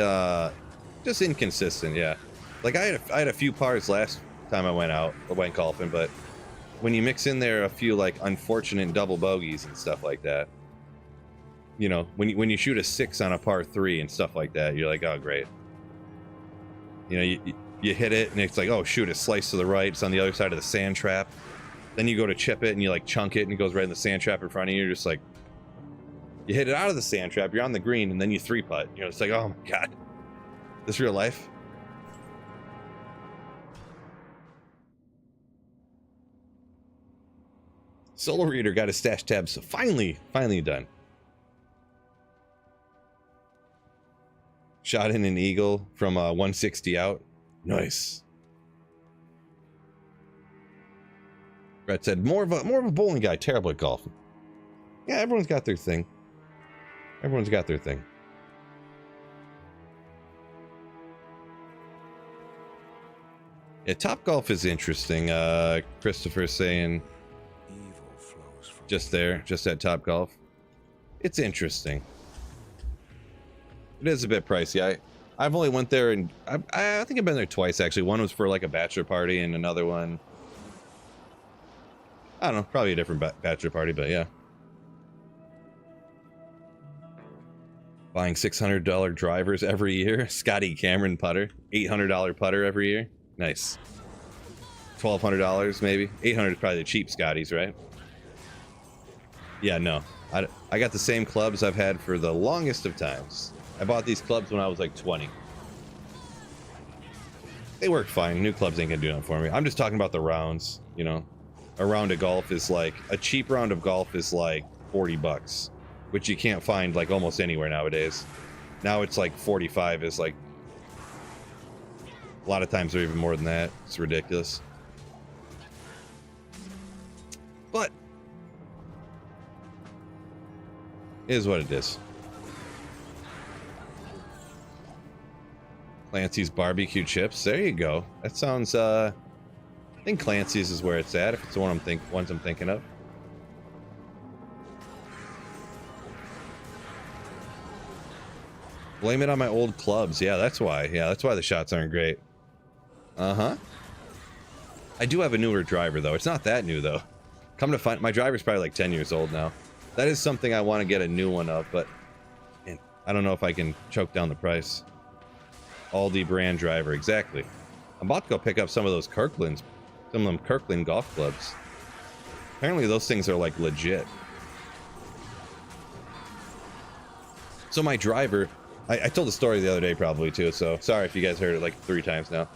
just inconsistent. Yeah, like I had a few pars last time I went golfing, but when you mix in there a few like unfortunate double bogeys and stuff like that, you know, when you shoot a 6 on a par 3 and stuff like that, you're like, oh great. You know, you hit it and it's like, oh shoot, it's sliced to the right, it's on the other side of the sand trap. Then you go to chip it and you like chunk it and it goes right in the sand trap in front of you. You're just like, you hit it out of the sand trap, you're on the green, and then you 3-putt. You know, it's like, oh my god, this real life. Solo Reader got his stash tabs, so finally done. Shot in an eagle from 160 out. Nice. Brett said, more of a bowling guy, terrible at golf. Yeah, everyone's got their thing. Everyone's got their thing. Yeah, Topgolf is interesting. Christopher saying just at Topgolf. It's interesting. It is a bit pricey. I've only went there and I think I've been there twice actually. One was for like a bachelor party and another one, I don't know, probably a different bachelor party, but yeah. Buying $600 drivers every year. Scotty Cameron putter. $800 putter every year. Nice. $1,200 maybe. $800 is probably the cheap Scotties, right? Yeah, no. I got the same clubs I've had for the longest of times. I bought these clubs when I was like 20. They work fine. New clubs ain't gonna do nothing for me. I'm just talking about the rounds, you know. A round of golf is like, a cheap round of golf is like $40. Which you can't find like almost anywhere nowadays. Now it's like 45 is like, a lot of times they're even more than that. It's ridiculous. But it is what it is. Clancy's barbecue chips. There you go. That sounds I think Clancy's is where it's at, if it's the ones I'm thinking of. Blame it on my old clubs. Yeah, that's why. Yeah, that's why the shots aren't great. Uh-huh. I do have a newer driver, though. It's not that new, though. Come to find, my driver's probably like 10 years old now. That is something I want to get a new one of, but man, I don't know if I can choke down the price. Aldi brand driver, exactly. I'm about to go pick up some of those Kirklands, some of them Kirkland golf clubs. Apparently those things are like legit. So my driver, I told the story the other day probably too, so sorry if you guys heard it like 3 times now.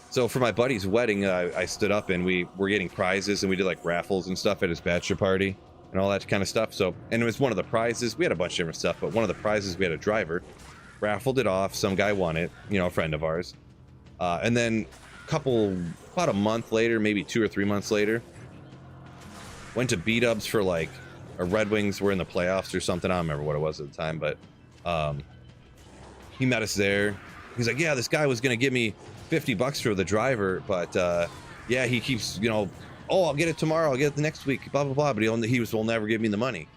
So for my buddy's wedding, I stood up and we were getting prizes and we did like raffles and stuff at his bachelor party and all that kind of stuff. So, and it was one of the prizes, we had a bunch of different stuff, but one of the prizes we had a driver. Raffled it off, some guy won it, you know, a friend of ours. And then about a month later, maybe 2 or 3 months later, went to B-dubs for like, Red Wings were in the playoffs or something. I don't remember what it was at the time, but he met us there. He's like, yeah, this guy was going to give me $50 for the driver, but yeah, he keeps, you know, oh, I'll get it tomorrow, I'll get it the next week, blah, blah, blah, but will never give me the money.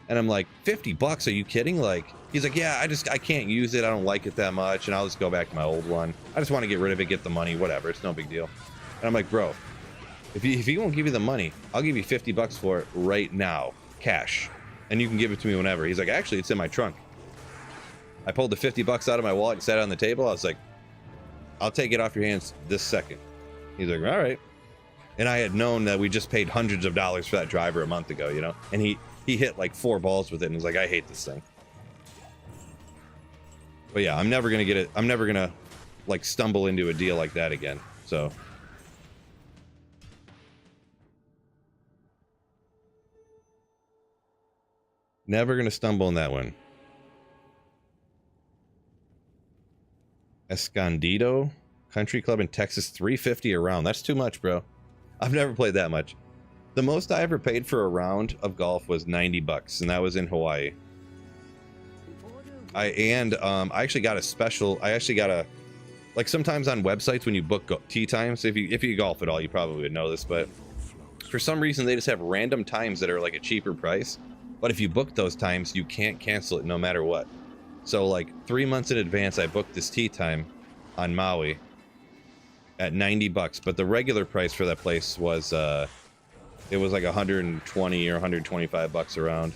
And I'm like, $50? Are you kidding? Like, he's like, yeah, I can't use it. I don't like it that much. And I'll just go back to my old one. I just want to get rid of it, get the money, whatever. It's no big deal. And I'm like, bro, if he won't give you the money, I'll give you $50 for it right now, cash. And you can give it to me whenever. He's like, actually, it's in my trunk. I pulled the $50 out of my wallet and sat it on the table. I was like, I'll take it off your hands this second. He's like, all right. And I had known that we just paid hundreds of dollars for that driver a month ago, you know? And he hit like 4 balls with it and was like, I hate this thing. But yeah, I'm never gonna get it. I'm never gonna like stumble into a deal like that again. So never gonna stumble in that one. Escondido Country Club in Texas, $350 a round. That's too much, bro. I've never played that much. The most I ever paid for a round of golf was $90, and that was in Hawaii. I actually got a special. I actually got a, like, sometimes on websites when you book tee times, if you golf at all, you probably would know this, but for some reason they just have random times that are like a cheaper price. But if you book those times, you can't cancel it no matter what. So like 3 months in advance, I booked this tee time on Maui at $90, but the regular price for that place was it was like 120 or 125 bucks a round.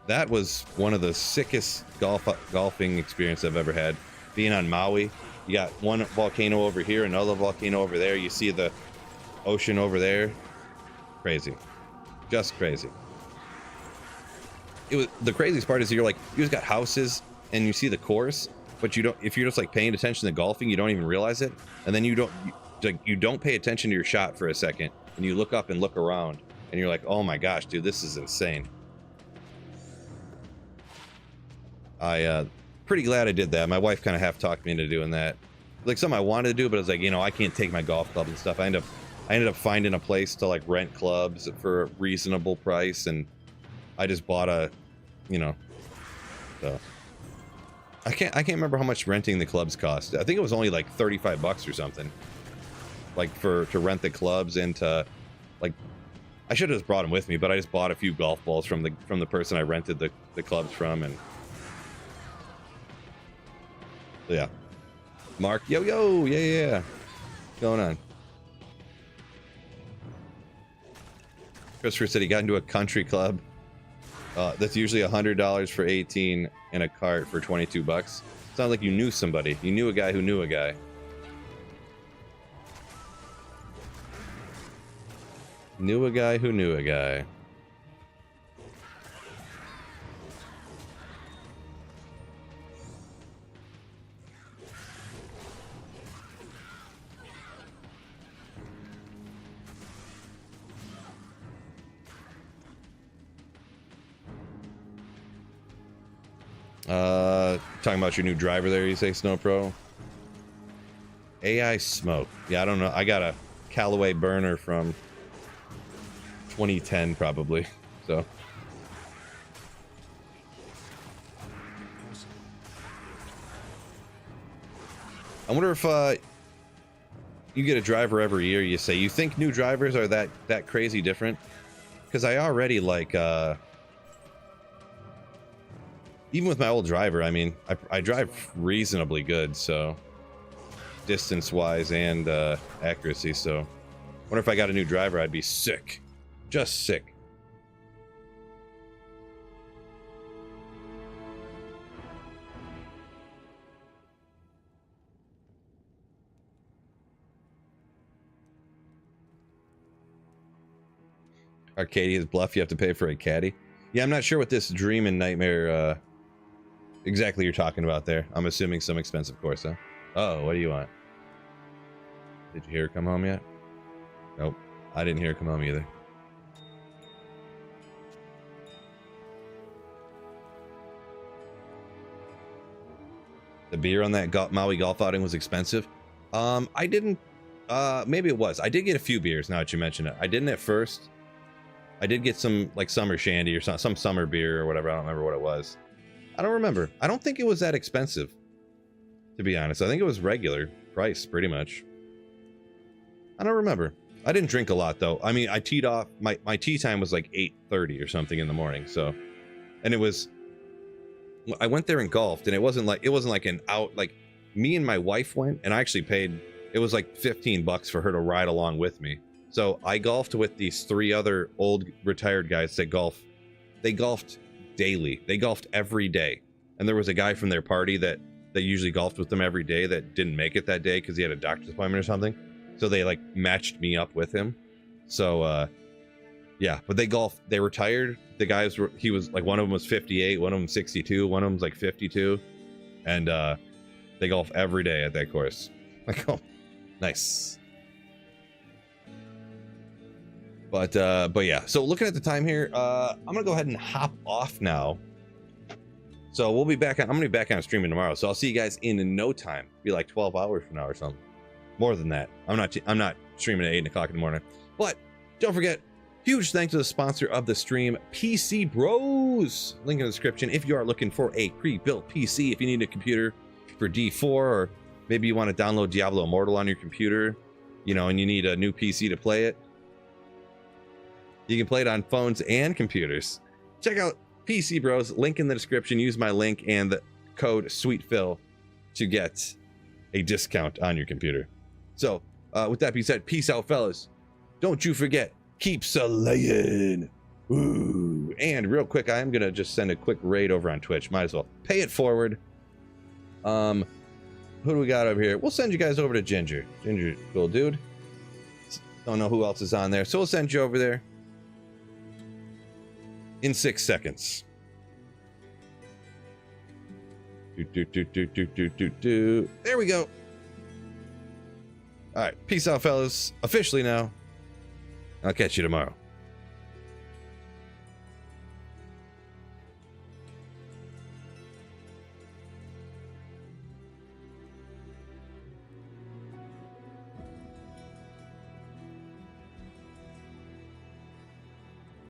That was one of the sickest golfing experience I've ever had. Being on Maui, you got one volcano over here, another volcano over there. You see the ocean over there. Crazy, just crazy. It was the craziest part is you just got houses and you see the course, but you don't. If you're just like paying attention to golfing, you don't even realize it, and then you don't pay attention to your shot for a second, and you look up and look around, and you're like, oh my gosh, dude, this is insane. Pretty glad I did that. My wife kind of half talked me into doing that. Like something I wanted to do, but I was like, you know, I can't take my golf club and stuff. I ended up finding a place to like rent clubs for a reasonable price, and I just bought a, you know, so I can't remember how much renting the clubs cost. I think it was only like $35 or something. Like to rent the clubs and to, like, I should have just brought them with me, but I just bought a few golf balls from the person I rented the clubs from, and yeah. Mark, yo, yeah. What's going on? Christopher said he got into a country club. That's usually $100 for 18 and a cart for $22. Sounds like you knew somebody. You knew a guy who knew a guy. Knew a guy who knew a guy. Talking about your new driver there, you say, Snow Pro? AI smoke. Yeah, I don't know. I got a Callaway burner from 2010 probably. So I wonder if you get a driver every year. You say you think new drivers are that crazy different? Because I already like even with my old driver. I mean, I drive reasonably good, so distance wise and accuracy. So I wonder if I got a new driver, I'd be sick, just sick. Arcadia's bluff, you have to pay for a caddy. Yeah, I'm not sure what this dream and nightmare exactly you're talking about there. I'm assuming some expensive course, huh? Oh, what do you want? Did you hear her come home yet? Nope, I didn't hear her come home either. The beer on that Maui golf outing was expensive. I didn't. Maybe it was. I did get a few beers. Now that you mention it, I didn't at first. I did get some like summer shandy or some summer beer or whatever. I don't remember what it was. I don't remember. I don't think it was that expensive, to be honest. I think it was regular price, pretty much. I don't remember. I didn't drink a lot though. I mean, I teed off. My tea time was like 8:30 or something in the morning. So, and it was. I went there and golfed, and it wasn't like an out. Like me and my wife went, and I actually paid. It was like $15 for her to ride along with me. So I golfed with these 3 other old retired guys that golf. They golfed daily. They golfed every day. And there was a guy from their party that usually golfed with them every day that didn't make it that day because he had a doctor's appointment or something. So they like matched me up with him. So yeah, but they golfed. They retired. The guys were. He was like, one of them was 58, one of them 62, one of them's like 52, and they golf every day at that course. Like, oh, nice. But yeah, so looking at the time here, I'm gonna go ahead and hop off now. So we'll be back on. I'm gonna be back on streaming tomorrow. So I'll see you guys in no time. Be like 12 hours from now or something. More than that. I'm not streaming at 8 o'clock in the morning. But don't forget, huge thanks to the sponsor of the stream, PC Bros. Link in the description if you are looking for a pre-built PC. If you need a computer for D4, or maybe you want to download Diablo Immortal on your computer, you know, and you need a new PC to play it. You can play it on phones and computers. Check out PC Bros. Link in the description. Use my link and the code SweetPhil to get a discount on your computer. So, with that being said, peace out, fellas. Don't you forget, keep slaying. Ooh. And real quick, I am going to just send a quick raid over on Twitch. Might as well pay it forward. Who do we got over here? We'll send you guys over to Ginger. Ginger, cool dude. Don't know who else is on there, so we'll send you over there in 6 seconds. There we go. All right, peace out, fellas. Officially now. I'll catch you tomorrow.